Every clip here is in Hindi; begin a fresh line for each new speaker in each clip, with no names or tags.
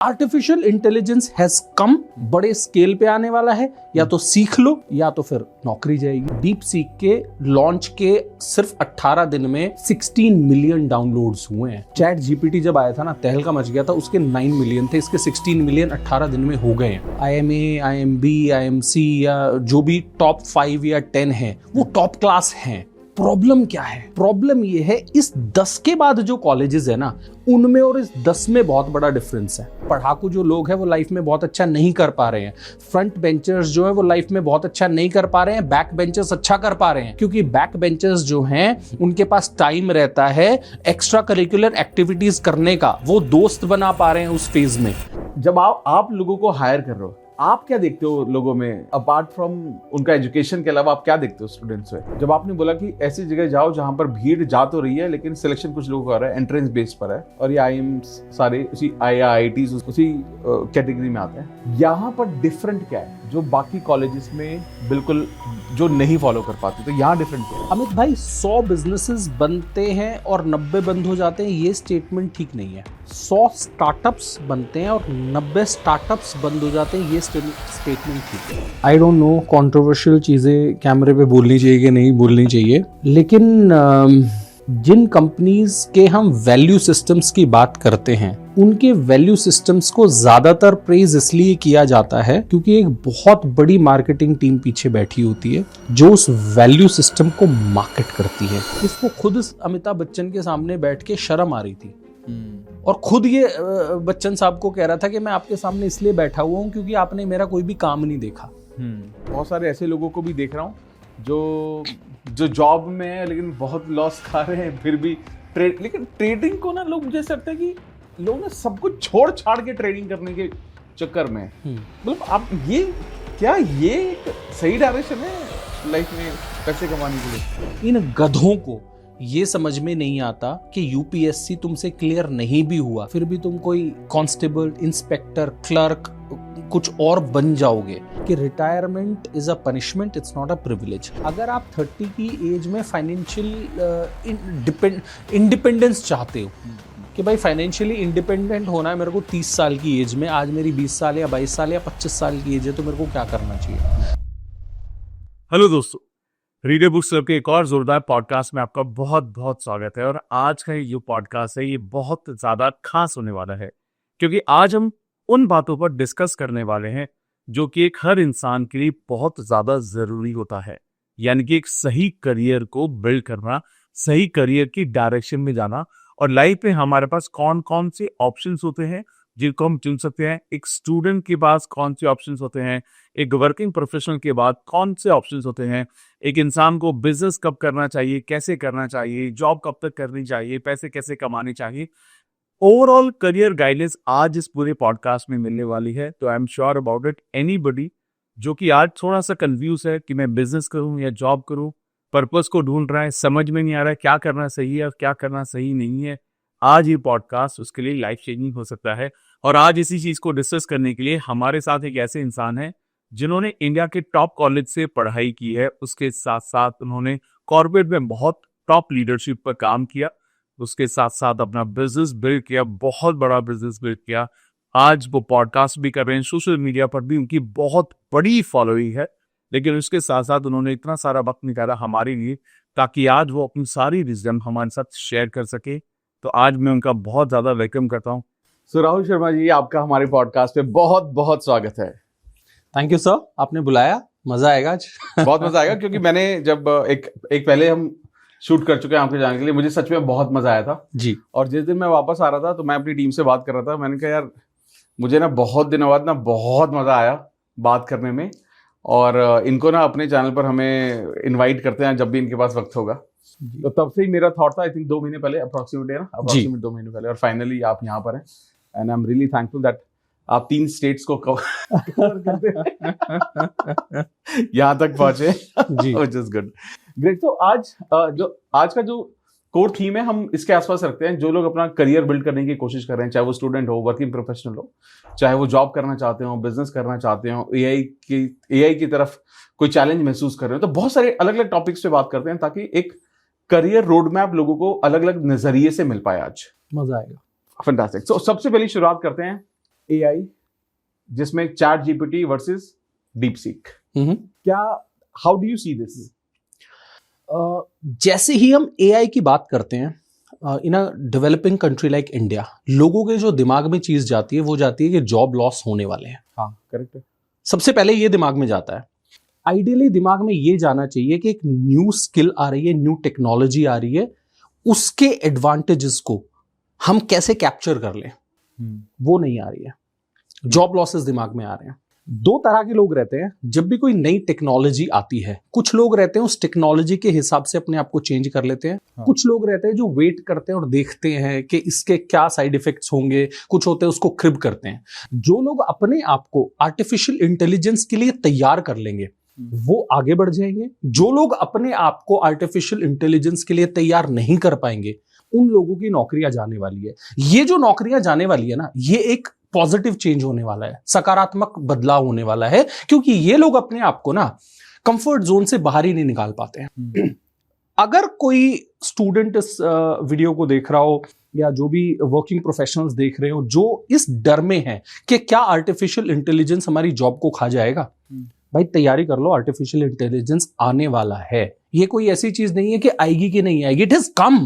आर्टिफिशियल इंटेलिजेंस हैज कम, बड़े स्केल पे आने वाला है, या तो सीख लो या तो फिर नौकरी जाएगी। डीप सीक के लॉन्च के सिर्फ 18 दिन में 16 मिलियन डाउनलोड्स हुए हैं। चैट जीपीटी जब आया था ना, तहलका मच गया था, उसके 9 मिलियन थे, इसके 16 मिलियन 18 दिन में हो गए हैं। IMA, IMB, IMC या जो भी टॉप 5 या 10 हैं, वो टॉप क्लास हैं। प्रॉब्लम क्या है? प्रॉब्लम ये है, इस 10 के बाद जो कॉलेजेस है ना, उनमें और इस 10 में बहुत बड़ा डिफरेंस है। पढ़ाकू जो लोग हैं वो लाइफ में बहुत अच्छा नहीं कर पा रहे हैं। फ्रंट बेंचर्स जो है वो लाइफ में बहुत अच्छा नहीं कर पा रहे हैं। बैक बेंचर्स अच्छा कर पा रहे हैं, क्योंकि बैक बेंचर्स जो हैं उनके पास टाइम रहता है एक्स्ट्रा करिकुलर एक्टिविटीज करने का, वो दोस्त बना पा रहे हैं उस फेज में।
जब आप लोगों को हायर कर रहे हो, आप क्या देखते हो लोगों में? अपार्ट फ्रॉम उनका एजुकेशन के अलावा आप क्या देखते हो स्टूडेंट्स में? जब आपने बोला कि ऐसी जगह जाओ जहां पर भीड़ जा तो रही है, लेकिन सिलेक्शन कुछ लोगों का आ रहा है, एंट्रेंस बेस पर है, और ये IIMs सारे उसी IITs उसी कैटेगरी में आते हैं, यहाँ पर डिफरेंट क्या है जो बाकी कॉलेजेस में बिल्कुल जो नहीं फॉलो कर पाते? तो यहाँ डिफरेंट क्या है?
अमित भाई, 100 बिजनेसेस बनते हैं और 90 बंद हो जाते हैं, ये स्टेटमेंट ठीक नहीं है। 100 स्टार्टअप्स बनते हैं और 90 स्टार्टअप्स बंद हो जाते हैं, ये स्टेटमेंट ठीक है। आई डोंट नो कंट्रोवर्शियल चीजें कैमरे पे बोलनी चाहिए कि नहीं बोलनी चाहिए, लेकिन जिन कंपनीज के हम वैल्यू सिस्टम्स की बात करते हैं, उनके वैल्यू सिस्टम्स को ज्यादातर प्रेज इसलिए किया जाता है क्योंकि एक बहुत बड़ी मार्केटिंग टीम पीछे बैठी होती है जो उस वैल्यू सिस्टम को मार्केट करती है। इसको खुद अमिताभ बच्चन के सामने बैठ के शर्म आ रही थी, और खुद ये बच्चन साहब को कह रहा था कि मैं आपके सामने इसलिए बैठा हुआ हूँ क्योंकि आपने मेरा कोई भी काम नहीं देखा।
बहुत सारे ऐसे लोगों को भी देख रहा हूँ जो जॉब में है लेकिन बहुत लॉस खा रहे हैं, फिर भी लेकिन ट्रेडिंग को ना लोग, मुझे ऐसा लगता है कि लोग ना सब कुछ छोड़ छाड़ के ट्रेडिंग करने के चक्कर में, मतलब आप ये एक सही डायरेक्शन है लाइफ में पैसे कमाने के लिए?
इन गधों को ये समझ में नहीं आता कि UPSC तुमसे क्लियर नहीं भी हुआ, फिर भी तुम कोई कांस्टेबल, इंस्पेक्टर, क्लर्क, कुछ और बन जाओगे, कि retirement is a punishment, it's not a privilege. अगर आप 30 की एज में फाइनेंशियल इंडिपेंडेंस चाहते हो कि भाई फाइनेंशियली इंडिपेंडेंट होना है मेरे को 30 साल की एज में, आज मेरी 20 साल या 22 साल या 25 साल की एज है, तो मेरे को क्या करना चाहिए?
हेलो दोस्तों, रीडर बुक्स क्लब के एक और जोरदार पॉडकास्ट में आपका बहुत बहुत स्वागत है। और आज का ये जो पॉडकास्ट है, ये बहुत ज़्यादा खास होने वाला है, क्योंकि आज हम उन बातों पर डिस्कस करने वाले हैं जो कि एक हर इंसान के लिए बहुत ज़्यादा ज़रूरी होता है, यानी कि एक सही करियर को बिल्ड करना, सही करियर की डायरेक्शन में जाना। और लाइफ में हमारे पास कौन कौन से ऑप्शंस होते हैं जिनको हम चुन सकते हैं, एक स्टूडेंट के पास कौन से ऑप्शंस होते हैं, एक वर्किंग प्रोफेशनल के बाद कौन से ऑप्शंस होते हैं, एक इंसान को बिजनेस कब करना चाहिए, कैसे करना चाहिए, जॉब कब तक करनी चाहिए, पैसे कैसे कमाने चाहिए। ओवरऑल करियर गाइडेंस आज इस पूरे पॉडकास्ट में मिलने वाली है। तो I am sure about it, anybody जो कि आज थोड़ा सा कंफ्यूज है कि मैं बिजनेस करूं या जॉब करूं, पर्पस को ढूंढ रहा है, समझ में नहीं आ रहा है क्या करना सही है और क्या करना सही नहीं है, आज ये पॉडकास्ट उसके लिए लाइफ चेंजिंग हो सकता है। और आज इसी चीज को डिस्कस करने के लिए हमारे साथ एक ऐसे इंसान है जिन्होंने इंडिया के टॉप कॉलेज से पढ़ाई की है, उसके साथ साथ उन्होंने कॉर्पोरेट में बहुत टॉप लीडरशिप पर काम किया, उसके साथ साथ अपना बिजनेस बिल्ड किया, बहुत बड़ा बिजनेस बिल्ड किया। आज वो पॉडकास्ट भी कर रहे हैं, सोशल मीडिया पर भी उनकी बहुत बड़ी फॉलोइंग है, लेकिन उसके साथ साथ उन्होंने इतना सारा वक्त निकाला हमारे लिए ताकि आज वो अपनी सारी विजडम हमारे साथ शेयर कर सके। तो आज मैं उनका बहुत ज़्यादा वेलकम करता हूँ।
सो राहुल शर्मा जी, आपका हमारे पॉडकास्ट पे बहुत बहुत स्वागत है।
थैंक यू सर, आपने बुलाया, मजा आएगा आज।
बहुत मजा आएगा, क्योंकि मैंने जब एक पहले हम शूट कर चुके हैं आपके जाने के लिए, मुझे सच में बहुत मजा आया था जी। और जिस दिन मैं वापस आ रहा था तो मैं अपनी टीम से बात कर रहा था, मैंने कहा यार मुझे ना बहुत दिनों बाद ना बहुत मजा आया बात करने में, और इनको ना अपने चैनल पर हमें इन्वाइट करते हैं जब भी इनके पास वक्त होगा। तो तब से ही मेरा थॉट था, आई थिंक 2 महीने पहले अप्रोक्सीमेट है ना, अप्रोक्सीमेट 2 महीने पहले, और फाइनली आप यहाँ पर हैं and I am really thankful that आप 3 स्टेट्स को कवर करते हैं, यहाँ तक पहुंचे जी, व्हिच इज गुड, ग्रेट। तो आज का जो कोर थीम है, हम इसके आसपास रखते हैं। जो लोग अपना करियर बिल्ड करने की कोशिश कर रहे हैं, चाहे वो स्टूडेंट हो, वर्किंग प्रोफेशनल हो, चाहे वो जॉब करना चाहते हो, बिजनेस करना चाहते हो, एआई की तरफ कोई चैलेंज महसूस कर रहे हो, तो बहुत सारे अलग अलग टॉपिक्स पे बात करते हैं ताकि एक करियर रोड मैप लोगों को अलग अलग नजरिए से मिल पाए। आज
मजा आएगा।
फैंटास्टिक। सो सबसे पहली शुरुआत करते हैं AI जिसमें ChatGPT versus DeepSeek, क्या how do you see this?
जैसे ही हम एआई की बात करते हैं in a developing country like India, लोगों के जो दिमाग में चीज जाती है वो जाती है कि जॉब लॉस होने वाले हैं।
हाँ, करेक्ट है।
सबसे पहले ये दिमाग में जाता है। आइडियली दिमाग में ये जाना चाहिए कि एक न्यू स्किल आ रही है, न्यू टेक्नोलॉजी आ रही है, उसके एडवांटेजेस को हम कैसे कैप्चर कर लें, वो नहीं आ रही है। जॉब लॉसेस दिमाग में आ रहे हैं। दो तरह के लोग रहते हैं जब भी कोई नई टेक्नोलॉजी आती है। कुछ लोग रहते हैं उस टेक्नोलॉजी के हिसाब से अपने आप को चेंज कर लेते हैं।
हाँ।
कुछ लोग रहते हैं जो वेट करते हैं और देखते हैं कि इसके क्या साइड इफेक्ट्स होंगे। कुछ होते हैं उसको क्रिब करते हैं। जो लोग अपने आप को आर्टिफिशियल इंटेलिजेंस के लिए तैयार कर लेंगे वो आगे बढ़ जाएंगे। जो लोग अपने आप को आर्टिफिशियल इंटेलिजेंस के लिए तैयार नहीं कर पाएंगे उन लोगों की नौकरियां जाने वाली है। ये जो नौकरियां जाने वाली है ना, ये एक पॉजिटिव चेंज होने वाला है, सकारात्मक बदलाव होने वाला है, क्योंकि ये लोग अपने आप को ना कंफर्ट जोन से बाहर ही नहीं निकाल पाते हैं। अगर कोई स्टूडेंट इस वीडियो को देख रहा हो या जो भी वर्किंग प्रोफेशनल्स देख रहे हो जो इस डर में है कि क्या आर्टिफिशियल इंटेलिजेंस हमारी जॉब को खा जाएगा, भाई तैयारी कर लो, आर्टिफिशियल इंटेलिजेंस आने वाला है। ये कोई ऐसी चीज नहीं है कि आएगी कि नहीं आएगी, इट इज कम,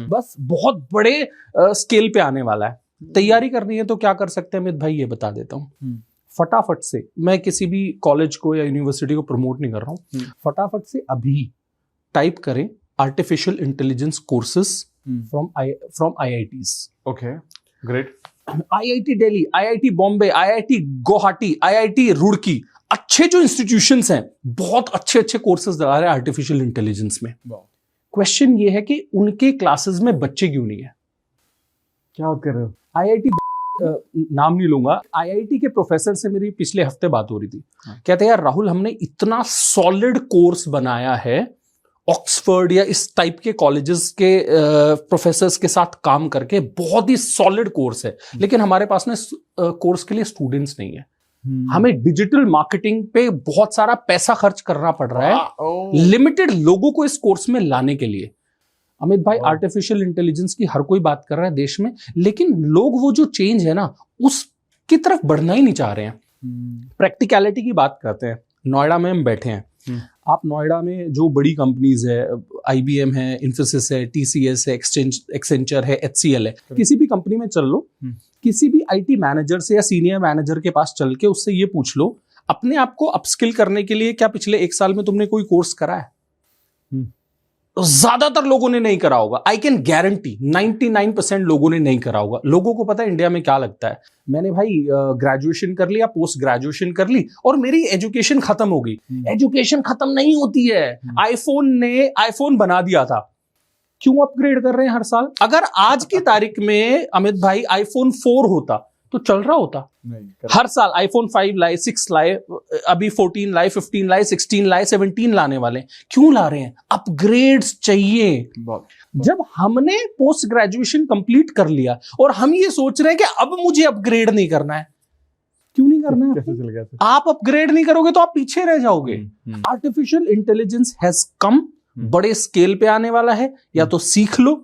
बस बहुत बड़े स्केल पे आने वाला है। तैयारी करनी है तो क्या कर सकते हैं अमित भाई, ये बता देता हूं। फटाफट से, मैं किसी भी कॉलेज को या यूनिवर्सिटी को प्रमोट नहीं कर रहा हूं, फटाफट से अभी टाइप करें artificial intelligence courses from IITs।
Okay, great.
IIT Delhi, IIT Bombay, IIT Guwahati, IIT Roorkee, अच्छे जो इंस्टीट्यूशंस हैं बहुत अच्छे अच्छे कोर्सेज दिला रहे हैं आर्टिफिशियल इंटेलिजेंस में। क्वेश्चन ये है कि उनके क्लासेस में बच्चे क्यों नहीं है?
क्या बात कर रहे हो?
IIT नाम नहीं लूंगा, IIT के प्रोफेसर से मेरी पिछले हफ्ते बात हो रही थी। कहते हैं यार राहुल, हमने इतना सॉलिड कोर्स बनाया है ऑक्सफोर्ड या इस टाइप के कॉलेजेस के प्रोफेसर्स के साथ काम करके, बहुत ही सॉलिड कोर्स है, लेकिन हमारे पास में कोर्स के लिए स्टूडेंट्स नहीं है। हमें डिजिटल मार्केटिंग पे बहुत सारा पैसा खर्च करना पड़ रहा है लिमिटेड लोगों को इस कोर्स में लाने के लिए। अमित भाई, आर्टिफिशियल इंटेलिजेंस की हर कोई बात कर रहा है देश में, लेकिन लोग वो जो चेंज है ना उसकी तरफ बढ़ना ही नहीं चाह रहे हैं। प्रैक्टिकलिटी की बात करते हैं। नोएडा में हम बैठे हैं, आप नोएडा में जो बड़ी कंपनीज है, IBM है, इन्फोसिस है, TCS है, एक्सेंचर है, HCL है, किसी भी कंपनी में चल लो, किसी भी IT मैनेजर से या सीनियर मैनेजर के पास चल के उससे ये पूछ लो अपने आप को अपस्किल करने के लिए क्या पिछले 1 साल में तुमने कोई कोर्स करा है? ज्यादातर लोगों ने नहीं करा होगा। आई कैन गारंटी 99% लोगों ने नहीं करा होगा। लोगों को पता है इंडिया में क्या लगता है, मैंने भाई ग्रेजुएशन कर लिया, पोस्ट ग्रेजुएशन कर ली और मेरी एजुकेशन खत्म हो गई। एजुकेशन खत्म नहीं होती है। आईफोन ने आईफोन बना दिया था, क्यों अपग्रेड कर रहे हैं हर साल? अगर आज की तारीख में अमित भाई iPhone 4 होता तो चल रहा होता। हर साल iPhone 5 लाए, 6 लाए, अभी 14 लाए, 15 लाए, 16 लाए, 17 लाने वाले। क्यों ला रहे हैं? अपग्रेड्स चाहिए। जब हमने पोस्ट ग्रेजुएशन कंप्लीट कर लिया और हम ये सोच रहे हैं कि अब मुझे अपग्रेड नहीं करना है, क्यों नहीं करना है?
कैसे चल गया?
आप अपग्रेड नहीं करोगे तो आप पीछे रह जाओगे। आर्टिफिशियल इंटेलिजेंस हैज कम, बड़े स्केल पे आने वाला है। या तो सीख लो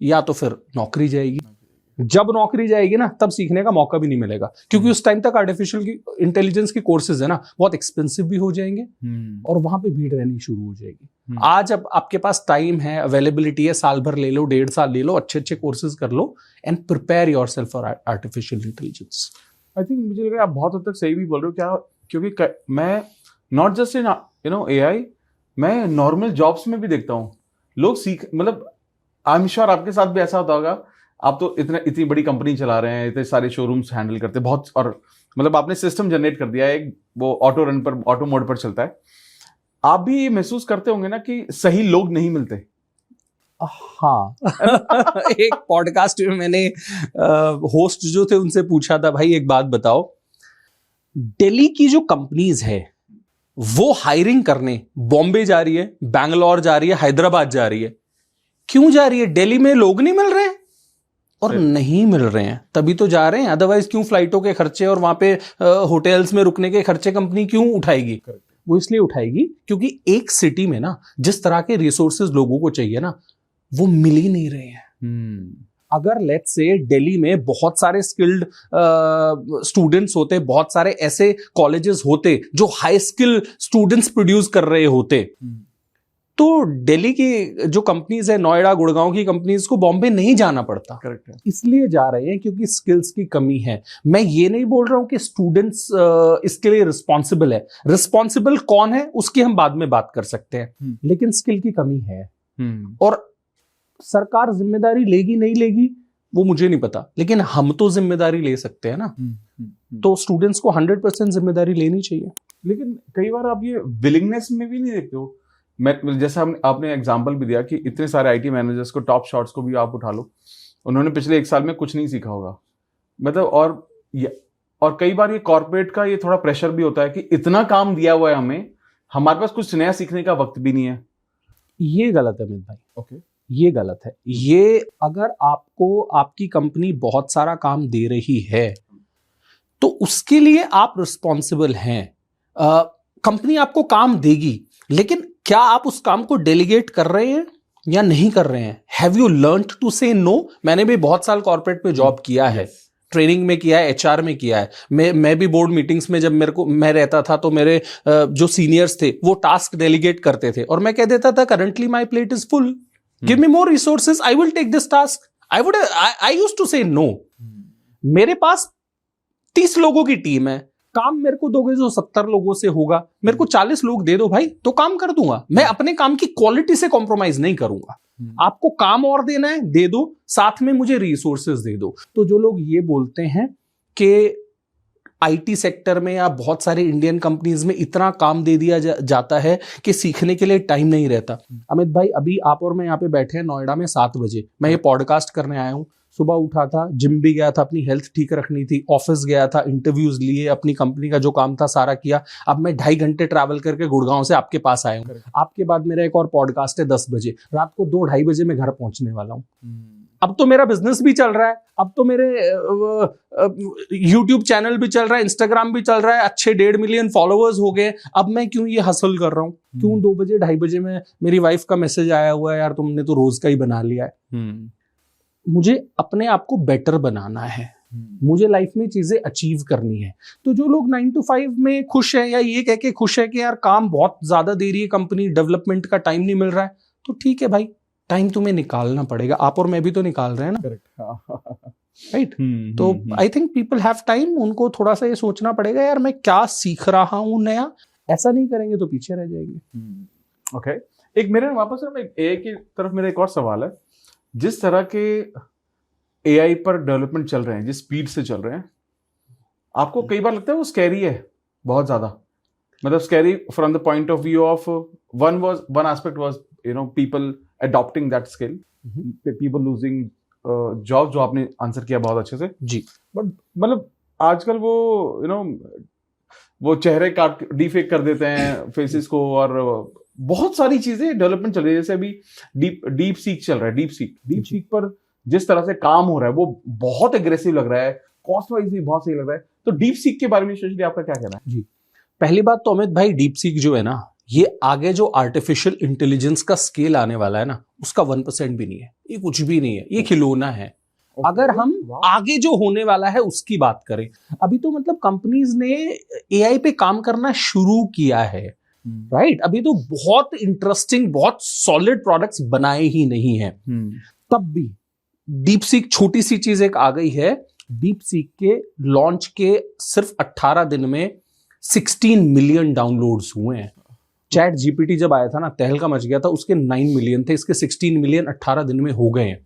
या तो फिर नौकरी जाएगी। जब नौकरी जाएगी ना तब सीखने का मौका भी नहीं मिलेगा, क्योंकि उस टाइम तक आर्टिफिशियल इंटेलिजेंस के कोर्सेज है ना बहुत एक्सपेंसिव भी हो जाएंगे और वहां पे भीड़ रहनी शुरू हो जाएगी। आज अब आपके पास टाइम है, अवेलेबिलिटी है, साल भर ले लो, 1.5 साल ले लो, अच्छे अच्छे कोर्सेज कर लो and prepare yourself for artificial intelligence.
I think मुझे लग रहा है आप बहुत हद तक सही भी बोल रहे हो। क्या, क्योंकि मैं नॉट जस्ट इन AI, मैं नॉर्मल जॉब्स में भी देखता हूँ लोग मतलब आई एम श्योर आपके साथ भी ऐसा होता होगा। आप तो इतनी बड़ी कंपनी चला रहे हैं, इतने सारे शोरूम्स हैंडल करते हैं बहुत, और मतलब आपने सिस्टम जनरेट कर दिया है, वो ऑटो मोड पर चलता है। आप भी ये महसूस करते होंगे ना कि सही लोग नहीं मिलते?
हाँ एक पॉडकास्ट में मैंने होस्ट जो थे उनसे पूछा था, भाई एक बात बताओ, दिल्ली की जो कंपनीज है वो हायरिंग करने बॉम्बे जा रही है, बैंगलोर जा रही है, हैदराबाद जा रही है, क्यों जा रही है? दिल्ली में लोग नहीं मिल रहे हैं और नहीं मिल रहे हैं तभी तो जा रहे हैं। अदरवाइज क्यों फ्लाइटों के खर्चे और वहां पे होटल्स में रुकने के खर्चे कंपनी क्यों उठाएगी? वो इसलिए उठाएगी क्योंकि एक सिटी में ना जिस तरह के रिसोर्सेज लोगों को चाहिए ना वो मिल ही नहीं रहे हैं। अगर लेट्स से दिल्ली में बहुत सारे स्किल्ड स्टूडेंट्स होते, बहुत सारे ऐसे कॉलेजेस होते जो हाई स्किल स्टूडेंट्स प्रोड्यूस कर रहे होते, तो दिल्ली की जो कंपनीज है, नोएडा गुड़गांव की कंपनीज को बॉम्बे नहीं जाना पड़ता।
करेक्ट है।
इसलिए जा रहे हैं क्योंकि स्किल्स की कमी है। मैं ये नहीं बोल रहा हूं कि स्टूडेंट्स इसके लिए रिस्पॉन्सिबल है। रिस्पॉन्सिबल कौन है उसकी हम बाद में बात कर सकते हैं, लेकिन स्किल की कमी है। और सरकार जिम्मेदारी लेगी नहीं लेगी वो मुझे नहीं पता, लेकिन हम तो जिम्मेदारी ले सकते हैं ना। तो स्टूडेंट्स को 100% जिम्मेदारी लेनी चाहिए।
लेकिन कई बार आप ये विलिंगनेस में भी नहीं देखते हो। मैं जैसा आपने एग्जांपल भी दिया कि इतने सारे आईटी मैनेजर्स को, टॉप शॉट्स को भी आप उठा लो, उन्होंने पिछले 1 साल में कुछ नहीं सीखा होगा। मतलब और कई बार ये कॉर्पोरेट का ये थोड़ा प्रेशर भी होता है कि इतना काम दिया हुआ है हमें, हमारे पास कुछ नया सीखने का वक्त भी नहीं है।
ये गलत है अमित भाई।
ओके,
ये गलत है। ये अगर आपको आपकी कंपनी बहुत सारा काम दे रही है तो उसके लिए आप रिस्पॉन्सिबल हैं। कंपनी आपको काम देगी, लेकिन क्या आप उस काम को डेलीगेट कर रहे हैं या नहीं कर रहे हैं? Have you learned to say no? मैंने भी बहुत साल कॉर्पोरेट में जॉब किया है, ट्रेनिंग में किया है, एचआर में किया है। मैं भी बोर्ड मीटिंग्स में जब मैं रहता था तो मेरे जो सीनियर्स थे वो टास्क डेलीगेट करते थे और मैं कह देता था currently my plate is full, give me more resources, I will take this task. I used to say no. मेरे पास 30 लोगों की टीम है, काम मेरे को दोगे जो 70 लोगों से होगा, मेरे को 40 लोग दे दो भाई तो काम कर दूंगा। मैं अपने काम की क्वालिटी से कॉम्प्रोमाइज नहीं करूंगा। आपको काम और देना है दे दो, साथ में मुझे रिसोर्सेज दे दो। तो जो लोग ये बोलते हैं कि आईटी सेक्टर में या बहुत सारे इंडियन कंपनीज में इतना काम दे दिया जाता है कि सीखने के लिए टाइम नहीं रहता। अमित भाई, अभी आप और मैं यहाँ पे बैठे हैं नोएडा में 7 बजे, मैं ये पॉडकास्ट करने आया हूं। सुबह उठा था, जिम भी गया था, अपनी हेल्थ ठीक रखनी थी, ऑफिस गया था, इंटरव्यूज लिए, अपनी कंपनी का जो काम था सारा किया। अब मैं 2.5 घंटे ट्रैवल करके गुड़गांव से आपके पास आया हूँ। आपके बाद मेरा एक और पॉडकास्ट है 10 बजे, रात को 2-2:30 बजे मैं घर पहुंचने वाला हूँ। अब तो मेरा बिजनेस भी चल रहा है, अब तो मेरे यूट्यूब चैनल भी चल रहा है, इंस्टाग्राम भी चल रहा है, अच्छे 1.5 मिलियन फॉलोअर्स हो गए। अब मैं क्यों ये हसल कर रहा हूँ? क्यों 2 बजे 2:30 बजे में मेरी वाइफ का मैसेज आया हुआ है, यार तुमने तो रोज का ही बना लिया है। मुझे अपने आप को बेटर बनाना है, मुझे लाइफ में चीजें अचीव करनी है। तो जो लोग 9 to 5 में खुश है या ये कह के खुश है कि यार काम बहुत ज्यादा दे रही है कंपनी, डेवलपमेंट का टाइम नहीं मिल रहा है, तो ठीक है भाई, टाइम तुम्हें निकालना पड़ेगा। आप और मैं भी तो निकाल रहे हैं ना, राइट? तो I think people have time. उनको थोड़ा सा ये सोचना पड़ेगा, यार मैं क्या सीख रहा हूं नया। ऐसा नहीं करेंगे तो पीछे रह जाएंगे।
ओके, एक मेरे वापस एआई की तरफ मेरा एक और सवाल है। जिस तरह के एआई पर डेवलपमेंट चल रहे हैं, जिस स्पीड से चल रहे हैं, आपको कई बार लगता है वो स्कैरी है बहुत ज्यादा? मतलब scary from the point of view of one aspect was people adopting that skill, people losing job, जो आपने आंसर किया बहुत अच्छे से
जी।
बट मतलब आजकल वो वो चेहरे काट डीफेक कर देते हैं फेसेस को, और बहुत सारी चीजें डेवलपमेंट चल रही है। जैसे अभी डीप सीक चल रहा है। डीप सीक पर जिस तरह से काम हो रहा है वो बहुत एग्रेसिव लग रहा है, कॉस्ट वाइज भी बहुत सही लग रहा है। तो डीप सीक के बारे में स्पेशली आपका क्या कहना है?
जी, पहली बात तो अमित भाई, डीप सीक जो है ना, ये आगे जो आर्टिफिशियल इंटेलिजेंस का स्केल आने वाला है ना, उसका 1% भी नहीं है। ये कुछ भी नहीं है, ये खिलौना है। अगर हम आगे जो होने वाला है उसकी बात करें, अभी तो मतलब कंपनीज ने एआई पे काम करना शुरू किया है, राइट? अभी तो बहुत इंटरेस्टिंग, बहुत सॉलिड प्रोडक्ट्स बनाए ही नहीं है। तब भी डीप सीक छोटी सी चीज एक आ गई है। डीप सीक के लॉन्च के सिर्फ 18 दिन में 16 मिलियन डाउनलोड्स हुए हैं। चैट जीपीटी जब आया था ना, तहलका मच गया था, उसके 9 मिलियन थे, इसके 16 मिलियन 18 दिन में हो गए हैं।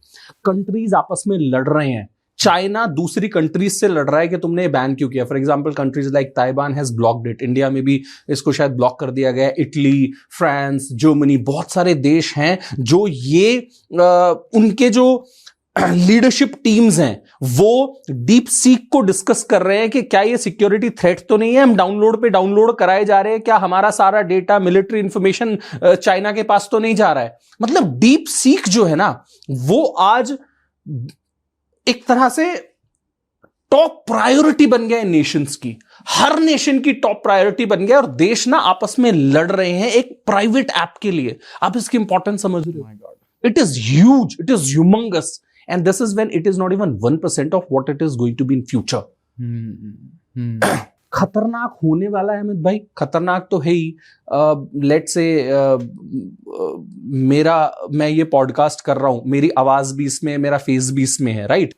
कंट्रीज आपस में लड़ रहे हैं। चाइना दूसरी कंट्रीज से लड़ रहा है कि तुमने बैन क्यों किया। For example countries like Taiwan has blocked it. India में भी इसको शायद ब्लॉक कर दिया गया है। इटली, फ्रांस, जर्मनी, बहुत सारे देश हैं जो ये उनके जो लीडरशिप टीम्स हैं वो डीप सीक को डिस्कस कर रहे हैं कि क्या ये सिक्योरिटी थ्रेट तो नहीं है, हम डाउनलोड पे डाउनलोड कराए जा रहे हैं, क्या हमारा सारा डेटा, मिलिट्री इंफॉर्मेशन चाइना के पास तो नहीं जा रहा है। मतलब डीप सीक जो है ना, वो आज एक तरह से टॉप प्रायोरिटी बन गया है नेशंस की। हर नेशन की टॉप प्रायोरिटी बन गया, और देश ना आपस में लड़ रहे हैं एक प्राइवेट ऐप के लिए। आप इसकी इंपॉर्टेंस समझ रहे हो? It is huge, it is humongous. and this is when it is not even 1% of what it is going to be in future. खतरनाक होने वाला है अमित भाई, खतरनाक तो है ही। लेट्स से मैं ये पॉडकास्ट कर रहा हूँ, मेरी आवाज भी इसमें है, मेरा फेस भी इसमें है, राइट?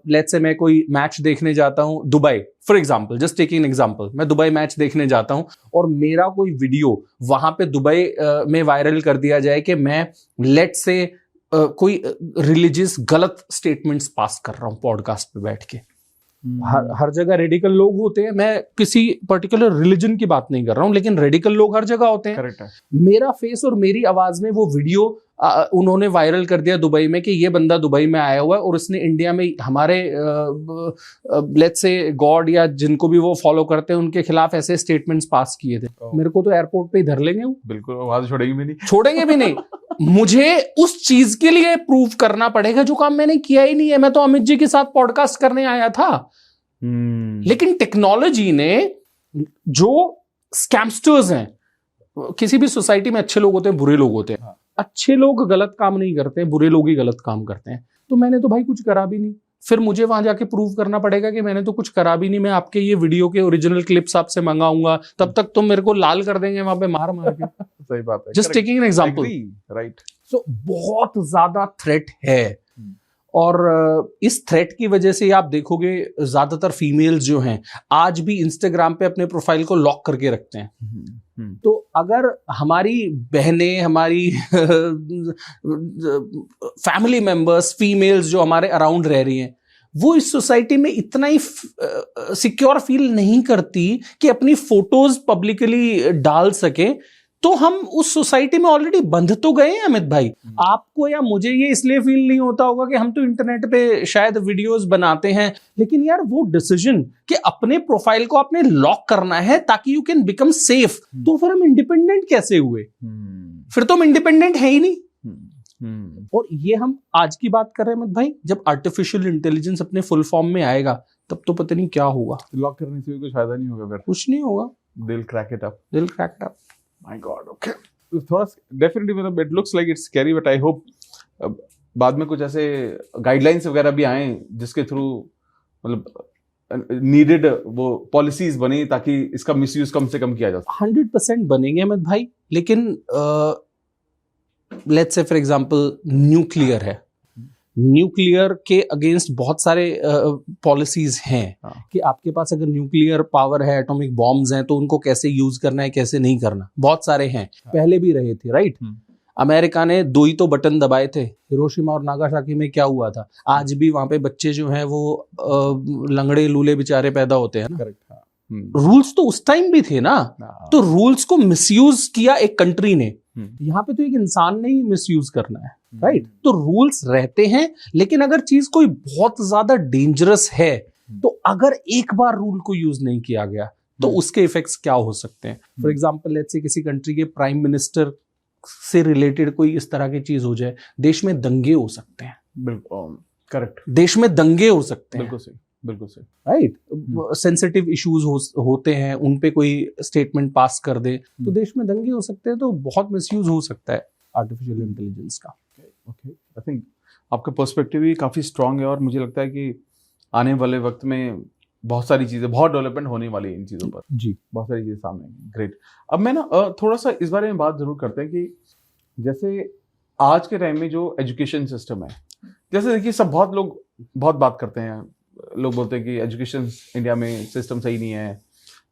लेट्स से मैं कोई मैच देखने जाता हूँ Dubai, for example, just taking an example, मैं दुबई मैच देखने जाता हूँ और मेरा कोई वीडियो वहां पे दुबई में वायरल कर दिया जाए कि मैं लेट्स से कोई रिलीजियस गलत स्टेटमेंट्स पास कर रहा हूँ पॉडकास्ट पे बैठ के। हर जगह रेडिकल लोग होते हैं, मैं किसी पर्टिकुलर रिलीजन की बात नहीं कर रहा हूं, लेकिन रेडिकल लोग हर जगह होते हैं।
करेक्ट है।
मेरा फेस और मेरी आवाज में वो वीडियो उन्होंने वायरल कर दिया दुबई में कि ये बंदा दुबई में आया हुआ है और उसने इंडिया में हमारे लेट्स से गॉड या जिनको भी वो फॉलो करते हैं उनके खिलाफ ऐसे स्टेटमेंट्स पास किए थे। मेरे को तो एयरपोर्ट पे ही धर लेंगे वो,
बिल्कुल, वहां से
छोड़ेंगे भी नहीं। मुझे उस चीज के लिए प्रूव करना पड़ेगा जो काम मैंने किया ही नहीं है। मैं तो अमित जी के साथ पॉडकास्ट करने आया था, लेकिन टेक्नोलॉजी ने, जो स्कैमस्टर्स हैं, किसी भी सोसाइटी में अच्छे लोग होते हैं, बुरे लोग होते हैं। अच्छे लोग गलत काम नहीं करते हैं, बुरे लोग ही गलत काम करते हैं। तो मैंने तो भाई कुछ करा भी नहीं, फिर मुझे वहां जाके प्रूव करना पड़ेगा कि मैंने तो कुछ करा भी नहीं। मैं आपके ये वीडियो के ओरिजिनल क्लिप्स आपसे मंगाऊंगा, तब तक तुम मेरे को लाल कर देंगे वहां पे मार मार के।
सही बात है।
Just taking an example,
right?
So बहुत ज्यादा थ्रेट है, और इस थ्रेट की वजह से आप देखोगे ज्यादातर फीमेल्स जो हैं आज भी इंस्टाग्राम पे अपने प्रोफाइल को लॉक करके रखते हैं। तो अगर हमारी बहनें, हमारी फैमिली मेंबर्स, फीमेल्स जो हमारे अराउंड रह रही हैं, वो इस सोसाइटी में इतना ही सिक्योर फील नहीं करती कि अपनी फोटोज पब्लिकली डाल सके, तो हम उस सोसाइटी में ऑलरेडी बंध तो गए हैं अमित भाई। आपको या मुझे ये इसलिए फील नहीं होता होगा कि हम तो इंटरनेट पे शायद वीडियोस बनाते हैं, लेकिन यार वो डिसीजन कि अपने प्रोफाइल को आपने लॉक करना है ताकि यू कैन बिकम सेफ, तो फिर हम इंडिपेंडेंट कैसे हुए? फिर तो हम इंडिपेंडेंट है ही नहीं। और ये हम आज की बात कर रहे हैं अमित भाई, जब आर्टिफिशियल इंटेलिजेंस अपने फुल फॉर्म में आएगा तब तो पता नहीं क्या होगा।
लॉक करने से भी कुछ फायदा नहीं होगा, फिर
कुछ नहीं होगा।
They'll crack it up.
They'll crack it up.
My God, okay. थोड़ा definitely, मतलब it looks like it's scary, but I hope बाद में कुछ ऐसे गाइडलाइंस वगैरह भी आए जिसके थ्रू मतलब नीडेड वो पॉलिसीज बने ताकि इसका मिसयूज कम से कम किया जा सके।
100% बनेंगे अमित भाई, लेकिन let's say for example nuclear है, न्यूक्लियर के अगेंस्ट बहुत सारे पॉलिसीज हैं कि आपके पास अगर न्यूक्लियर पावर है, एटॉमिक बॉम्ब्स हैं, तो उनको कैसे यूज करना है, कैसे नहीं करना, बहुत सारे हैं। पहले भी रहे थे, राइट? अमेरिका ने 2 ही तो बटन दबाए थे, हिरोशिमा और नागासाकी में क्या हुआ था। आज भी वहां पे बच्चे जो हैं वो लंगड़े लूले बेचारे पैदा होते हैं ना।
करेक्ट।
रूल्स तो उस टाइम भी थे ना, तो रूल्स को मिसयूज किया एक कंट्री ने। यहाँ पे तो एक इंसान ने ही मिसयूज करना है, राइट? तो रूल्स रहते हैं, लेकिन अगर चीज कोई बहुत ज्यादा डेंजरस है, तो अगर एक बार रूल को यूज नहीं किया गया तो उसके इफेक्ट्स क्या हो सकते हैं? फॉर एग्जांपल, लेट्स से किसी कंट्री के प्राइम मिनिस्टर से रिलेटेड कोई इस तरह की चीज हो जाए, देश में दंगे हो सकते हैं।
बिल्कुल करेक्ट।
देश में दंगे हो सकते हैं।
बिल्कुल सही, बिल्कुल सही,
राइट? सेंसिटिव इश्यूज होते हैं, उन पे कोई स्टेटमेंट पास कर दे तो देश में दंगे हो सकते हैं। तो बहुत मिसयूज हो सकता है आर्टिफिशियल इंटेलिजेंस का।
ओके, आई थिंक आपका पर्सपेक्टिव भी काफ़ी स्ट्रांग है और मुझे लगता है कि आने वाले वक्त में बहुत सारी चीज़ें, बहुत डेवलपमेंट होने वाली है इन चीज़ों पर।
जी,
बहुत सारी चीज़ें सामने आएंगी। ग्रेट। अब मैं ना थोड़ा सा इस बारे में बात जरूर करते हैं कि जैसे आज के टाइम में जो एजुकेशन सिस्टम है, जैसे देखिए सब बहुत लोग बहुत बात करते हैं, लोग बोलते हैं कि एजुकेशन इंडिया में सिस्टम सही नहीं है,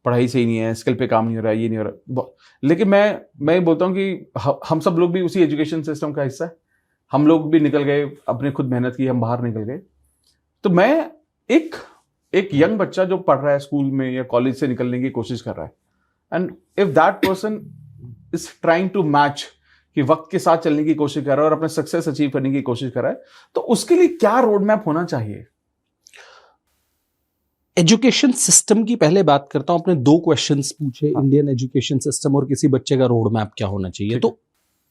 पढ़ाई सही नहीं है, स्किल पे काम नहीं हो रहा है, ये नहीं हो रहा। लेकिन मैं बोलता हूँ कि हम सब लोग भी उसी एजुकेशन सिस्टम का हिस्सा है। हम लोग भी निकल गए, अपने खुद मेहनत की, हम बाहर निकल गए। तो मैं एक यंग बच्चा जो पढ़ रहा है स्कूल में या कॉलेज से निकलने की कोशिश कर रहा है, and if that person is trying to match, कि वक्त के साथ चलने की कोशिश कर रहा है और अपने सक्सेस अचीव करने की कोशिश कर रहा है, तो उसके लिए क्या रोड मैप होना चाहिए?
एजुकेशन सिस्टम की पहले बात करता हूं। आपने 2 क्वेश्चंस पूछे, इंडियन एजुकेशन सिस्टम और किसी बच्चे का रोड मैप क्या होना चाहिए। तो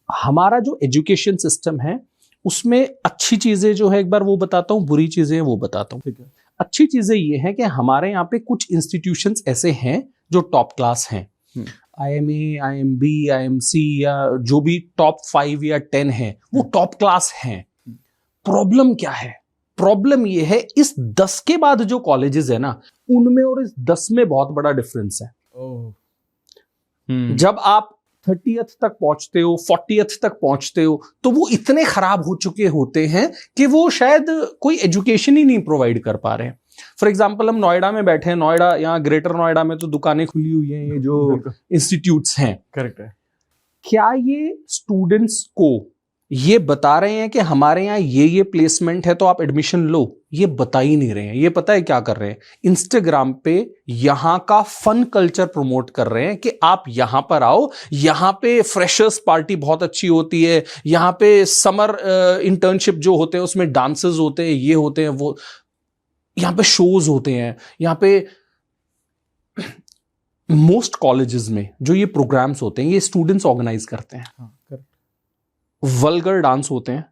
हमारा जो एजुकेशन सिस्टम है उसमें अच्छी चीजें जो है एक बार वो बताता हूं, बुरी चीजें वो बताता हूं। अच्छी चीजें ये हैं कि हमारे यहाँ पे कुछ इंस्टीट्यूशंस ऐसे हैं जो टॉप क्लास हैं। IMA, IMB, IMC या जो भी टॉप 5 या 10 हैं वो टॉप क्लास हैं। प्रॉब्लम क्या है? प्रॉब्लम ये है इस 10 के बाद जो कॉलेजेस है ना, उनमें और इस 10 में बहुत बड़ा डिफरेंस है। जब आप 30th तक पहुंचते हो, 40th तक पहुंचते हो, तो वो इतने खराब हो चुके होते हैं कि वो शायद कोई एजुकेशन ही नहीं प्रोवाइड कर पा रहे हैं। फॉर एग्जाम्पल, हम नोएडा में बैठे हैं, नोएडा यहाँ ग्रेटर नोएडा में तो दुकानें खुली हुई हैं, ये जो इंस्टीट्यूट्स हैं,
करेक्ट है।
क्या ये स्टूडेंट्स को ये बता रहे हैं कि हमारे यहाँ ये प्लेसमेंट है तो आप एडमिशन लो? ये बता ही नहीं रहे हैं। ये पता है क्या कर रहे हैं? इंस्टाग्राम पे यहाँ का फन कल्चर प्रमोट कर रहे हैं कि आप यहाँ पर आओ, यहाँ पे फ्रेशर्स पार्टी बहुत अच्छी होती है, यहाँ पे समर इंटर्नशिप जो होते हैं उसमें डांसेस होते हैं, ये होते हैं, वो यहाँ पे शोज होते हैं, यहाँ पे मोस्ट कॉलेजेस में जो ये प्रोग्राम्स होते हैं ये स्टूडेंट्स ऑर्गेनाइज करते हैं। वल्गर डांस होते हैं।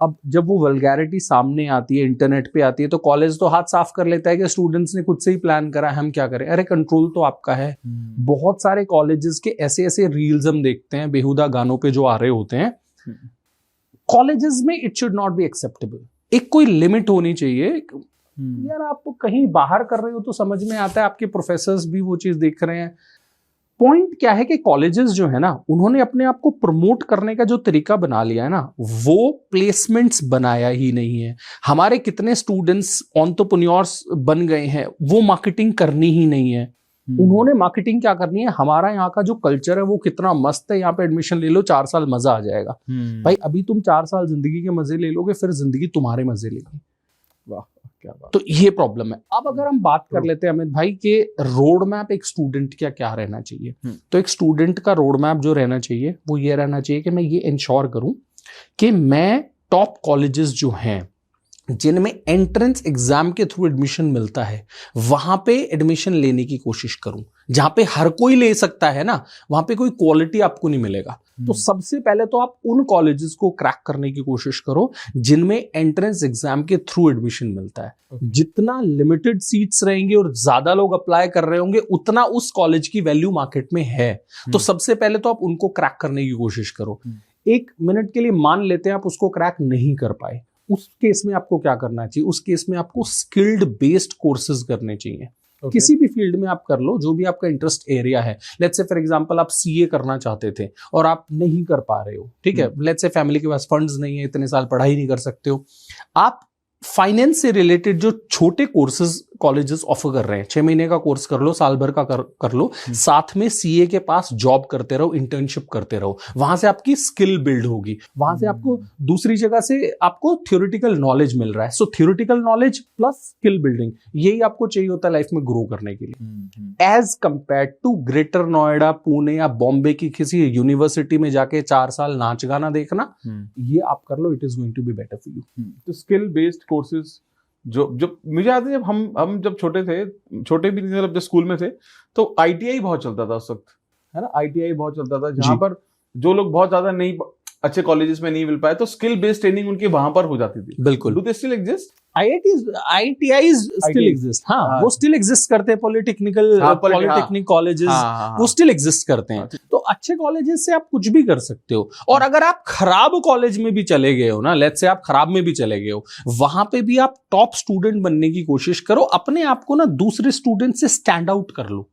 अब जब वो वल्गैरिटी सामने आती है, इंटरनेट पे आती है, तो कॉलेज तो हाथ साफ कर लेता है कि स्टूडेंट्स ने खुद से ही प्लान करा है, हम क्या करें। अरे कंट्रोल तो आपका है। बहुत सारे कॉलेजेस के ऐसे ऐसे रील्स हम देखते हैं बेहुदा गानों पे जो आ रहे होते हैं। कॉलेजेस में it should not be acceptable. एक कोई लिमिट होनी चाहिए। यार आप कहीं बाहर कर रहे हो तो समझ में आता है, आपके प्रोफेसर्स भी वो चीज देख रहे हैं। पॉइंट क्या है कि कॉलेजेस जो है ना, उन्होंने अपने आप को प्रमोट करने का जो तरीका बना लिया है ना, वो प्लेसमेंट्स बनाया ही नहीं है। हमारे कितने स्टूडेंट्स एंटरप्रेन्योर्स बन गए हैं, वो मार्केटिंग करनी ही नहीं है। उन्होंने मार्केटिंग क्या करनी है? हमारा यहाँ का जो कल्चर है वो कितना मस्त है, यहाँ पे एडमिशन ले लो, 4 साल मजा आ जाएगा। भाई अभी तुम 4 साल जिंदगी के मजे ले लोगे, फिर जिंदगी तुम्हारे मजे लेगी।
वाह क्या बात।
तो ये प्रॉब्लम है। अब अगर हम बात कर लेते हैं अमित भाई के रोड मैप एक स्टूडेंट का क्या रहना चाहिए, तो एक स्टूडेंट का रोड मैप जो रहना चाहिए वो ये रहना चाहिए कि मैं ये इंश्योर करूं कि मैं टॉप कॉलेजेस जो हैं जिनमें एंट्रेंस एग्जाम के थ्रू एडमिशन मिलता है वहां पे एडमिशन लेने की कोशिश करूं। जहां पे हर कोई ले सकता है ना, वहां पे कोई क्वालिटी आपको नहीं मिलेगा। तो सबसे पहले तो आप उन कॉलेजेस को क्रैक करने की कोशिश करो जिनमें एंट्रेंस एग्जाम के थ्रू एडमिशन मिलता है। जितना लिमिटेड सीट्स रहेंगे और ज्यादा लोग अप्लाई कर रहे होंगे, उतना उस कॉलेज की वैल्यू मार्केट में है। तो सबसे पहले तो आप उनको क्रैक करने की कोशिश करो। 1 मिनट के लिए मान लेते हैं आप उसको क्रैक नहीं कर पाए, उस केस में आपको क्या करना चाहिए? उस केस में आपको स्किल्ड बेस्ड कोर्सेज करने चाहिए। किसी भी फील्ड में आप कर लो, जो भी आपका इंटरेस्ट एरिया है। लेट्स से फॉर एग्जांपल आप सीए करना चाहते थे और आप नहीं कर पा रहे हो, ठीक है। लेट्स से फैमिली के पास फंड्स नहीं है, इतने साल पढ़ाई नहीं कर सकते हो। आप फाइनेंस से रिलेटेड जो छोटे कोर्सेज कॉलेजेस ऑफर कर रहे हैं, 6 महीने का कोर्स कर लो, साल भर का कर लो, साथ में सीए के पास जॉब करते रहो, इंटर्नशिप करते रहो। वहां से आपकी स्किल बिल्ड होगी, वहां से आपको दूसरी जगह से आपको थ्योरेटिकल नॉलेज मिल रहा है। So theoretical knowledge plus skill building, यही आपको चाहिए होता है लाइफ में ग्रो करने के लिए। As compared to Greater Noida, Pune या बॉम्बे की किसी यूनिवर्सिटी में जाके 4 साल नाच गाना देखना, ये आप कर लो, it is going to be better for you.
तो स्किल बेस्ड कोर्सेज जो मुझे याद है, जब हम जब छोटे थे, छोटे भी नहीं, मतलब जब स्कूल में थे, तो आईटीआई बहुत चलता था उस वक्त, है ना। आईटीआई बहुत चलता था, जहां पर जो लोग बहुत ज्यादा नहीं अच्छे कॉलेजेस में नहीं मिल पाए, तो स्किल बेस्ड ट्रेनिंग उनके वहां पर हो जाती थी।
बिल्कुल।
Do they still exist?
IITs still exist। हाँ, वो स्टिल एग्जिस्ट करते हैं। पॉलिटेक्निक कॉलेजेस वो स्टिल एग्जिस्ट करते हैं। तो अच्छे कॉलेजेस से आप कुछ भी कर सकते हो। और अगर आप खराब कॉलेज में भी चले गए हो ना, लेट्स से आप खराब में भी चले गए हो, वहां पे भी आप टॉप स्टूडेंट बनने की कोशिश करो। अपने आप को ना दूसरे स्टूडेंट से स्टैंड आउट कर लो।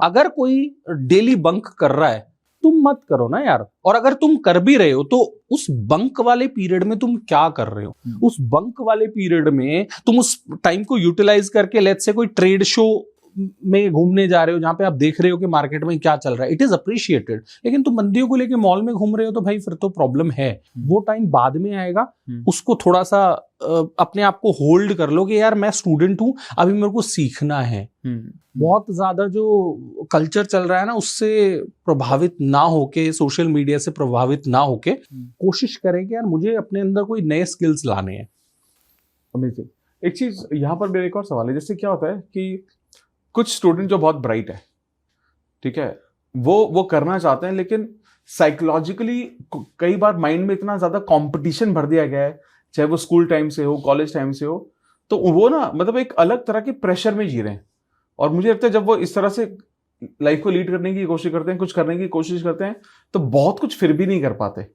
अगर कोई डेली बंक कर रहा है, तुम मत करो ना यार। और अगर तुम कर भी रहे हो तो उस बंक वाले पीरियड में तुम क्या कर रहे हो? उस बंक वाले पीरियड में तुम उस टाइम को यूटिलाइज करके लेट्स से कोई ट्रेड शो में घूमने जा रहे हो, जहां पे आप देख रहे हो कि मार्केट में क्या चल रहा है, इट इज अप्रिशिएटेड। लेकिन तुम मंदियों को लेके मॉल में घूम रहे हो तो भाई फिर तो प्रॉब्लम है। वो टाइम बाद में आएगा, उसको थोड़ा सा अपने आप को होल्ड कर लो कि यार मैं स्टूडेंट हूं, अभी मेरे को सीखना है। बहुत ज्यादा जो कल्चर चल रहा है ना, उससे प्रभावित ना होके, सोशल मीडिया से प्रभावित ना होके कोशिश करें कि यार मुझे अपने अंदर कोई नए स्किल्स लाने हैं।
अमेजिंग। एक चीज यहाँ पर मेरा एक और सवाल है, जैसे क्या होता है कि कुछ स्टूडेंट जो बहुत ब्राइट है, ठीक है, वो करना चाहते हैं, लेकिन साइकोलॉजिकली कई बार माइंड में इतना ज्यादा कंपटीशन भर दिया गया है, चाहे वो स्कूल टाइम से हो, कॉलेज टाइम से हो, तो वो ना मतलब एक अलग तरह के प्रेशर में जी रहे हैं। और मुझे लगता है जब वो इस तरह से लाइफ को लीड करने की कोशिश करते हैं, कुछ करने की कोशिश करते हैं, तो बहुत कुछ फिर भी नहीं कर पाते।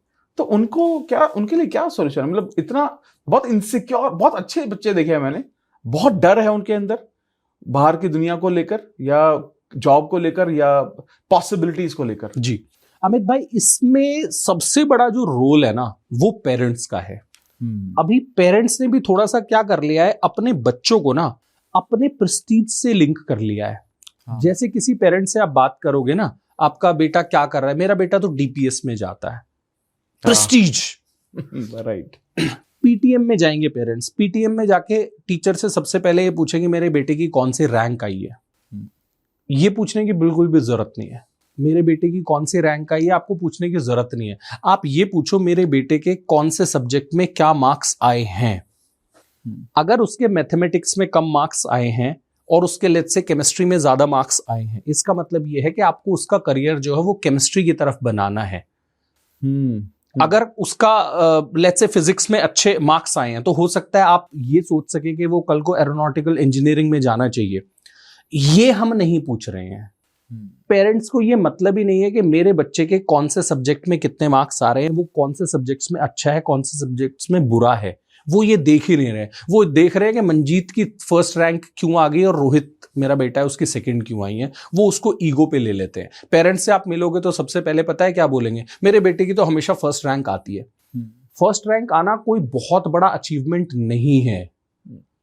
तो उनके लिए क्या सोल्यूशन है? मतलब इतना बहुत इनसिक्योर, बहुत अच्छे बच्चे देखे हैं मैंने, बहुत डर है उनके अंदर बाहर की दुनिया को लेकर या जॉब को लेकर या पॉसिबिलिटीज को लेकर।
जी अमित भाई, इसमें सबसे बड़ा जो रोल है ना वो पेरेंट्स का है। अभी पेरेंट्स ने भी थोड़ा सा क्या कर लिया है, अपने बच्चों को ना अपने प्रेस्टीज से लिंक कर लिया है। जैसे किसी पेरेंट से आप बात करोगे ना, आपका बेटा क्या कर रहा है, मेरा बेटा तो डीपीएस में जाता है, प्रेस्टीज।
राइट।
पीटीएम में जाएंगे पेरेंट्स, पीटीएम में जाके टीचर से सबसे पहले ये पूछेंगे मेरे बेटे की कौन सी रैंक आई है। ये पूछने की बिल्कुल भी जरूरत नहीं है, मेरे बेटे की कौन सी रैंक आई है आपको पूछने की जरूरत नहीं है। आप ये पूछो मेरे बेटे के कौन से सब्जेक्ट में क्या मार्क्स आए हैं। अगर उसके मैथमेटिक्स में कम मार्क्स आए हैं और उसके लेट्स से केमिस्ट्री में ज्यादा मार्क्स आए हैं, इसका मतलब ये है कि आपको उसका करियर जो है वो केमिस्ट्री की तरफ बनाना है। अगर उसका लेट्स से फिजिक्स में अच्छे मार्क्स आए हैं तो हो सकता है आप ये सोच सके कि वो कल को एरोनॉटिकल इंजीनियरिंग में जाना चाहिए। ये हम नहीं पूछ रहे हैं। पेरेंट्स को ये मतलब ही नहीं है कि मेरे बच्चे के कौन से सब्जेक्ट में कितने मार्क्स आ रहे हैं, वो कौन से सब्जेक्ट्स में अच्छा है, कौन से सब्जेक्ट्स में बुरा है, वो ये देख ही नहीं रहे। वो देख रहे हैं कि मंजीत की फर्स्ट रैंक क्यों आ गई और रोहित मेरा बेटा है उसकी सेकंड क्यों आई है। वो उसको ईगो पे ले लेते हैं। पेरेंट्स से आप मिलोगे तो सबसे पहले पता है क्या बोलेंगे, मेरे बेटे की तो हमेशा फर्स्ट रैंक आती है। फर्स्ट रैंक आना कोई बहुत बड़ा अचीवमेंट नहीं है।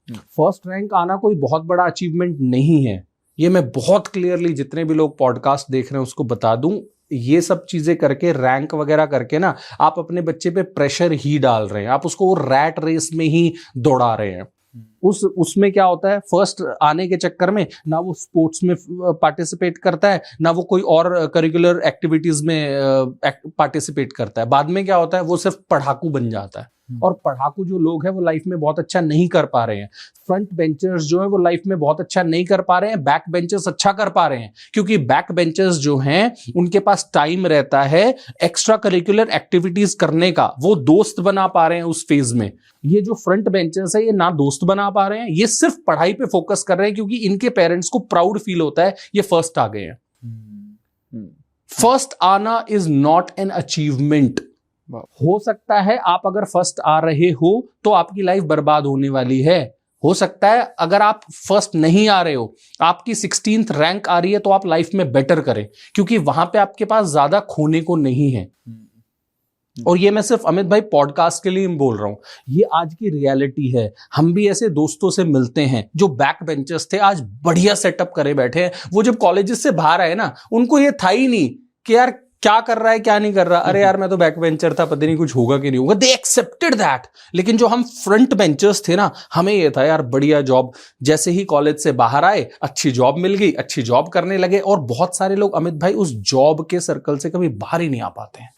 फर्स्ट रैंक आना कोई बहुत बड़ा अचीवमेंट नहीं है। ये मैं बहुत क्लियरली जितने भी लोग पॉडकास्ट देख रहे हैं उसको बता दूं, ये सब चीजें करके रैंक वगैरह करके ना आप अपने बच्चे पे प्रेशर ही डाल रहे हैं, आप उसको वो रैट रेस में ही दौड़ा रहे हैं। उसमें क्या होता है, फर्स्ट आने के चक्कर में ना वो स्पोर्ट्स में पार्टिसिपेट करता है, ना वो कोई और करिकुलर एक्टिविटीज में पार्टिसिपेट करता है। बाद में क्या होता है, वो सिर्फ पढ़ाकू बन जाता है। और पढ़ाकू जो लोग हैं वो लाइफ में बहुत अच्छा नहीं कर पा रहे हैं। फ्रंट बेंचर्स जो है वो लाइफ में बहुत अच्छा नहीं कर पा रहे हैं, बैक बेंचर्स अच्छा कर पा रहे हैं, क्योंकि बैक बेंचर्स जो हैं उनके पास टाइम रहता है एक्स्ट्रा करिकुलर एक्टिविटीज करने का, वो दोस्त बना पा रहे हैं उस फेज में। ये जो फ्रंट बेंचर्स है ये ना दोस्त बना पा रहे हैं, ये सिर्फ पढ़ाई पे फोकस कर रहे हैं, क्योंकि इनके पेरेंट्स को प्राउड फील होता है ये फर्स्ट आ गए हैं। फर्स्ट आना इज नॉट एन अचीवमेंट। हो सकता है आप अगर फर्स्ट आ रहे हो तो आपकी लाइफ बर्बाद होने वाली है। हो सकता है अगर आप फर्स्ट नहीं आ रहे हो, आपकी 16th रैंक आ रही है, तो आप लाइफ में बेटर करें, क्योंकि वहां पे आपके पास ज्यादा खोने को नहीं है। और ये मैं सिर्फ अमित भाई पॉडकास्ट के लिए बोल रहा हूं, ये आज की रियलिटी है। हम भी ऐसे दोस्तों से मिलते हैं जो बैक बेंचर्स थे, आज बढ़िया सेटअप करे बैठे हैं। वो जब कॉलेजेस से बाहर आए ना, उनको ये था ही नहीं कि यार क्या कर रहा है क्या नहीं कर रहा, अरे यार मैं तो बैक बेंचर था, पता नहीं कुछ होगा कि नहीं होगा। They accepted that. लेकिन जो हम फ्रंट बेंचर्स थे ना, हमें ये था यार बढ़िया जॉब। जैसे ही कॉलेज से बाहर आए, अच्छी जॉब मिल गई, अच्छी जॉब करने लगे। और बहुत सारे लोग अमित भाई उस जॉब के सर्कल से कभी बाहर ही नहीं आ पाते हैं।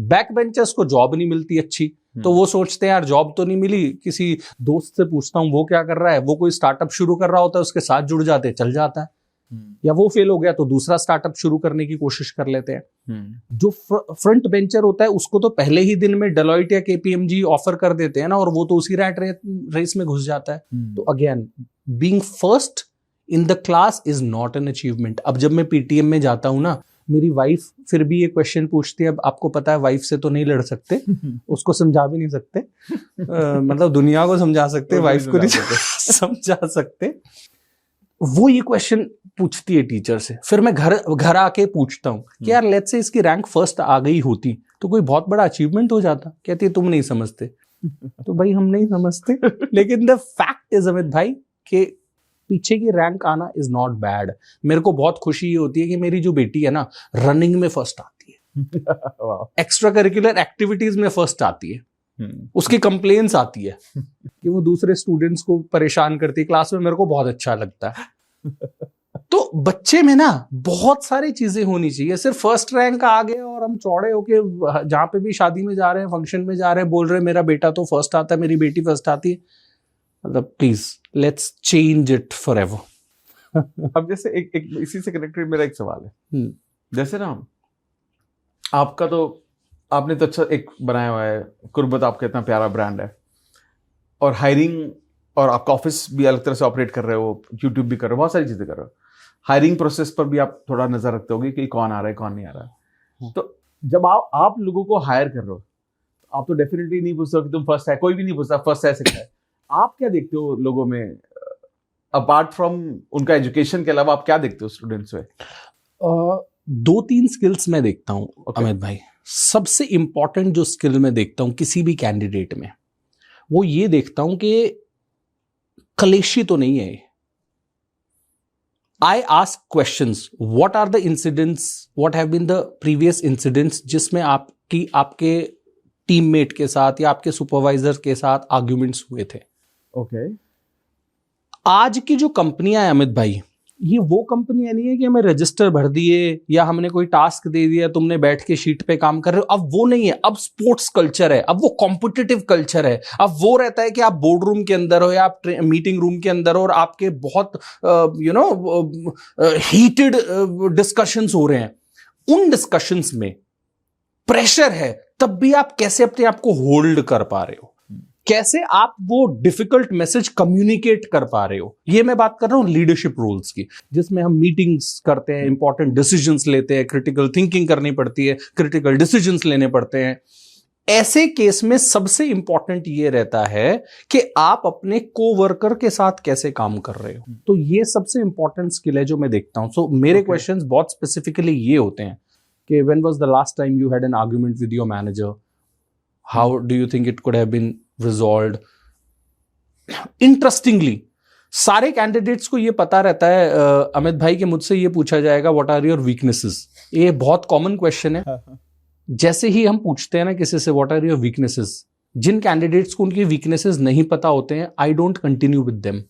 बैक बेंचर्स को जॉब नहीं मिलती अच्छी, तो वो सोचते हैं यार जॉब तो नहीं मिली, किसी दोस्त से पूछता हूं वो क्या कर रहा है, वो कोई स्टार्टअप शुरू कर रहा होता है, उसके साथ जुड़ जाते, चल जाता है। या वो फेल हो गया तो दूसरा स्टार्टअप शुरू करने की कोशिश कर लेते हैं। जो फ्रंट बेंचर होता है उसको तो पहले ही दिन में डेलॉइट या केपीएमजी ऑफर कर देते हैं ना, और वो तो उसी रैट रेस में घुस जाता है। तो again being first in the class is not an achievement. अब जब मैं पीटीएम में जाता हूं ना, मेरी वाइफ फिर भी ये क्वेश्चन पूछती है। अब आपको पता है वाइफ से तो नहीं लड़ सकते, उसको समझा भी नहीं सकते, मतलब दुनिया को समझा सकते, वाइफ को नहीं समझा सकते। वो ये क्वेश्चन पूछती है टीचर से। फिर मैं घर आके पूछता हूँ कि यार लेट्स से इसकी रैंक फर्स्ट आ गई होती तो कोई बहुत बड़ा अचीवमेंट हो जाता। कहती है तुम नहीं समझते। तो भाई हम नहीं समझते, लेकिन द फैक्ट इज अमित भाई कि पीछे की रैंक आना इज नॉट बैड। मेरे को बहुत खुशी ये होती है कि मेरी जो बेटी है ना, रनिंग में फर्स्ट आती है, एक्स्ट्रा करिकुलर एक्टिविटीज में फर्स्ट आती है। उसकी कंप्लेन्स आती है कि वो दूसरे स्टूडेंट्स को परेशान करती है क्लास में, मेरे को बहुत अच्छा लगता है। तो बच्चे में ना बहुत सारी चीजें होनी चाहिए। सिर्फ फर्स्ट रैंक आ गया और हम चौड़े होके जहां पे भी शादी में जा रहे हैं, फंक्शन में जा रहे हैं, बोल रहे हैं मेरा बेटा तो फर्स्ट आता है, मेरी बेटी फर्स्ट आती है। मतलब please let's change it forever.
अब जैसे एक इसी से कनेक्टेड मेरा एक सवाल है। जैसे ना आपका तो आपने तो अच्छा एक बनाया हुआ है, कुर्बत आपका इतना प्यारा ब्रांड है, और हायरिंग, और आपका ऑफिस भी अलग तरह से ऑपरेट कर रहे हो, यूट्यूब भी कर रहे हो, बहुत सारी चीजें कर रहे हो। हायरिंग प्रोसेस पर भी आप थोड़ा नजर रखते होगे कि कौन आ रहा है कौन नहीं आ रहा है। तो जब आप लोगों को हायर कर रहे हो, आप तो डेफिनेटली नहीं पूछते हो कि तुम फर्स्ट है, कोई भी नहीं पूछता फर्स्ट है सेकंड है। आप क्या देखते हो लोगों में, अपार्ट फ्रॉम उनका एजुकेशन के अलावा आप क्या देखते हो स्टूडेंट्स में?
2-3 स्किल्स मैं देखता हूँ अमित भाई। सबसे इंपॉर्टेंट जो स्किल मैं देखता हूँ किसी भी कैंडिडेट में, वो ये देखता हूं कि कलेशी तो नहीं है। I ask questions, what are the incidents, what have been the previous incidents जिसमें आपके टीममेट के साथ या आपके सुपरवाइजर के साथ आर्ग्यूमेंट्स हुए थे।
ओके।
आज की जो कंपनियां हैं अमित भाई, ये वो कंपनियां नहीं है कि हमें रजिस्टर भर दिए या हमने कोई टास्क दे दिया, तुमने बैठ के शीट पे काम कर रहे हो। अब वो नहीं है, अब स्पोर्ट्स कल्चर है, अब वो कॉम्पिटिटिव कल्चर है। अब वो रहता है कि आप बोर्ड रूम के अंदर हो या आप मीटिंग रूम के अंदर हो और आपके बहुत हीटेड डिस्कशंस हो रहे हैं। उन डिस्कशंस में प्रेशर है, तब भी आप कैसे अपने आप को होल्ड कर पा रहे हो, कैसे आप वो डिफिकल्ट मैसेज कम्युनिकेट कर पा रहे हो। ये मैं बात कर रहा हूं लीडरशिप रोल्स की, जिसमें हम मीटिंग्स करते हैं, इंपॉर्टेंट डिसीजंस लेते हैं, क्रिटिकल थिंकिंग करनी पड़ती है, क्रिटिकल डिसीजंस लेने पड़ते हैं। ऐसे केस में सबसे इंपॉर्टेंट ये रहता है कि आप अपने कोवर्कर के साथ कैसे काम कर रहे हो। तो ये सबसे इंपॉर्टेंट स्किल है जो मैं देखता हूं। सो मेरे क्वेश्चंस बहुत स्पेसिफिकली ये होते हैं कि when was the last time you had an argument with your manager, how do you think it could have been resolved. Interestingly सारे कैंडिडेट्स को ये पता रहता है अमित भाई कि मुझसे ये पूछा जाएगा व्हाट आर योर वीकनेसेस। ये बहुत कॉमन क्वेश्चन है। जैसे ही हम पूछते हैं ना किसी से व्हाट आर योर वीकनेसेस, जिन कैंडिडेट्स को उनकी वीकनेसेस नहीं पता होते हैं, I don't continue with them.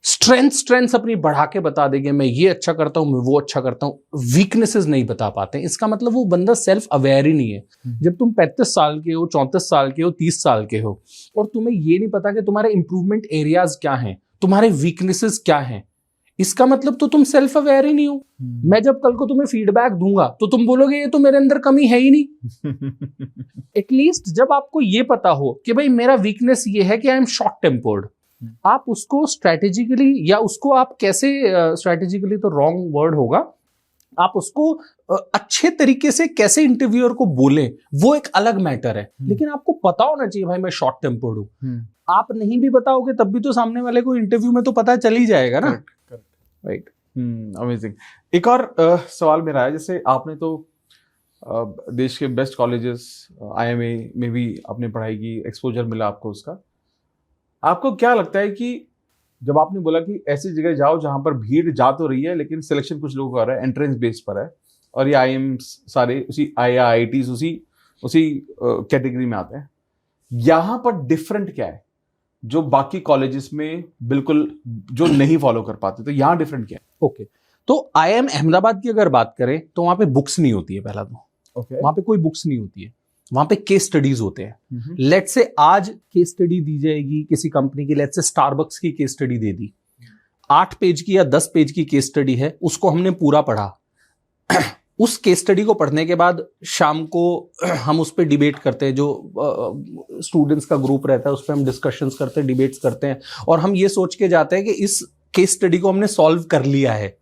Strengths अपनी बढ़ा के बता देंगे, मैं ये अच्छा करता हूं, मैं वो अच्छा करता हूं। वीकनेसेस नहीं बता पाते। इसका मतलब वो बंदा सेल्फ अवेयर ही नहीं है। जब तुम 35 साल के हो, 34 साल के हो, 30 साल के हो और तुम्हें ये नहीं पता कि तुम्हारे इंप्रूवमेंट एरियाज क्या हैं, तुम्हारे वीकनेसेस क्या हैं, इसका मतलब तो तुम सेल्फ अवेयर ही नहीं हो। मैं जब कल को तुम्हें फीडबैक दूंगा तो तुम बोलोगे ये तो मेरे अंदर कमी है ही नहीं। एटलीस्ट जब आपको ये पता हो कि भाई मेरा वीकनेस ये है कि आई एम शॉर्ट टेम्पर्ड, आप उसको स्ट्रैटेजिकली, या उसको आप कैसे, स्ट्रैटेजिकली तो रॉन्ग वर्ड होगा, आप उसको अच्छे तरीके से कैसे इंटरव्यूअर को बोले, वो एक अलग मैटर है। लेकिन आपको पता होना चाहिए भाई मैं शॉर्ट टेम्पर्ड हूं। आप नहीं भी बताओगे तब भी तो सामने वाले को इंटरव्यू में तो पता चल ही जाएगा ना। राइट।
अमेजिंग। एक और सवाल मेरा है, जैसे आपने तो देश के बेस्ट कॉलेजेस, IMA में भी आपने पढ़ाई की, एक्सपोजर मिला आपको उसका। आपको क्या लगता है कि जब आपने बोला कि ऐसी जगह जाओ जहां पर भीड़ जा तो रही है लेकिन सिलेक्शन कुछ लोगों का हो रहा है, एंट्रेंस बेस पर है, और ये IIMs सारे उसी IITs उसी कैटेगरी में आते हैं, यहां पर डिफरेंट क्या है जो बाकी कॉलेजेस में बिल्कुल जो नहीं फॉलो कर पाते, तो यहां डिफरेंट क्या है?
ओके, तो IIM अहमदाबाद की अगर बात करें तो वहां पे बुक्स नहीं होती है। पहला तो वहां पे कोई बुक्स नहीं होती है, वहां पे केस स्टडीज होते हैं। लेट्स से आज केस स्टडी दी जाएगी किसी कंपनी की, लेट्स से स्टारबक्स की केस स्टडी दे दी, 8 पेज की या 10 पेज की केस स्टडी है, उसको हमने पूरा पढ़ा। उस केस स्टडी को पढ़ने के बाद शाम को हम उस पर डिबेट करते हैं, जो स्टूडेंट्स का ग्रुप रहता है उस पर हम डिस्कशंस करते हैं, डिबेट्स करते हैं, और हम ये सोच के जाते हैं कि इस केस स्टडी को हमने सॉल्व कर लिया है।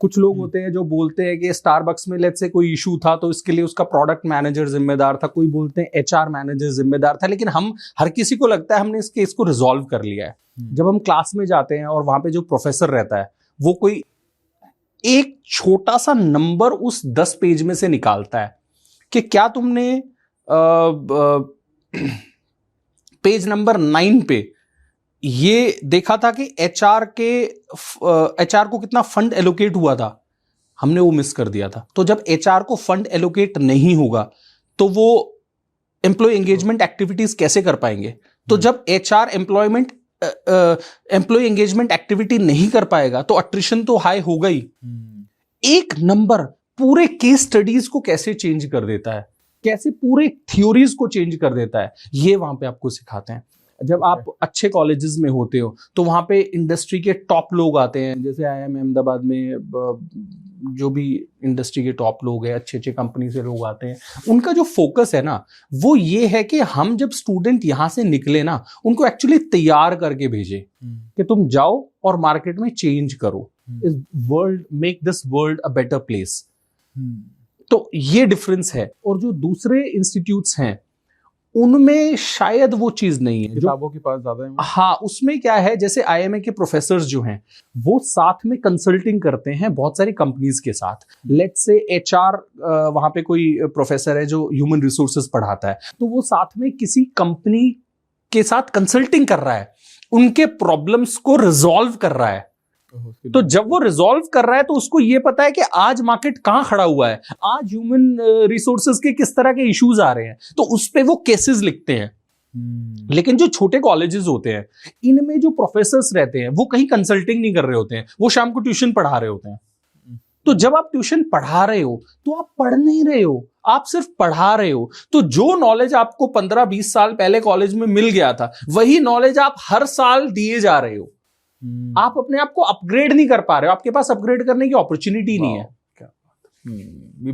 कुछ लोग होते हैं जो बोलते हैं कि स्टारबक्स में लेट्स से कोई इशू था तो इसके लिए उसका प्रोडक्ट मैनेजर जिम्मेदार था, कोई बोलते हैं HR मैनेजर जिम्मेदार था, लेकिन हम हर किसी को लगता है हमने इस केस को रिजॉल्व कर लिया है। जब हम क्लास में जाते हैं और वहां पे जो प्रोफेसर रहता है वो कोई एक छोटा सा नंबर उस 10 पेज में से निकालता है कि क्या तुमने पेज नंबर 9 पे ये देखा था कि HR को कितना फंड एलोकेट हुआ था, हमने वो मिस कर दिया था। तो जब HR को फंड एलोकेट नहीं होगा तो वो एम्प्लॉय एंगेजमेंट एक्टिविटीज कैसे कर पाएंगे? तो जब HR एम्प्लॉय एंगेजमेंट एक्टिविटी नहीं कर पाएगा तो अट्रिशन तो हाई होगा ही। एक नंबर पूरे केस स्टडीज को कैसे चेंज कर देता है, कैसे पूरे थ्योरीज को चेंज कर देता है, ये वहां पे आपको सिखाते हैं। जब आप अच्छे कॉलेजेस में होते हो तो वहां पे इंडस्ट्री के टॉप लोग आते हैं, जैसे IIM अहमदाबाद में जो भी इंडस्ट्री के टॉप लोग हैं, अच्छे अच्छे कंपनी से लोग आते हैं। उनका जो फोकस है ना वो ये है कि हम जब स्टूडेंट यहां से निकले ना, उनको एक्चुअली तैयार करके भेजे कि तुम जाओ और मार्केट में चेंज करो, इस world, make this world a better place. तो ये डिफरेंस है। और जो दूसरे इंस्टीट्यूट्स हैं उनमें शायद वो चीज नहीं है जो
किताबों के पास ज्यादा है।
हाँ, उसमें क्या है, जैसे आईएमए के प्रोफेसर्स जो हैं वो साथ में कंसल्टिंग करते हैं बहुत सारी कंपनीज के साथ। लेट्स से एचआर, वहां पे कोई प्रोफेसर है जो ह्यूमन रिसोर्सेज पढ़ाता है, तो वो साथ में किसी कंपनी के साथ कंसल्टिंग कर रहा है, उनके प्रॉब्लम्स को रिजॉल्व कर रहा है। तो जब वो रिजॉल्व कर रहा है तो उसको ये पता है कि आज मार्केट कहां खड़ा हुआ है, आज ह्यूमन रिसोर्सेज के किस तरह के इश्यूज आ रहे हैं, तो उस पे वो केसेस लिखते हैं। लेकिन जो छोटे कॉलेजेस होते हैं, इनमें जो प्रोफेसर्स रहते हैं वो कहीं कंसल्टिंग नहीं कर रहे होते हैं, वो शाम को ट्यूशन पढ़ा रहे होते हैं। तो जब आप ट्यूशन पढ़ा रहे हो तो आप पढ़ नहीं रहे हो, आप सिर्फ पढ़ा रहे हो। तो जो नॉलेज आपको 15-20 साल पहले कॉलेज में मिल गया था, वही नॉलेज आप हर साल दिए जा रहे हो। आप अपने आप को अपग्रेड नहीं कर पा रहे हो, आपके पास अपग्रेड करने की अपॉर्चुनिटी नहीं है।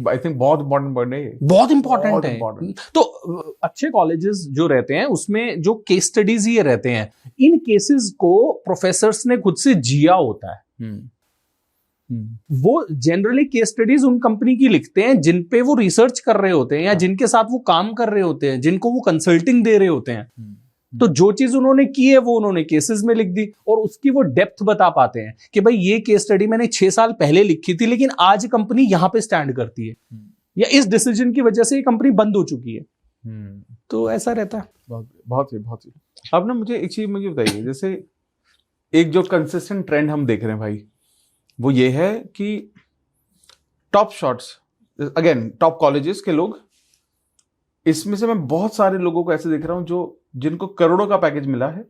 आई थिंक बहुत इंपॉर्टेंट पॉइंट है,
बहुत इंपॉर्टेंट है। तो अच्छे कॉलेजेस जो रहते हैं उसमें जो केस स्टडीज ये रहते हैं, इन केसेस को प्रोफेसर्स ने खुद से जिया होता है। वो जनरली केस स्टडीज उन कंपनी की लिखते हैं जिन पे वो रिसर्च कर रहे होते हैं या जिनके साथ वो काम कर रहे होते हैं, जिनको वो कंसल्टिंग दे रहे होते हैं। तो जो चीज उन्होंने की है वो उन्होंने केसेस में लिख दी और उसकी वो डेप्थ बता पाते हैं कि भाई ये केस स्टडी मैंने 6 साल पहले लिखी थी, लेकिन आज कंपनी यहां पे स्टैंड करती है, या इस डिसीजन की वजह से ये कंपनी बंद हो चुकी है। तो ऐसा रहता है।
बहुत ही। अब ना मुझे एक चीज मुझे बताइए, जैसे एक जो कंसिस्टेंट ट्रेंड हम देख रहे हैं भाई, वो ये है कि top shots, again top colleges के लोग, इसमें से मैं बहुत सारे लोगों को ऐसे देख रहा हूं जो जिनको करोड़ों का पैकेज मिला है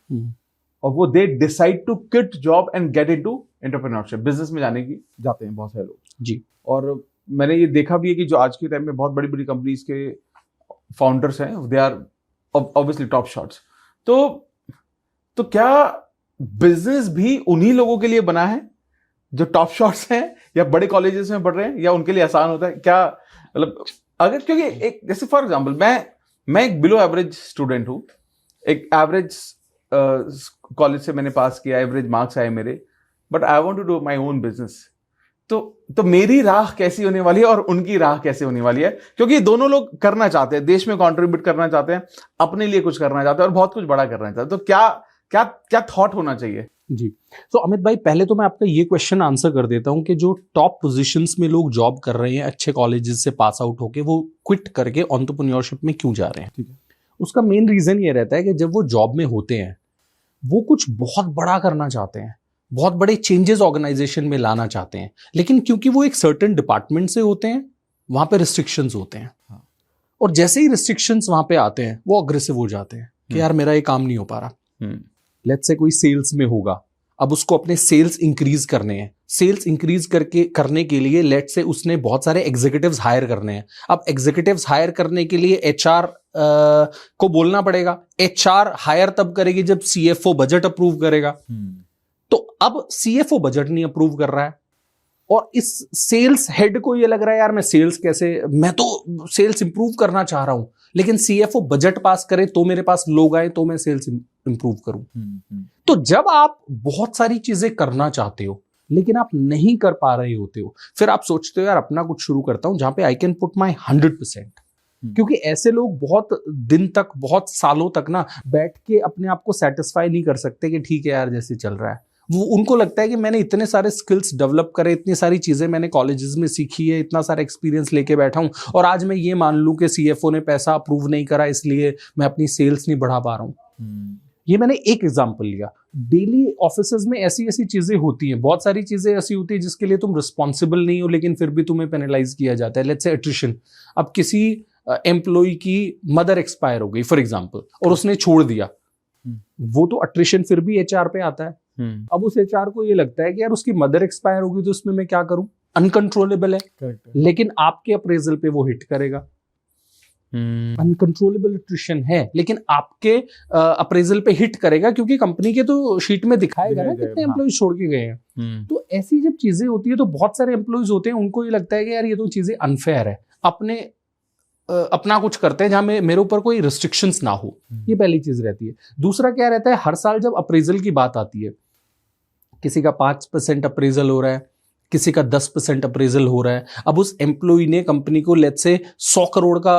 और वो they decide to quit job and get into entrepreneurship, business में जाते हैं बहुत सारे लोग
जी। और
मैंने ये देखा भी है कि जो आज के टाइम में बहुत बड़ी बड़ी कंपनीज के फाउंडर्स हैं, they are obviously top shots. तो क्या बिजनेस भी उन्हीं लोगों के लिए बना है जो टॉप शॉट्स हैं, या बड़े कॉलेजेस में पढ़ रहे हैं, या उनके लिए आसान होता है क्या? मतलब अगर, क्योंकि एक जैसे फॉर एग्जांपल मैं एक बिलो एवरेज स्टूडेंट हूं, एक एवरेज कॉलेज से मैंने पास किया, एवरेज मार्क्स आए मेरे, but I want to do my own business. तो मेरी राह कैसी होने वाली है और उनकी राह कैसे होने वाली है? क्योंकि दोनों लोग करना चाहते हैं, देश में कंट्रीब्यूट करना चाहते हैं, अपने लिए कुछ करना चाहते हैं और बहुत कुछ बड़ा करना चाहते हैं। तो क्या थॉट होना चाहिए?
जी, तो अमित भाई, पहले तो मैं आपका ये क्वेश्चन आंसर कर देता हूं कि जो टॉप पोजीशंस में लोग जॉब कर रहे हैं, अच्छे कॉलेजेस से पास आउट होके, वो क्विट करके एंटरप्रेन्योरशिप में क्यों जा रहे हैं? ठीक है, उसका मेन रीजन ये रहता है कि जब वो जॉब में होते हैं वो कुछ बहुत बड़ा करना चाहते हैं, बहुत बड़े चेंजेस ऑर्गेनाइजेशन में लाना चाहते हैं, लेकिन क्योंकि वो एक सर्टेन डिपार्टमेंट से होते हैं, वहां पे रिस्ट्रिक्शंस होते हैं। और जैसे ही रिस्ट्रिक्शंस वहां पे आते हैं वो अग्रेसिव हो जाते हैं कि यार मेरा ये काम नहीं हो पा रहा। लेट्स से कोई सेल्स में होगा, अब उसको अपने सेल्स इंक्रीज करने हैं। सेल्स इंक्रीज करने के लिए लेट्स से उसने बहुत सारे एग्जीक्यूटिव्स हायर करने हैं। अब एग्जीक्यूटिव्स हायर करने के लिए एचआर को बोलना पड़ेगा। एचआर हायर तब करेगी जब सीएफओ बजट अप्रूव करेगा। तो अब सीएफओ बजट नहीं अप्रूव कर रहा है और इस सेल्स हेड को ये लग रहा है यार मैं तो सेल्स इंप्रूव करना चाह रहा हूं, लेकिन सीएफओ बजट पास करे तो मेरे पास लोग आए तो मैं सेल्स इंप्रूव करूं। तो जब आप बहुत सारी चीजें करना चाहते हो लेकिन आप नहीं कर पा रहे होते हो, फिर आप सोचते हो यार अपना कुछ शुरू करता हूं जहां पे आई कैन पुट माई 100%। क्योंकि ऐसे लोग बहुत दिन तक, बहुत सालों तक ना बैठ के अपने आप को सेटिस्फाई नहीं कर सकते कि ठीक है यार जैसे चल रहा है। वो उनको लगता है कि मैंने इतने सारे स्किल्स डेवलप करे, इतनी सारी चीजें मैंने कॉलेजेस में सीखी है, इतना सारा एक्सपीरियंस लेके बैठा हूं और आज मैं ये मान लूं कि सीएफओ ने पैसा अप्रूव नहीं करा इसलिए मैं अपनी सेल्स नहीं बढ़ा पा रहा हूं। ये मैंने एक एग्जांपल लिया। डेली ऑफिसेज में ऐसी ऐसी चीजें होती हैं, बहुत सारी चीजें ऐसी होती है जिसके लिए तुम रिस्पॉन्सिबल नहीं हो लेकिन फिर भी तुम्हें पेनलाइज किया जाता है। Let's say attrition. अब किसी एम्प्लॉय की मदर एक्सपायर हो गई फॉर एग्जांपल और उसने छोड़ दिया, वो तो अट्रिशन फिर भी एचआर पे आता है। अब उस एचआर को ये लगता है कि यार उसकी मदर एक्सपायर होगी तो उसमें मैं क्या करूं, अनकंट्रोलेबल है। लेकिन आपके अप्रेजल पे वो हिट करेगा। अनकंट्रोलेबल अट्रिशन है लेकिन आपके अप्रेजल पे हिट करेगा क्योंकि कंपनी के तो शीट में दिखाएगा ना कितने एम्प्लॉइज छोड़ के गए हैं। तो ऐसी जब चीजें होती है तो बहुत सारे एम्प्लॉइज होते हैं, उनको ये लगता है कि यार ये तो चीजें अनफेयर है, अपना कुछ करते हैं जहां मेरे ऊपर कोई रिस्ट्रिक्शंस ना हो। ये पहली चीज रहती है। दूसरा क्या रहता है, हर साल जब अप्रेजल की बात आती है, किसी का 5% अप्रेजल हो रहा है, किसी का 10% अप्रेजल हो रहा है। अब उस एम्प्लॉय ने कंपनी को लेट्स से 100 करोड़ का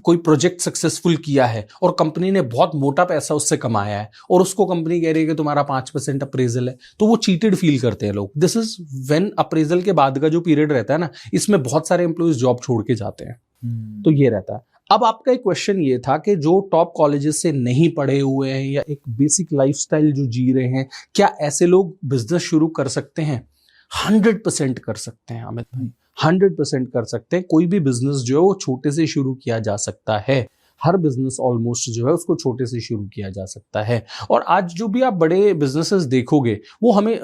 कोई प्रोजेक्ट सक्सेसफुल किया है और कंपनी ने बहुत मोटा पैसा उससे कमाया है और उसको कंपनी कह रही है कि तुम्हारा 5% अप्रेजल है, तो वो चीटेड फील करते हैं लोग। दिस इज व्हेन अप्रेजल के बाद का जो पीरियड रहता है ना, इसमें बहुत सारे एम्प्लॉयज जॉब छोड़ के जाते हैं। तो ये रहता है। अब आपका एक क्वेश्चन ये था कि जो टॉप कॉलेजेस से नहीं पढ़े हुए हैं या एक बेसिक लाइफस्टाइल जो जी रहे हैं, क्या ऐसे लोग बिजनेस शुरू कर सकते हैं? 100% कर सकते हैं अमित भाई, 100% कर सकते हैं। कोई भी बिजनेस जो है वो छोटे से शुरू किया जा सकता है। हर बिजनेस ऑलमोस्ट जो है उसको छोटे से शुरू किया जा सकता है। और आज जो भी आप बड़े बिजनेसेस देखोगे वो हमें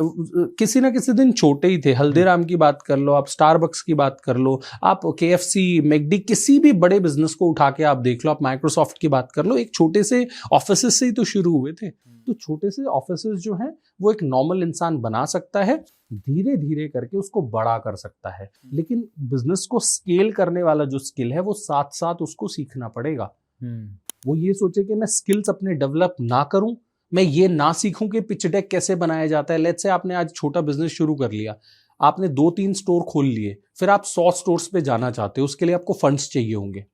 किसी ना किसी दिन छोटे ही थे। हल्दीराम की बात कर लो, आप स्टारबक्स की बात कर लो, आप KFC, मैकडी, किसी भी बड़े बिजनेस को उठा के आप देख लो, आप माइक्रोसॉफ्ट की बात कर लो, एक छोटे से ऑफिस से ही तो शुरू हुए थे। तो छोटे से ऑफिस जो हैं वो एक नॉर्मल इंसान बना सकता है, धीरे धीरे करके उसको बड़ा कर सकता है। लेकिन बिजनेस को स्केल करने वाला जो स्किल है वो साथ साथ उसको सीखना पड़ेगा। वो ये सोचे कि मैं स्किल्स अपने डेवलप ना करूं, मैं ये ना सीखूं कि पिच डेक कैसे बनाया जाता है। लेट्स से आपने आज छोटा बिजनेस शुरू कर लिया, आपने 2-3 स्टोर खोल लिए, फिर आप 100 स्टोर्स पे जाना चाहते हो, उसके लिए आपको फंड्स चाहिए होंगे।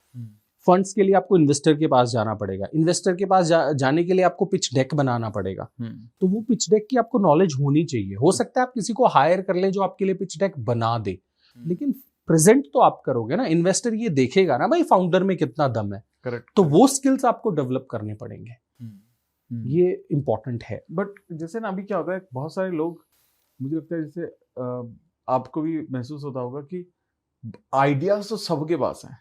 फंड्स के लिए आपको इन्वेस्टर के पास जाना पड़ेगा, इन्वेस्टर के पास जाने के लिए आपको पिच डेक बनाना पड़ेगा। तो वो पिच डेक की आपको नॉलेज होनी चाहिए। हो सकता है आप किसी को हायर कर ले जो आपके लिए पिच डेक बना दे, लेकिन प्रेजेंट तो आप करोगे ना। इन्वेस्टर ये देखेगा ना भाई फाउंडर में कितना दम है।
करेक्ट।
तो वो स्किल्स आपको डेवलप करने पड़ेंगे। ये इंपॉर्टेंट है।
बट जैसे ना अभी क्या होता है, बहुत सारे लोग, मुझे लगता है जैसे आपको भी महसूस होता होगा कि आइडियाज तो सबके पास हैं,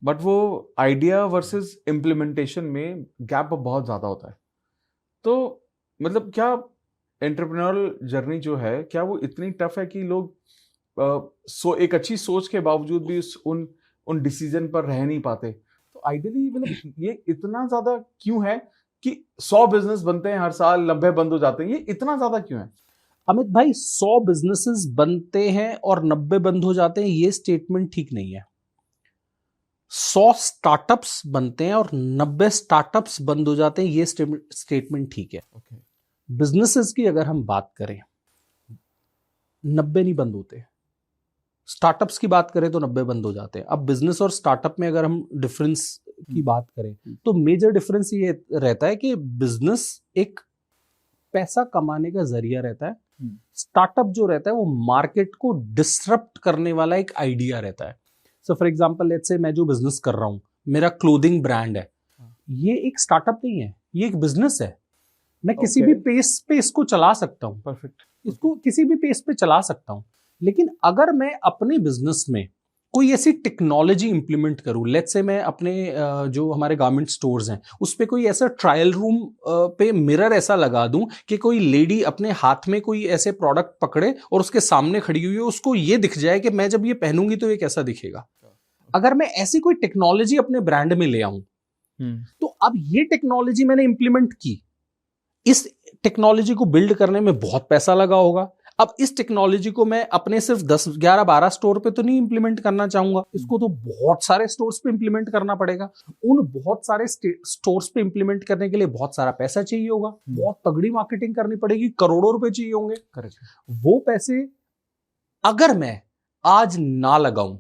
बट वो आइडिया वर्सेस इम्प्लीमेंटेशन में गैप बहुत ज़्यादा होता है। तो मतलब क्या एंटरप्रेन्योरल जर्नी जो है, क्या वो इतनी टफ है कि लोग एक अच्छी सोच के बावजूद भी उन डिसीजन पर रह नहीं पाते? तो आइडियली मतलब ये इतना ज़्यादा क्यों है कि 100 बिजनेस बनते हैं हर साल, 90 बंद हो जाते हैं, ये इतना ज़्यादा क्यों है?
अमित भाई, 100 बिजनेसेस बनते हैं और 90 बंद हो जाते हैं, ये स्टेटमेंट ठीक नहीं है। 100 स्टार्टअप्स बनते हैं और 90 स्टार्टअप्स बंद हो जाते हैं, ये स्टेटमेंट ठीक है। बिजनेसेस की अगर हम बात करें, 90 नहीं बंद होते। स्टार्टअप्स की बात करें तो 90 बंद हो जाते हैं। अब बिजनेस और स्टार्टअप में अगर हम डिफरेंस की बात करें तो मेजर डिफरेंस ये रहता है कि बिजनेस एक पैसा कमाने का जरिया रहता है, स्टार्टअप जो रहता है वो मार्केट को डिसरप्ट करने वाला एक आइडिया रहता है। So for example let's say मैं जो बिजनेस कर रहा हूं, मेरा क्लोथिंग ब्रांड है, ये एक स्टार्टअप नहीं है, ये एक बिजनेस है। मैं किसी भी पेस पे इसको चला सकता हूँ।
परफेक्ट।
इसको किसी भी पेस पे चला सकता हूँ। लेकिन अगर मैं अपने बिजनेस में कोई ऐसी टेक्नोलॉजी इंप्लीमेंट करूं, लेट्स से मैं अपने जो हमारे गारमेंट स्टोर्स हैं उस पे कोई ऐसा ट्रायल रूम पे मिरर ऐसा लगा दूं कि कोई लेडी अपने हाथ में कोई ऐसे प्रोडक्ट पकड़े और उसके सामने खड़ी हुई है, उसको ये दिख जाए कि मैं जब ये पहनूंगी तो ये कैसा दिखेगा। अगर मैं ऐसी कोई टेक्नोलॉजी अपने ब्रांड में ले आऊं, तो अब ये टेक्नोलॉजी मैंने इंप्लीमेंट की, इस टेक्नोलॉजी को बिल्ड करने में बहुत पैसा लगा होगा। अब इस टेक्नोलॉजी को मैं अपने सिर्फ 10, 11, 12 स्टोर पे तो नहीं इंप्लीमेंट करना चाहूंगा, इसको तो बहुत सारे स्टोर्स पे इंप्लीमेंट करना पड़ेगा। उन बहुत सारे स्टोर्स पे इंप्लीमेंट करने के लिए बहुत सारा पैसा चाहिए होगा, बहुत तगड़ी मार्केटिंग करनी पड़ेगी, करोड़ों रुपए चाहिए होंगे।
करेक्ट।
वो पैसे अगर मैं आज ना लगाऊं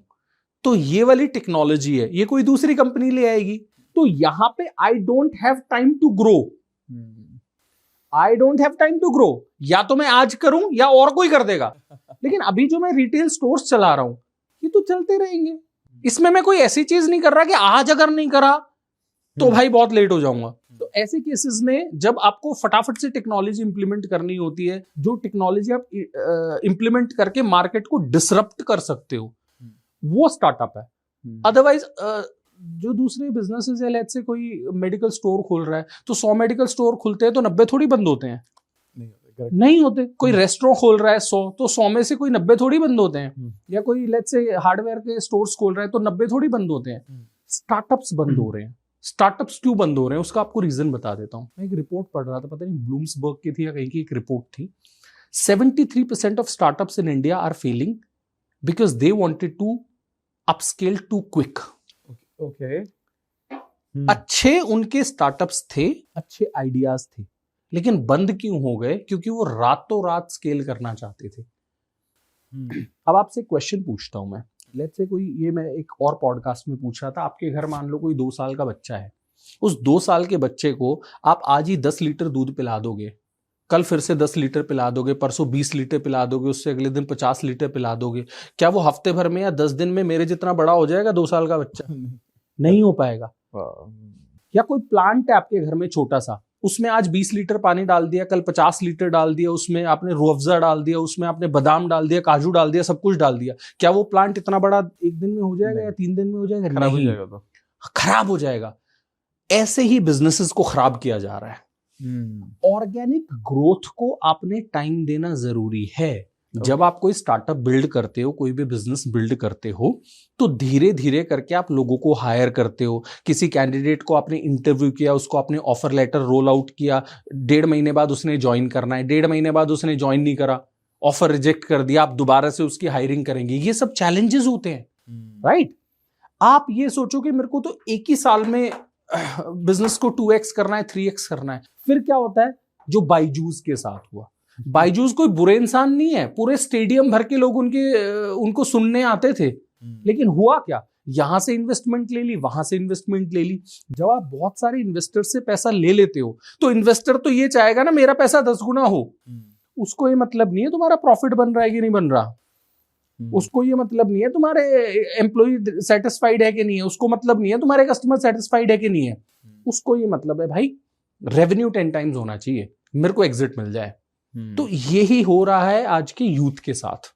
तो ये वाली टेक्नोलॉजी है, ये कोई दूसरी कंपनी ले आएगी। तो यहां पे I don't have time to grow, I don't have time to grow. या तो मैं आज करूं या और कोई कर देगा। लेकिन अभी जो मैं रिटेल स्टोर्स चला रहा हूं ये तो चलते रहेंगे, इसमें मैं कोई ऐसी चीज नहीं कर रहा कि आज अगर नहीं करा तो भाई बहुत लेट हो जाऊंगा। तो ऐसे केसेस में जब आपको फटाफट से टेक्नोलॉजी इंप्लीमेंट करनी होती है, जो टेक्नोलॉजी आप इंप्लीमेंट करके मार्केट को डिसरप्ट कर सकते हो, वो स्टार्टअप है। अदरवाइज जो दूसरे बिजनेसेस है, लेट्स से कोई मेडिकल स्टोर खोल रहा है तो 100 मेडिकल स्टोर खुलते हैं तो 90 थोड़ी बंद होते हैं, नहीं होते। कोई रेस्टोरेंट खोल रहा है 100 तो 100 में से कोई 90 थोड़ी बंद होते हैं। या कोई लेट्स से हार्डवेयर के स्टोर्स खोल रहा है तो 90 थोड़ी बंद होते हैं। स्टार्टअप्स बंद हो रहे हैं। स्टार्टअप्स क्यों बंद हो रहे हैं उसका आपको रीजन बता देता हूं। मैं एक रिपोर्ट पढ़ रहा था, पता नहीं ब्लूम्सबर्ग की थी या कहीं की एक रिपोर्ट थी। 73% of startups in India are failing because they wanted to upscale too quick.
Okay.
अच्छे उनके स्टार्टअप्स थे, अच्छे आइडियाज थे, लेकिन बंद क्यों हो गए? क्योंकि वो रातों रात स्केल करना चाहते थे। अब आपसे क्वेश्चन पूछता हूं मैं, लेट्स से कोई, ये मैं एक और पॉडकास्ट में पूछ रहा था, आपके घर मान लो कोई 2 साल का बच्चा है, उस 2 साल के बच्चे को आप आज ही 10 लीटर दूध पिला दोगे, कल फिर से 10 लीटर पिला दोगे, परसों 20 लीटर पिला दोगे, उससे अगले दिन 50 लीटर पिला दोगे, क्या वो हफ्ते भर में या 10 दिन में मेरे जितना बड़ा हो जाएगा 2 साल का बच्चा? नहीं हो पाएगा। या कोई प्लांट है आपके घर में छोटा सा, उसमें आज 20 लीटर पानी डाल दिया, कल 50 लीटर डाल दिया, उसमें आपने रूह अफ़ज़ा डाल दिया, उसमें आपने बादाम डाल दिया, काजू डाल दिया, सब कुछ डाल दिया, क्या वो प्लांट इतना बड़ा 1 दिन में हो जाएगा या 3 दिन में हो जाएगा?
खराब हो जाएगा, तो
खराब हो जाएगा। ऐसे ही बिजनेसेस को खराब किया जा रहा है। ऑर्गेनिक ग्रोथ को आपने टाइम देना जरूरी है। जब आप कोई स्टार्टअप बिल्ड करते हो, कोई भी बिजनेस बिल्ड करते हो, तो धीरे धीरे करके आप लोगों को हायर करते हो। किसी कैंडिडेट को आपने इंटरव्यू किया, उसको आपने ऑफर लेटर रोल आउट किया, 1.5 महीने बाद उसने ज्वाइन करना है, 1.5 महीने बाद उसने ज्वाइन नहीं करा, ऑफर रिजेक्ट कर दिया, आप दोबारा से उसकी हायरिंग करेंगे। ये सब चैलेंजेस होते हैं, राइट? आप ये सोचो कि मेरे को तो एक ही साल में बिजनेस को 2x करना है, 3x करना है। फिर क्या होता है, जो बायजूस के साथ हुआ। बायजूस कोई बुरे इंसान नहीं है, पूरे स्टेडियम भर के लोग उनको सुनने आते थे, लेकिन हुआ क्या, यहां से इन्वेस्टमेंट ले ली, वहां से इन्वेस्टमेंट ले ली। जब आप बहुत सारे इन्वेस्टर से पैसा ले लेते हो, तो इन्वेस्टर तो ये चाहेगा ना मेरा पैसा 10 गुना हो। उसको ये मतलब नहीं है तुम्हारा प्रॉफिट बन रहा है कि नहीं बन रहा, उसको ये मतलब नहीं है तुम्हारे एम्प्लॉय सेटिस्फाइड है कि नहीं है, उसको मतलब नहीं है तुम्हारे कस्टमर सेटिस्फाइड है कि नहीं है, उसको ये मतलब है भाई रेवेन्यू 10 टाइम्स होना चाहिए, मेरे को एग्जिट मिल जाए। तो यही हो रहा है आज के यूथ के साथ।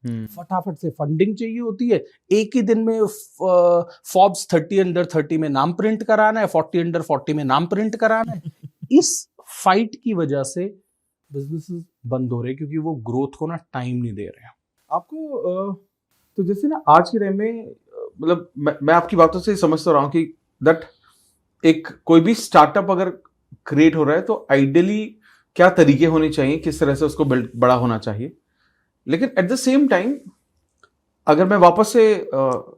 फटाफट से फंडिंग चाहिए होती है, एक ही दिन में फोर्ब्स 30 अंडर 30 में नाम प्रिंट कराना है, 40 अंडर 40 में नाम प्रिंट कराना है। इस फाइट की वजह से बिजनेसेस बंद हो रहे हैं, क्योंकि वो ग्रोथ को ना टाइम नहीं दे रहे हैं।
आपको तो जैसे ना आज के टाइम में, मतलब मैं आपकी बातों से समझ तो रहा हूँ कि दैट एक कोई भी स्टार्टअप अगर क्रिएट हो रहा है तो आइडियली क्या तरीके होने चाहिए, किस तरह से उसको बिल्ड बड़ा होना चाहिए। लेकिन एट द सेम टाइम अगर मैं वापस से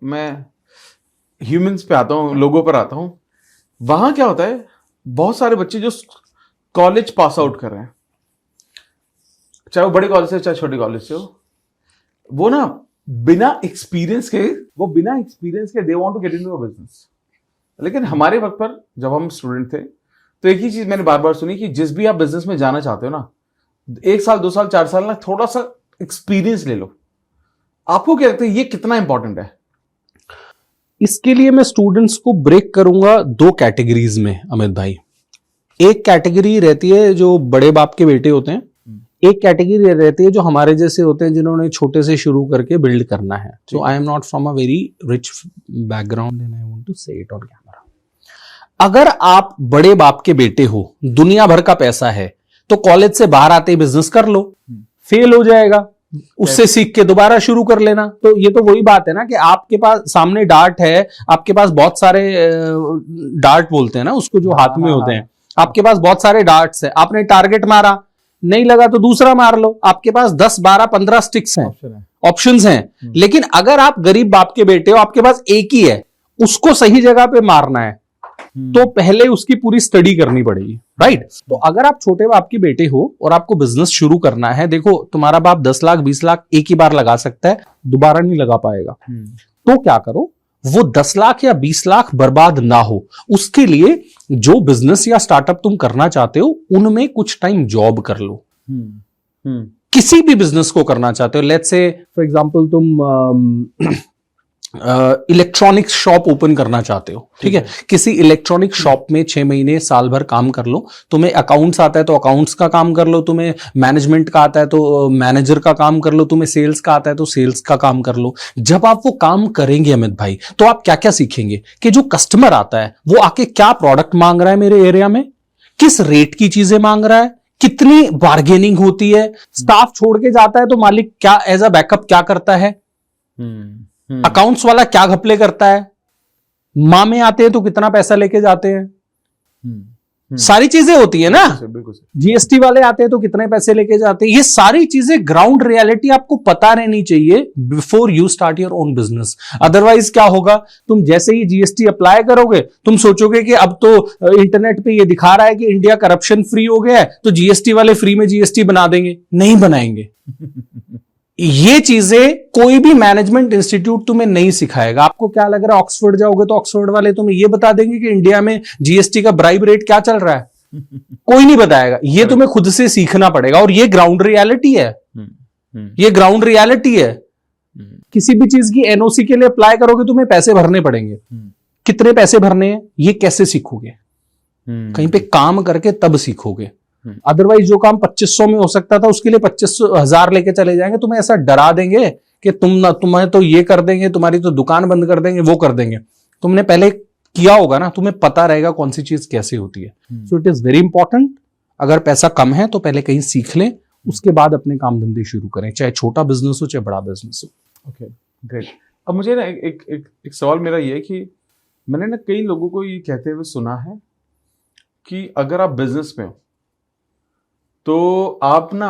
मैं ह्यूमंस पे आता हूँ, लोगों पर आता हूँ, वहां क्या होता है, बहुत सारे बच्चे जो कॉलेज पास आउट कर रहे हैं, चाहे वो बड़े कॉलेज से चाहे छोटे कॉलेज से हो, वो ना बिना एक्सपीरियंस के they want to get into a business. लेकिन हमारे वक्त पर जब हम स्टूडेंट थे, तो एक ही चीज मैंने बार बार सुनी कि जिस भी आप बिजनेस में जाना चाहते हो ना, 1 साल 2 साल 4 साल ना थोड़ा सा एक्सपीरियंस ले लो। आपको क्या लगता है ये कितना इंपॉर्टेंट है?
इसके लिए मैं स्टूडेंट्स को ब्रेक करूंगा 2 कैटेगरीज में अमित भाई। एक कैटेगरी रहती है जो बड़े बाप के बेटे होते हैं, एक कैटेगरी रहती है जो हमारे जैसे होते हैं जिन्होंने छोटे से शुरू करके बिल्ड करना है। So I am not from a very rich background and I want to say it on camera. अगर आप बड़े बाप के बेटे हो, दुनिया भर का पैसा है, तो कॉलेज से बाहर आते ही बिजनेस कर लो, फेल हो जाएगा, उससे सीख के दोबारा शुरू कर लेना। तो ये तो वही बात है ना कि आपके पास सामने डार्ट है, आपके पास बहुत सारे डार्ट बोलते हैं ना उसको, जो हाथ में होते हैं, आपके पास बहुत सारे डार्ट्स है, आपने टारगेट मारा, नहीं लगा तो दूसरा मार लो। आपके पास 10 12 15 स्टिक्स हैं, ऑप्शंस हैं। लेकिन अगर आप गरीब बाप के बेटे हो, आपके पास एक ही है, उसको सही जगह पे मारना है, तो पहले उसकी पूरी स्टडी करनी पड़ेगी, राइट? तो अगर आप छोटे बाप के बेटे हो और आपको बिजनेस शुरू करना है, देखो तुम्हारा बाप 10 लाख 20 लाख एक ही बार लगा सकता है, दोबारा नहीं लगा पाएगा। तो क्या करो, वो 10 लाख या 20 लाख बर्बाद ना हो, उसके लिए जो बिजनेस या स्टार्टअप तुम करना चाहते हो उनमें कुछ टाइम जॉब कर लो। किसी भी बिजनेस को करना चाहते हो, लेट्स से फॉर एग्जांपल तुम इलेक्ट्रॉनिक्स शॉप ओपन करना चाहते हो, ठीक है, किसी इलेक्ट्रॉनिक शॉप में 6 महीने साल भर काम कर लो। तुम्हें अकाउंट्स आता है तो अकाउंट्स का काम कर लो, तुम्हें मैनेजमेंट का आता है तो मैनेजर का काम कर लो, तुम्हें सेल्स का आता है तो सेल्स का काम कर लो। जब आप वो काम करेंगे अमित भाई, तो आप क्या क्या सीखेंगे कि जो कस्टमर आता है वो आके क्या प्रोडक्ट मांग रहा है मेरे एरिया में, किस रेट की चीजें मांग रहा है, कितनी बार्गेनिंग होती है, स्टाफ छोड़ के जाता है तो मालिक क्या एज अ बैकअप क्या करता है, अकाउंट्स वाला क्या घपले करता है, मामे आते हैं तो कितना पैसा लेके जाते हैं, सारी चीजें होती है ना, जीएसटी वाले आते हैं तो कितने पैसे लेके जाते हैं। ये सारी चीजें ग्राउंड रियलिटी आपको पता रहनी चाहिए before you start your own business. Otherwise क्या होगा, तुम जैसे ही जीएसटी अप्लाई करोगे तुम सोचोगे कि अब तो इंटरनेट पे ये दिखा रहा है कि इंडिया करप्शन फ्री हो गया है, तो जीएसटी वाले फ्री में जीएसटी बना देंगे। नहीं बनाएंगे। ये चीजें कोई भी मैनेजमेंट इंस्टीट्यूट तुम्हें नहीं सिखाएगा। आपको क्या लग रहा है, ऑक्सफोर्ड जाओगे तो ऑक्सफोर्ड वाले तुम्हें ये बता देंगे कि इंडिया में जीएसटी का ब्राइब रेट क्या चल रहा है? कोई नहीं बताएगा। ये तुम्हें खुद से सीखना पड़ेगा, और ये ग्राउंड रियलिटी है। ये ग्राउंड रियलिटी है। किसी भी चीज की एनओसी के लिए अप्लाई करोगे, तुम्हें पैसे भरने पड़ेंगे। कितने पैसे भरने हैं, ये कैसे सीखोगे? कहीं पे काम करके तब सीखोगे। अदरवाइज जो काम 2500 में हो सकता था, उसके लिए 25,000 लेके चले जाएंगे। तुम्हें ऐसा डरा देंगे कि तुम्हें तो ये कर देंगे, तुम्हारी तो दुकान बंद कर देंगे, वो कर देंगे। तुमने पहले किया होगा ना, तुम्हें पता रहेगा कौन सी चीज कैसे होती है। So it is very important. अगर पैसा कम है तो पहले कहीं सीख लें, उसके बाद अपने काम धंधे शुरू करें, चाहे छोटा बिजनेस हो चाहे बड़ा बिजनेस हो।
Okay, great. अब मुझे ना एक सवाल मेरा ये है कि मैंने ना कई लोगों को ये कहते हुए सुना है कि अगर आप बिजनेस में हो तो आप ना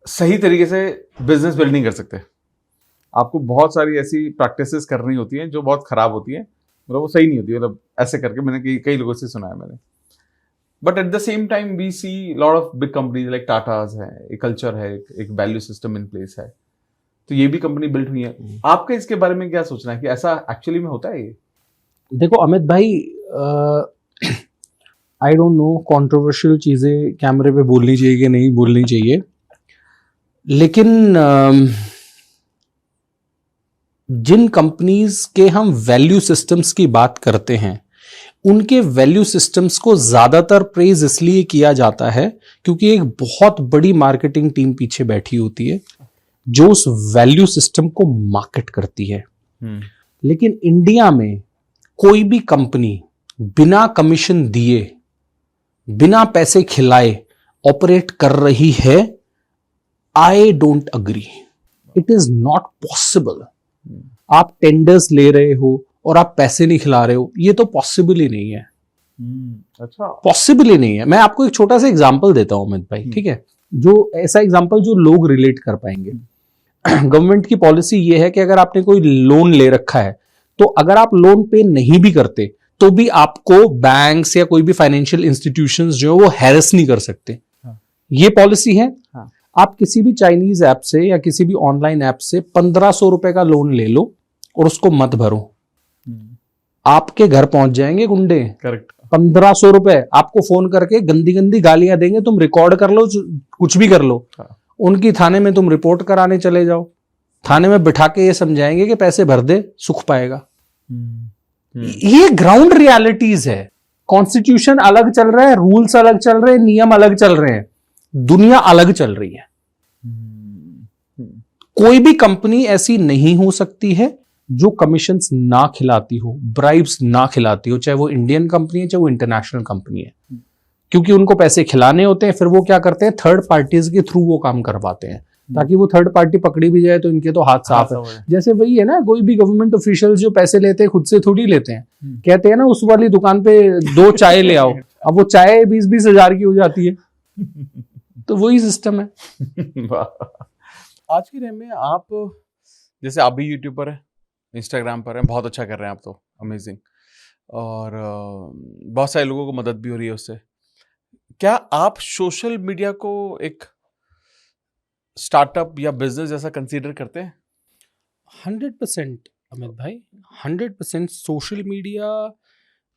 सही तरीके से बिजनेस बिल्ड नहीं कर सकते। आपको बहुत सारी ऐसी प्रैक्टिसेस करनी होती हैं जो बहुत खराब होती हैं, मतलब वो सही नहीं होती। मतलब ऐसे करके मैंने कई लोगों से सुना है मैंने। But at the same time we see lot of big companies like Tatas है, एक कल्चर है, एक वैल्यू सिस्टम इन प्लेस है, तो ये भी कंपनी बिल्ड हुई है। आपका इसके बारे में क्या सोचना है कि ऐसा एक्चुअली में होता है? ये देखो
अमित भाई, आई डोंट नो कंट्रोवर्शियल चीजें कैमरे पे बोलनी चाहिए कि नहीं बोलनी चाहिए, लेकिन जिन कंपनीज के हम वैल्यू सिस्टम्स की बात करते हैं, उनके वैल्यू सिस्टम्स को ज्यादातर प्रेज इसलिए किया जाता है क्योंकि एक बहुत बड़ी मार्केटिंग टीम पीछे बैठी होती है जो उस वैल्यू सिस्टम को मार्केट करती है। लेकिन इंडिया में कोई भी कंपनी बिना कमीशन दिए, बिना पैसे खिलाए ऑपरेट कर रही है, I don't agree. It is not possible. आप टेंडर्स ले रहे हो और आप पैसे नहीं खिला रहे हो, ये तो पॉसिबल ही नहीं है।
अच्छा,
पॉसिबल ही नहीं है। मैं आपको एक छोटा सा एग्जांपल देता हूं अमित भाई, ठीक है, जो ऐसा एग्जांपल जो लोग रिलेट कर पाएंगे। गवर्नमेंट की पॉलिसी ये है कि अगर आपने कोई लोन ले रखा है, तो अगर आप लोन पे नहीं भी करते तो भी आपको बैंक्स या कोई भी फाइनेंशियल इंस्टीट्यूशंस जो है वो हैरेस नहीं कर सकते। ये पॉलिसी है। आप किसी भी चाइनीज ऐप से या किसी भी ऑनलाइन ऐप से 1500 रुपए का लोन ले लो और उसको मत भरो, आपके घर पहुंच जाएंगे गुंडे।
करेक्ट।
1500 रुपए आपको फोन करके गंदी गंदी गालियां देंगे, तुम रिकॉर्ड कर लो, कुछ भी कर लो। उनकी थाने में तुम रिपोर्ट कराने चले जाओ, थाने में बिठा के ये समझाएंगे कि पैसे भर दे, सुख पाएगा। ये ग्राउंड रियलिटीज है। कॉन्स्टिट्यूशन अलग चल रहा है, रूल्स अलग चल रहे हैं, नियम अलग चल रहे हैं, दुनिया अलग चल रही है। कोई भी कंपनी ऐसी नहीं हो सकती है जो कमीशंस ना खिलाती हो, ब्राइब्स ना खिलाती हो, चाहे वो इंडियन कंपनी है चाहे वो इंटरनेशनल कंपनी है, क्योंकि उनको पैसे खिलाने होते हैं। फिर वो क्या करते हैं, थर्ड पार्टीज के थ्रू वो काम करवाते हैं ताकि वो थर्ड पार्टी पकड़ी भी जाए तो इनके तो हाथ साफ है। जैसे वही है ना, कोई भी गवर्नमेंट ऑफिशियल्स जो पैसे लेते हैं खुद से थोड़ी लेते हैं। कहते हैं ना, उस वाली दुकान पे 2 चाय ले आओ, अब वो चाय 20-20 हजार की हो जाती है। तो वही सिस्टम है।
आज की टाइम में आप, जैसे आप भी यूट्यूब पर है, इंस्टाग्राम पर है, बहुत अच्छा कर रहे हैं आप, तो अमेजिंग, और बहुत सारे लोगों को मदद भी हो रही है उससे। क्या आप सोशल मीडिया को एक स्टार्टअप या बिजनेस जैसा कंसीडर करते हैं?
100% अमित भाई, 100% सोशल मीडिया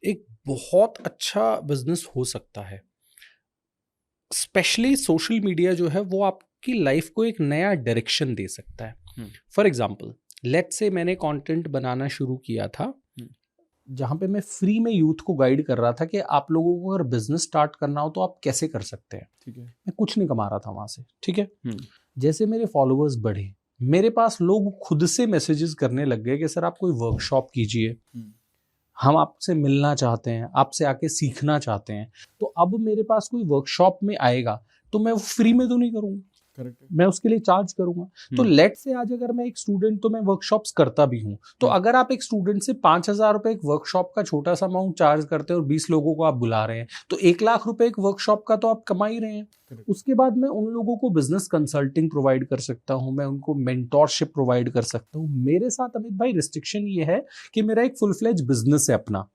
एक बहुत अच्छा बिजनेस हो सकता है। स्पेशली सोशल मीडिया जो है वो आपकी लाइफ को एक नया डायरेक्शन दे सकता है। फॉर एग्जाम्पल, लेट्स से मैंने कंटेंट बनाना शुरू किया था जहां पे मैं फ्री में यूथ को गाइड कर रहा था कि आप लोगों को अगर बिजनेस स्टार्ट करना हो तो आप कैसे कर सकते हैं।
ठीक है।
मैं कुछ नहीं कमा रहा था वहां से, ठीक है। जैसे मेरे फॉलोअर्स बढ़े, मेरे पास लोग खुद से मैसेजेस करने लग गए कि सर आप कोई वर्कशॉप कीजिए, हम आपसे मिलना चाहते हैं, आपसे आके सीखना चाहते हैं। तो अब मेरे पास कोई वर्कशॉप में आएगा तो मैं वो फ्री में तो नहीं करूंगा,
करेक्ट,
मैं उसके लिए चार्ज करूंगा। तो लेट से आज अगर मैं एक स्टूडेंट, तो मैं वर्कशॉप्स करता भी हूं, तो अगर आप एक स्टूडेंट से 5,000 रुपए एक वर्कशॉप का छोटा सा अमाउंट चार्ज करते हैं और 20 लोगों को आप बुला रहे हैं, तो 1 लाख रुपए एक वर्कशॉप का तो आप कमा ही रहे हैं। उसके बाद मैं उन लोगों को बिजनेस कंसल्टिंग प्रोवाइड कर सकता हूं, मैं उनको मेंटोरशिप प्रोवाइड कर सकता हूं। मेरे साथ अमित भाई रिस्ट्रिक्शन ये है कि मेरा एक फुल फ्लेज बिजनेस है अपना,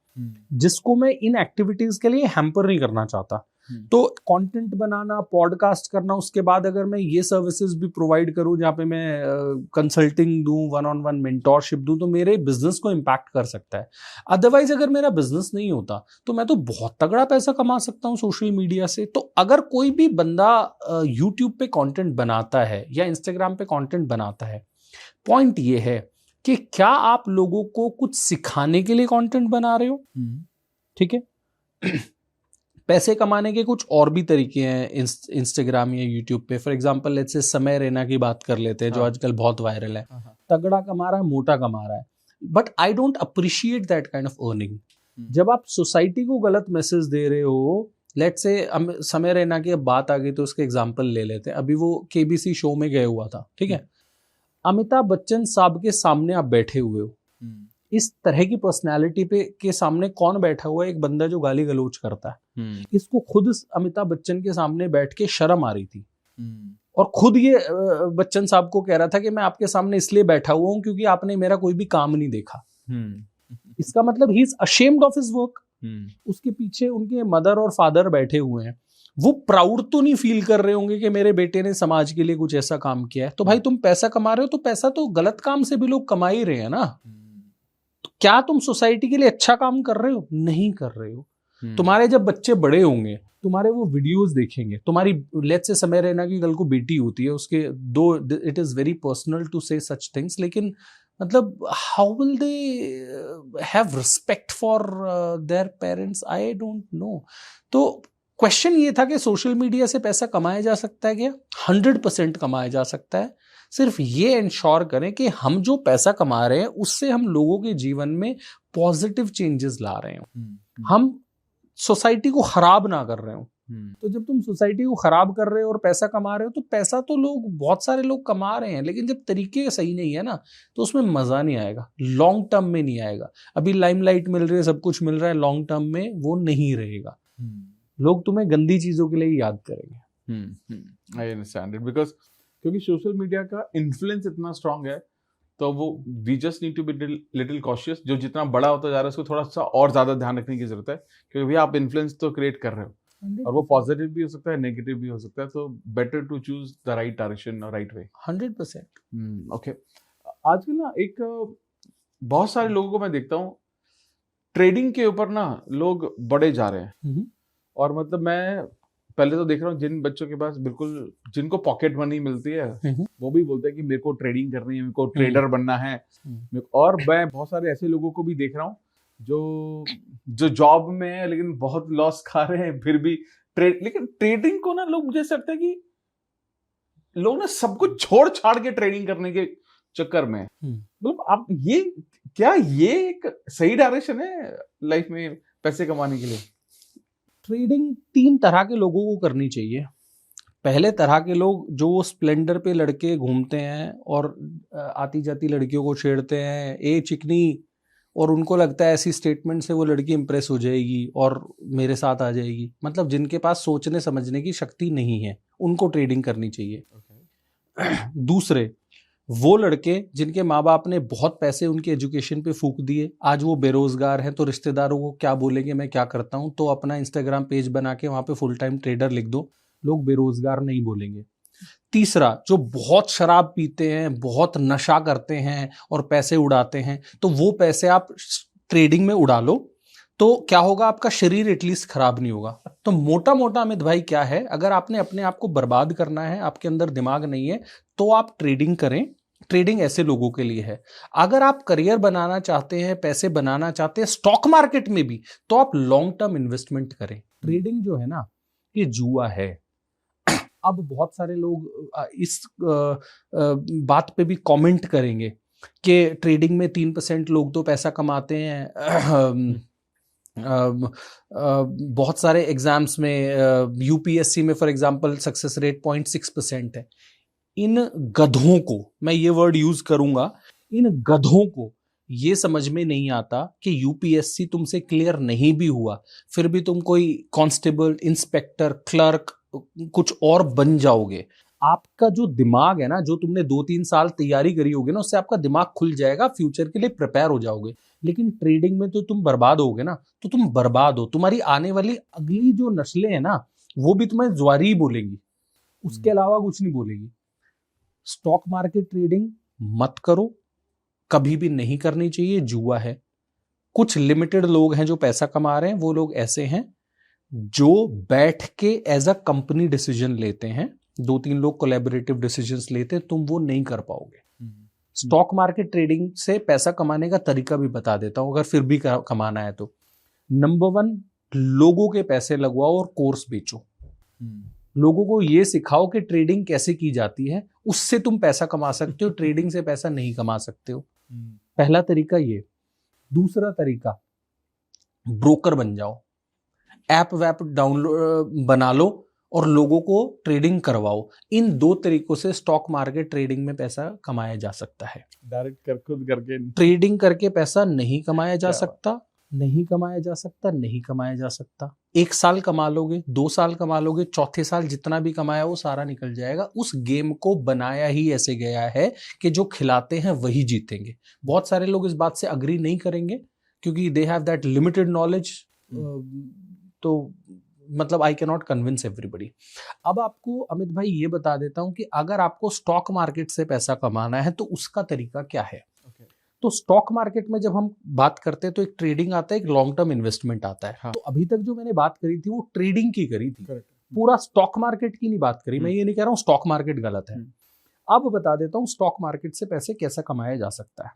जिसको मैं इन एक्टिविटीज के लिए हैम्पर नहीं करना चाहता। तो कंटेंट बनाना, पॉडकास्ट करना, उसके बाद अगर मैं ये सर्विसेज भी प्रोवाइड करूं जहाँ पे मैं कंसल्टिंग दूं, वन ऑन वन मेंटोरशिप दूं, तो मेरे बिजनेस को इम्पैक्ट कर सकता है। अदरवाइज अगर मेरा बिजनेस नहीं होता तो मैं तो बहुत तगड़ा पैसा कमा सकता हूं सोशल मीडिया से। तो अगर कोई भी बंदा यूट्यूब पे कंटेंट बनाता है या इंस्टाग्राम पे कंटेंट बनाता है, पॉइंट ये है कि क्या आप लोगों को कुछ सिखाने के लिए कंटेंट बना रहे हो, ठीक है। पैसे कमाने के कुछ और भी तरीके हैं इंस्टाग्राम या यूट्यूब पे। फॉर एग्जांपल लेट्स से समय रैना की बात कर लेते हैं, जो आजकल बहुत वायरल है। तगड़ा कमा रहा है, मोटा कमा रहा है, but I don't appreciate that kind of earning. जब आप सोसाइटी को गलत मैसेज दे रहे हो, लेट्स से समय रैना की अब बात आ गई तो उसके एग्जाम्पल ले लेते हैं। अभी वो केबीसी शो में गए हुआ था, ठीक है। अमिताभ बच्चन साहब के सामने आप बैठे हुए हो, इस तरह की पर्सनालिटी पे के सामने कौन बैठा हुआ है? एक बंदा जो गाली गलौज करता है। इसको खुद अमिताभ बच्चन के सामने बैठ के शर्म आ रही थी, और खुद ये बच्चन साहब को कह रहा था कि मैं आपके सामने इसलिए बैठा हुआ हूं क्योंकि आपने मेरा कोई भी काम नहीं देखा। इसका मतलब he is ashamed of his work. उसके पीछे उनके मदर और फादर बैठे हुए हैं, वो प्राउड तो नहीं फील कर रहे होंगे कि मेरे बेटे ने समाज के लिए कुछ ऐसा काम किया है। तो भाई तुम पैसा कमा रहे हो तो पैसा तो गलत काम से भी लोग कमा ही रहे हैं ना। तो क्या तुम सोसाइटी के लिए अच्छा काम कर रहे हो? नहीं कर रहे हो। तुम्हारे जब बच्चे बड़े होंगे, तुम्हारे वो वीडियोस देखेंगे, तुम्हारी लेट्स से समय रैना की कल को बेटी होती है, उसके दो, it is very personal to say such things, लेकिन मतलब how will they have respect for their parents? I don't know. तो क्वेश्चन ये था कि सोशल मीडिया से पैसा कमाया जा सकता है क्या? 100% कमाया जा सकता है। सिर्फ ये इंश्योर करें कि हम जो पैसा कमा रहे हैं उससे हम लोगों के जीवन में पॉजिटिव चेंजेस ला रहे हो, हम सोसाइटी को खराब ना कर रहे हो। तो जब तुम सोसाइटी को खराब कर रहे हो और पैसा कमा रहे हो, तो पैसा तो लोग, बहुत सारे लोग कमा रहे हैं, लेकिन जब तरीके सही नहीं है ना तो उसमें मजा नहीं आएगा, लॉन्ग टर्म में नहीं आएगा। अभी लाइमलाइट मिल रही है, सब कुछ मिल रहा है, लॉन्ग टर्म में वो नहीं रहेगा। लोग तुम्हें गंदी चीजों के लिए याद करेंगे।
आई अंडरस्टैंड इट, बिकॉज क्योंकि सोशल मीडिया का इन्फ्लुएंस इतना स्ट्रांग है, तो वो we just need to be little cautious. जो जितना बड़ा होता जा रहा है उसको थोड़ा सा और ज्यादा ध्यान रखने की जरूरत है, क्योंकि भैया आप इन्फ्लुएंस तो क्रिएट कर रहे हो, और वो पॉजिटिव भी हो सकता है, नेगेटिव भी हो सकता है। तो better to choose the right direction और राइट वे।
100%।
ओके, आजकल ना एक बहुत सारे लोगों को मैं देखता हूँ ट्रेडिंग के ऊपर ना लोग बड़े जा रहे हैं। और मतलब मैं पहले तो देख रहा हूँ जिन बच्चों के पास बिल्कुल, जिनको पॉकेट मनी मिलती है, वो भी बोलते हैं कि मेरे को ट्रेडिंग करनी है, मेरे को ट्रेडर बनना है। और मैं बहुत सारे ऐसे लोगों को भी देख रहा हूँ जो जॉब में है लेकिन बहुत लॉस खा रहे हैं, फिर भी लेकिन ट्रेडिंग को ना लोग, मुझे ऐसा लगता है कि लोग ना सब कुछ छोड़ छाड़ के ट्रेडिंग करने के चक्कर में, मतलब आप ये एक सही डायरेक्शन है लाइफ में पैसे कमाने के लिए?
ट्रेडिंग 3 तरह के लोगों को करनी चाहिए। पहले तरह के लोग जो स्प्लेंडर पे लड़के घूमते हैं और आती जाती लड़कियों को छेड़ते हैं, ए चिकनी, और उनको लगता है ऐसी स्टेटमेंट से वो लड़की इंप्रेस हो जाएगी और मेरे साथ आ जाएगी। मतलब जिनके पास सोचने समझने की शक्ति नहीं है, उनको ट्रेडिंग करनी चाहिए। दूसरे, वो लड़के जिनके माँ बाप ने बहुत पैसे उनके एजुकेशन पे फूक दिए, आज वो बेरोजगार हैं, तो रिश्तेदारों को क्या बोलेंगे मैं क्या करता हूँ, तो अपना इंस्टाग्राम पेज बना के वहाँ पे फुल टाइम ट्रेडर लिख दो, लोग बेरोजगार नहीं बोलेंगे। तीसरा, जो बहुत शराब पीते हैं, बहुत नशा करते हैं और पैसे उड़ाते हैं, तो वो पैसे आप ट्रेडिंग में उड़ा लो, तो क्या होगा, आपका शरीर एटलीस्ट खराब नहीं होगा। तो मोटा मोटा अमित भाई क्या है, अगर आपने अपने आप को बर्बाद करना है, आपके अंदर दिमाग नहीं है, तो आप ट्रेडिंग करें। ट्रेडिंग ऐसे लोगों के लिए है। अगर आप करियर बनाना चाहते हैं, पैसे बनाना चाहते हैं स्टॉक मार्केट में भी, तो आप लॉन्ग टर्म इन्वेस्टमेंट करें। ट्रेडिंग जो है ना, ये जुआ है। अब बहुत सारे लोग इस बात पे भी कमेंट करेंगे कि ट्रेडिंग में 3% लोग तो पैसा कमाते हैं। बहुत सारे एग्जाम्स में, यूपीएससी में फॉर एग्जांपल सक्सेस रेट 0.6% है। इन गधों को, मैं ये वर्ड यूज करूंगा, इन गधों को ये समझ में नहीं आता कि यूपीएससी तुमसे क्लियर नहीं भी हुआ, फिर भी तुम कोई कांस्टेबल, इंस्पेक्टर, क्लर्क, कुछ और बन जाओगे। आपका जो दिमाग है ना, जो तुमने 2-3 साल तैयारी करी होगी ना, उससे आपका दिमाग खुल जाएगा, फ्यूचर के लिए प्रिपेयर हो जाओगे। लेकिन ट्रेडिंग में तो तुम बर्बाद होगे ना, तो तुम बर्बाद हो। तुम्हारी आने वाली अगली जो नस्लें हैं ना, वो भी तुम्हें ज्वारी ही बोलेगी, उसके अलावा कुछ नहीं बोलेगी। स्टॉक मार्केट ट्रेडिंग मत करो, कभी भी नहीं करनी चाहिए, जुआ है। कुछ लिमिटेड लोग हैं जो पैसा कमा रहे हैं, वो लोग ऐसे हैं जो बैठ के एज अ कंपनी डिसीजन लेते हैं, 2-3 लोग कोलैबोरेटिव डिसीजंस लेते हैं, तुम वो नहीं कर पाओगे। स्टॉक मार्केट ट्रेडिंग से पैसा कमाने का तरीका भी बता देता हूं, अगर फिर भी कमाना है तो। नंबर 1, लोगों के पैसे लगवाओ और कोर्स बेचो। लोगों को ये सिखाओ कि ट्रेडिंग कैसे की जाती है, उससे तुम पैसा कमा सकते हो, ट्रेडिंग से पैसा नहीं कमा सकते हो। पहला तरीका ये। दूसरा तरीका, ब्रोकर बन जाओ, ऐप वैप डाउनलोड बना लो और लोगों को ट्रेडिंग करवाओ। इन 2 तरीकों से स्टॉक मार्केट ट्रेडिंग में पैसा कमाया जा सकता है।
डायरेक्ट कर खुद करके
ट्रेडिंग करके पैसा नहीं कमाया जा सकता, नहीं कमाया जा सकता, नहीं कमाया जा सकता। 1 साल कमा लोगे, 2 साल कमा लोगे, चौथे साल जितना भी कमाया वो सारा निकल जाएगा। उस गेम को बनाया ही ऐसे गया है कि जो खिलाते हैं वही जीतेंगे। बहुत सारे लोग इस बात से अग्री नहीं करेंगे क्योंकि they have that limited knowledge, तो मतलब I can not convince everybody. अब आपको अमित भाई ये बता देता हूं कि अगर आपको स्टॉक मार्केट से पैसा कमाना है तो उसका तरीका क्या है। तो स्टॉक मार्केट में जब हम बात करते हैं तो एक ट्रेडिंग आता है, एक लॉन्ग टर्म इन्वेस्टमेंट आता है। तो अभी तक जो मैंने बात करी थी वो ट्रेडिंग की करी थी, पूरा स्टॉक मार्केट की नहीं बात करी। मैं ये नहीं कह रहा हूं स्टॉक मार्केट गलत है। अब बता देता हूं स्टॉक मार्केट से पैसे कैसे कमाया जा सकता है।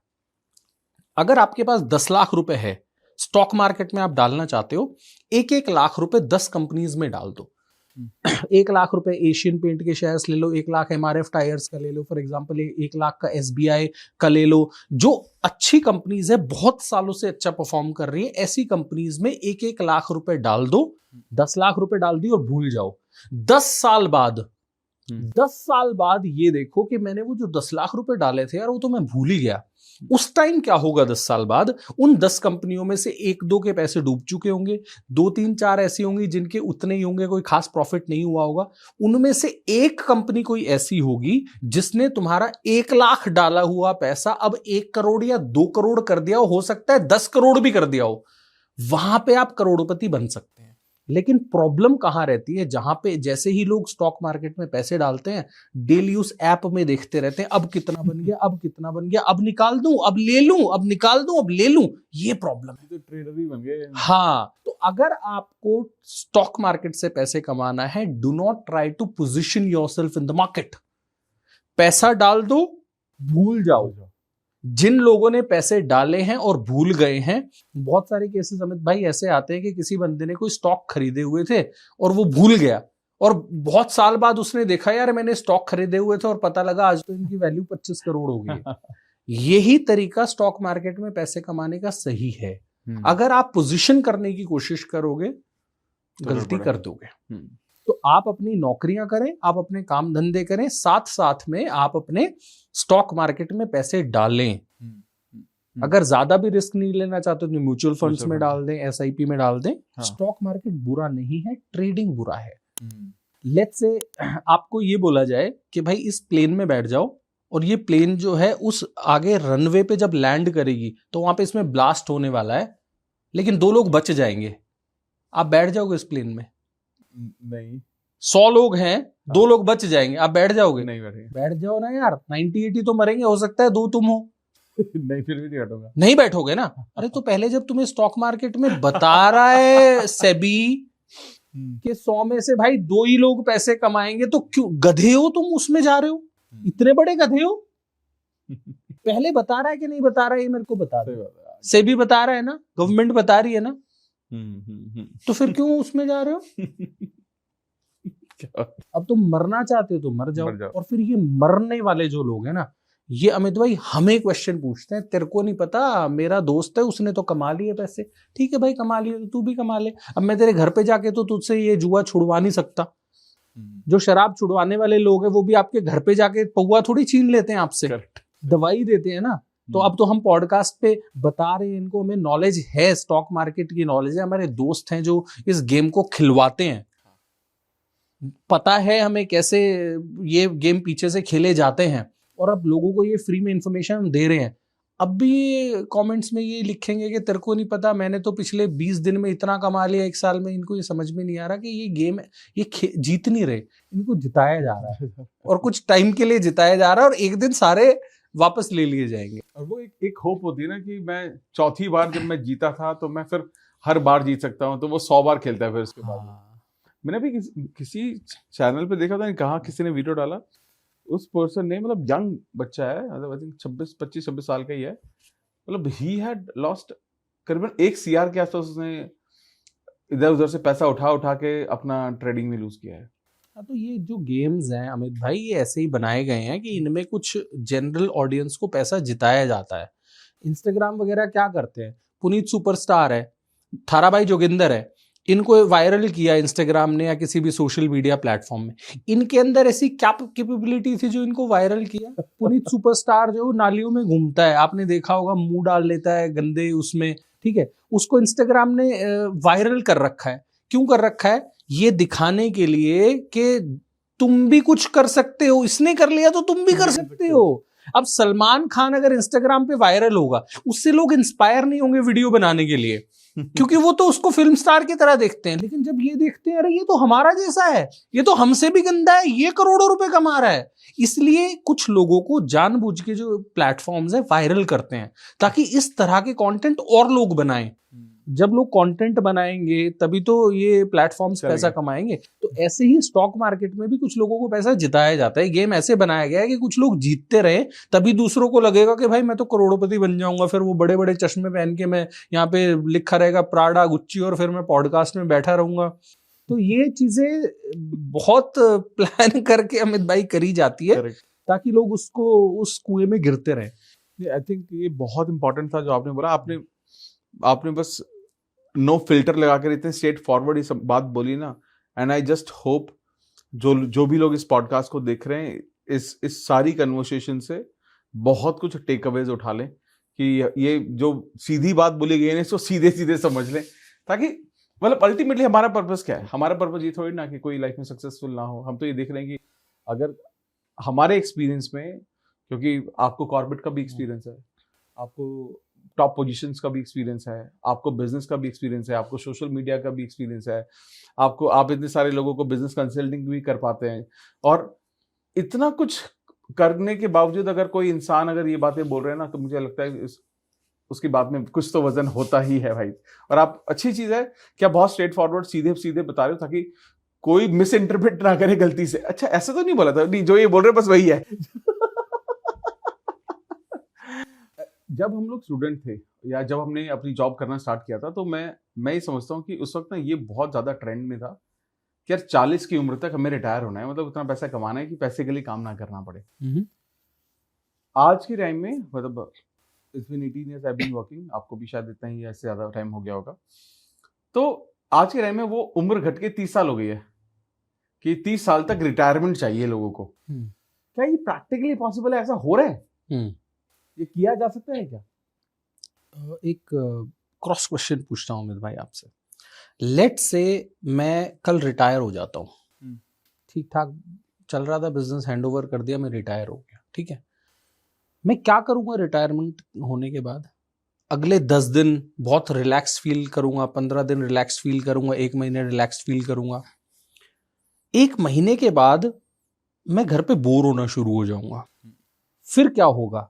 अगर आपके पास 10 लाख रुपए है, स्टॉक मार्केट में आप डालना चाहते हो, 1-1 लाख रुपए 10 कंपनीज में डाल दो। 1 लाख रुपए एशियन पेंट के शेयर्स ले लो, 1 लाख MRF टायर्स का ले लो, फॉर एग्जांपल 1 लाख का SBI का ले लो। जो अच्छी कंपनीज है, बहुत सालों से अच्छा परफॉर्म कर रही है, ऐसी कंपनीज में 1-1 लाख रुपए डाल दो। 10 लाख रुपए डाल दी और भूल जाओ। 10 साल बाद ये देखो कि मैंने वो जो 10 लाख रुपए डाले थे यार, वो तो मैं भूल ही गया। उस टाइम क्या होगा 10 साल बाद, उन 10 कंपनियों में से 1-2 के पैसे डूब चुके होंगे, 2-3-4 ऐसी होंगी जिनके उतने ही होंगे, कोई खास प्रॉफिट नहीं हुआ होगा। उनमें से एक कंपनी कोई ऐसी होगी जिसने तुम्हारा 1 लाख डाला हुआ पैसा अब 1 करोड़ या 2 करोड़ कर दिया हो सकता है 10 करोड़ भी कर दिया हो। वहां पे आप करोड़पति बन सकते हैं। लेकिन प्रॉब्लम कहां रहती है, जहां पे जैसे ही लोग स्टॉक मार्केट में पैसे डालते हैं, डेली उस ऐप में देखते रहते हैं, अब कितना बन गया, अब कितना बन गया, अब निकाल दूं, अब ले लूं, अब निकाल दूं, अब ले लूं। ये प्रॉब्लम है।
तो ट्रेडर ही बन गए।
हाँ, तो अगर आपको स्टॉक मार्केट से पैसे कमाना है, do not try to position yourself in the market. पैसा डाल दो, भूल जाओ। जिन लोगों ने पैसे डाले हैं और भूल गए हैं, बहुत सारे केसेस अमित भाई ऐसे आते हैं कि किसी बंदे ने कोई स्टॉक खरीदे हुए थे और वो भूल गया, और बहुत साल बाद उसने देखा यार मैंने स्टॉक खरीदे हुए थे और पता लगा आज तो इनकी वैल्यू 25 करोड़ हो गई है। यही तरीका स्टॉक मार्केट में पैसे कमाने का सही है। अगर आप पोजीशन करने की कोशिश करोगे, गलती कर दोगे। तो आप अपनी नौकरियां करें, आप अपने काम धंधे करें, साथ साथ में आप अपने स्टॉक मार्केट में पैसे डालें। अगर ज्यादा भी रिस्क नहीं लेना चाहते तो म्यूचुअल फंड्स में डाल दें, SIP में डाल दें। स्टॉक मार्केट बुरा नहीं है, ट्रेडिंग बुरा है। लेट्स से आपको ये बोला जाए कि भाई इस प्लेन में बैठ जाओ और ये प्लेन जो है उस आगे रनवे पे जब लैंड करेगी तो वहां पे इसमें ब्लास्ट होने वाला है, लेकिन 2 लोग बच जाएंगे। आप बैठ जाओगे इस प्लेन में?
नहीं।
100 लोग हैं, 2 लोग बच जाएंगे, आप बैठ जाओगे?
नहीं बैठेंगे।
बैठ जाओ ना यार, 90-80 तो मरेंगे, हो सकता है 2 तुम हो।
नहीं, फिर भी नहीं बैठूंगा।
नहीं बैठोगे ना? अरे तो पहले जब तुम्हें स्टॉक मार्केट में बता रहा है सेबी कि 100 में से भाई 2 ही लोग पैसे कमाएंगे, तो क्यों गधे हो तुम उसमें जा रहे हो? इतने बड़े गधे हो। पहले बता रहा है कि नहीं बता रहा है ये मेरे को बता दो। सेबी बता रहा है ना, गवर्नमेंट बता रही है ना, तो फिर क्यों उसमें जा रहे हो? अब तुम मरना चाहते हो तो मर जाओ। और फिर ये मरने वाले जो लोग हैं ना, ये अमित भाई हमें क्वेश्चन पूछते हैं, तेरे को नहीं पता, मेरा दोस्त है उसने तो कमा लिए पैसे। ठीक है भाई, कमा लिए तो तू भी कमा ले। अब मैं तेरे घर पे जाके तो तुझसे ये जुआ छुड़वा नहीं सकता। जो शराब छुड़वाने वाले लोग हैं वो भी आपके घर पे जाके पौवा थोड़ी छीन लेते हैं आपसे, दवाई देते हैं ना। तो अब तो हम पॉडकास्ट पे बता रहे हैं इनको, हमें नॉलेज है, स्टॉक मार्केट की नॉलेज है, हमारे दोस्त हैं जो इस गेम को खिलवाते हैं, पता है हमें कैसे ये गेम पीछे से खेले जाते हैं, और अब लोगों को ये फ्री में इंफॉर्मेशन हम दे रहे हैं। अब भी ये कमेंट्स में ये लिखेंगे कि तेरे को नहीं पता, मैंने तो पिछले 20 दिन में इतना कमा लिया, 1 साल में। इनको ये समझ में नहीं आ रहा कि ये गेम है, ये जीत नहीं रहे, इनको जिताया जा रहा है और कुछ टाइम के लिए जिताया जा रहा है और एक दिन सारे वापस ले लिए जाएंगे।
और वो एक होप होती है ना कि मैं चौथी बार जब मैं जीता था तो मैं फिर हर बार जीत सकता हूँ, तो वो 100 बार खेलता है फिर उसके बाद। मैंने भी किसी चैनल पे देखा था, कहा किसी ने वीडियो डाला, उस पर्सन ने, मतलब यंग बच्चा है, मतलब आई थिंक 25-26 साल का ही है, मतलब ही हैड लॉस्ट करीबन 1 CR के आसपास उसने इधर उधर से पैसा उठा के अपना ट्रेडिंग में लूज किया है।
हाँ, तो ये जो गेम्स हैं अमित भाई, ये ऐसे ही बनाए गए हैं कि इनमें कुछ जनरल ऑडियंस को पैसा जिताया जाता है। इंस्टाग्राम वगैरह क्या करते हैं, पुनीत सुपरस्टार है, थाराबाई जोगिंदर है, इनको वायरल किया इंस्टाग्राम ने या किसी भी सोशल मीडिया प्लेटफॉर्म में। इनके अंदर ऐसी क्या कैपेबिलिटी थी जो इनको वायरल किया? पुनीत सुपरस्टार जो नालियों में घूमता है, आपने देखा होगा, मुंह डाल लेता है गंदे उसमें, ठीक है, उसको इंस्टाग्राम ने वायरल कर रखा है। क्यों कर रखा है? ये दिखाने के लिए कि तुम भी कुछ कर सकते हो, इसने कर लिया तो तुम भी कर सकते हो। अब सलमान खान अगर इंस्टाग्राम पे वायरल होगा, उससे लोग इंस्पायर नहीं होंगे वीडियो बनाने के लिए, क्योंकि वो तो उसको फिल्म स्टार की तरह देखते हैं। लेकिन जब ये देखते हैं अरे ये तो हमारा जैसा है, ये तो हमसे भी गंदा है, ये करोड़ों रुपए कमा रहा है, इसलिए कुछ लोगों को जानबूझ के जो प्लेटफॉर्म्स है वायरल करते हैं ताकि इस तरह के कंटेंट और लोग बनाएं। जब लोग कंटेंट बनाएंगे तभी तो ये प्लेटफॉर्म्स पैसा कमाएंगे। तो ऐसे ही स्टॉक मार्केट में भी कुछ लोगों को पैसा जिताया जाता है। गेम ऐसे बनाया गया है कि कुछ लोग जीतते रहे, तभी दूसरों को लगेगा कि भाई मैं तो करोड़पति बन जाऊंगा, फिर वो बड़े बड़े चश्मे पहन के मैं यहाँ पे लिखा रहेगा प्राडा गुच्ची और फिर मैं पॉडकास्ट में बैठा रहूंगा। तो ये चीजें बहुत प्लान करके अमित भाई करी जाती है ताकि लोग उसको उस कुएं में गिरते रहे।
आई थिंक ये बहुत इंपॉर्टेंट था जो आपने बोला। आपने बस नो फिल्टर लगाकर इतने स्ट्रेट फॉरवर्ड ये सब बात बोली ना, एंड आई जस्ट होप जो भी लोग इस पॉडकास्ट को देख रहे हैं इस सारी कन्वर्सेशन से बहुत कुछ टेक अवेज उठा लें कि ये जो सीधी बात बोली गई है इसको सीधे सीधे समझ लें, ताकि मतलब अल्टीमेटली हमारा पर्पस क्या है? हमारा पर्पस ये थोड़ी ना कि कोई लाइफ में सक्सेसफुल ना हो। हम तो ये देख रहे हैं कि अगर हमारे एक्सपीरियंस में, क्योंकि आपको कॉर्पोरेट का भी एक्सपीरियंस है, आपको टॉप पोजीशंस का भी एक्सपीरियंस है, आपको बिजनेस का भी एक्सपीरियंस है, आपको सोशल मीडिया का भी एक्सपीरियंस है, आप इतने सारे लोगों को बिजनेस कंसल्टिंग भी कर पाते हैं, और इतना कुछ करने के बावजूद अगर कोई इंसान अगर ये बातें बोल रहे हैं ना, तो मुझे लगता है उसकी बात में कुछ तो वजन होता ही है भाई। और आप, अच्छी चीज है कि आप बहुत स्ट्रेट फॉरवर्ड सीधे सीधे बता रहे हो ताकि कोई मिस इंटरप्रेट ना करे गलती से। अच्छा ऐसा तो नहीं बोला था, नहीं, जो ये बोल रहे बस वही है। जब हम लोग स्टूडेंट थे या जब हमने अपनी जॉब करना स्टार्ट किया था, तो मैं ये समझता हूँ कि उस वक्त ना ये बहुत ज्यादा ट्रेंड में था कि यार 40 की उम्र तक हमें रिटायर होना है, मतलब उतना पैसा कमाना है कि पैसे के लिए काम ना करना पड़े। आज के टाइम में, मतलब it's been 18 years I've been working, आपको भी शायद इतना ही या इससे ज्यादा टाइम हो गया होगा, तो आज के टाइम में वो उम्र घट के 30 साल हो गई है कि 30 साल तक रिटायरमेंट चाहिए लोगों को। क्या ये प्रैक्टिकली पॉसिबल है? ऐसा हो रहा है? ये किया जा सकता है क्या?
एक क्रॉस क्वेश्चन पूछता हूँ अमित भाई आपसे। लेट से मैं कल रिटायर हो जाता हूँ, ठीक ठाक चल रहा था बिजनेस, हैंडओवर कर दिया, मैं रिटायर हो गया, ठीक है। मैं क्या करूँगा रिटायरमेंट होने के बाद? अगले 10 दिन बहुत रिलैक्स फील करूँगा, 15 दिन रिलैक्स फील करूँगा, 1 महीने रिलैक्स फील करूँगा। 1 महीने के बाद मैं घर पे बोर होना शुरू हो जाऊँगा। फिर क्या होगा?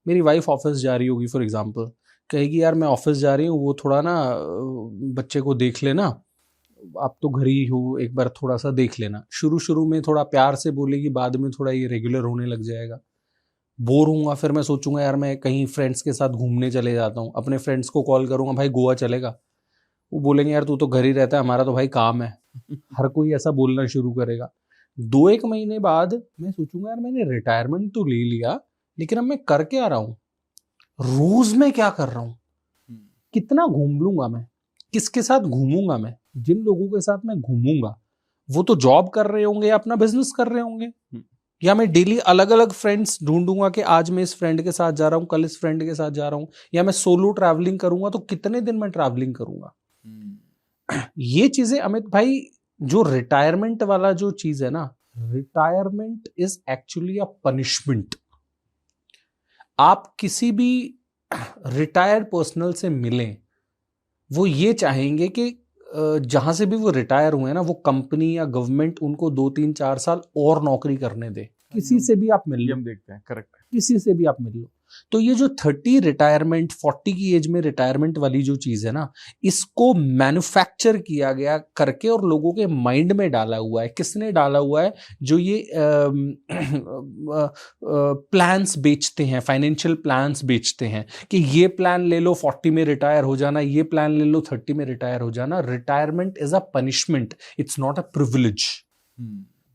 मेरी वाइफ ऑफिस जा रही होगी फॉर एग्जांपल, कहेगी यार मैं ऑफिस जा रही हूँ, वो थोड़ा ना बच्चे को देख लेना, आप तो घर ही हो, एक बार थोड़ा सा देख लेना। शुरू में थोड़ा प्यार से बोलेगी, बाद में थोड़ा ये रेगुलर होने लग जाएगा। बोर होऊंगा, फिर मैं सोचूंगा यार मैं कहीं फ्रेंड्स के साथ घूमने चले जाता हूँ। अपने फ्रेंड्स को कॉल करूंगा, भाई गोवा चलेगा? वो बोलेंगे यार तू तो घर ही रहता है, हमारा तो भाई काम है। हर कोई ऐसा बोलना शुरू करेगा। 2-1 महीने बाद मैं सोचूंगा यार मैंने रिटायरमेंट तो ले लिया, लेकिन अब मैं कर क्या रहा हूँ? रोज मैं क्या कर रहा हूँ? कितना घूम लूंगा मैं? किसके साथ घूमूंगा मैं? जिन लोगों के साथ मैं घूमूंगा वो तो जॉब कर रहे होंगे या अपना बिजनेस कर रहे होंगे, या मैं डेली अलग अलग फ्रेंड्स ढूंढूंगा कि आज मैं इस फ्रेंड के साथ जा रहा हूँ, कल इस फ्रेंड के साथ जा रहा हूँ, या मैं सोलो ट्रैवलिंग करूंगा तो कितने दिन मैं ट्रैवलिंग करूंगा? ये चीजें अमित भाई, जो रिटायरमेंट वाला जो चीज है ना, retirement is actually a punishment. आप किसी भी रिटायर्ड पर्सनल से मिलें, वो ये चाहेंगे कि जहां से भी वो रिटायर हुए हैं ना, वो कंपनी या गवर्नमेंट उनको 2-3-4 साल और नौकरी करने दे। किसी से भी आप मिल लो,
हम देखते हैं, करेक्ट,
किसी से भी आप मिल लो। तो ये जो 30 रिटायरमेंट, 40 की एज में रिटायरमेंट वाली जो चीज है ना, इसको मैन्युफैक्चर किया गया करके और लोगों के माइंड में डाला हुआ है। किसने डाला हुआ है? जो ये प्लान्स बेचते हैं, फाइनेंशियल प्लान्स बेचते हैं कि ये प्लान ले लो 40 में रिटायर हो जाना, ये प्लान ले लो 30 में रिटायर हो जाना। Retirement is a punishment, it's not a privilege.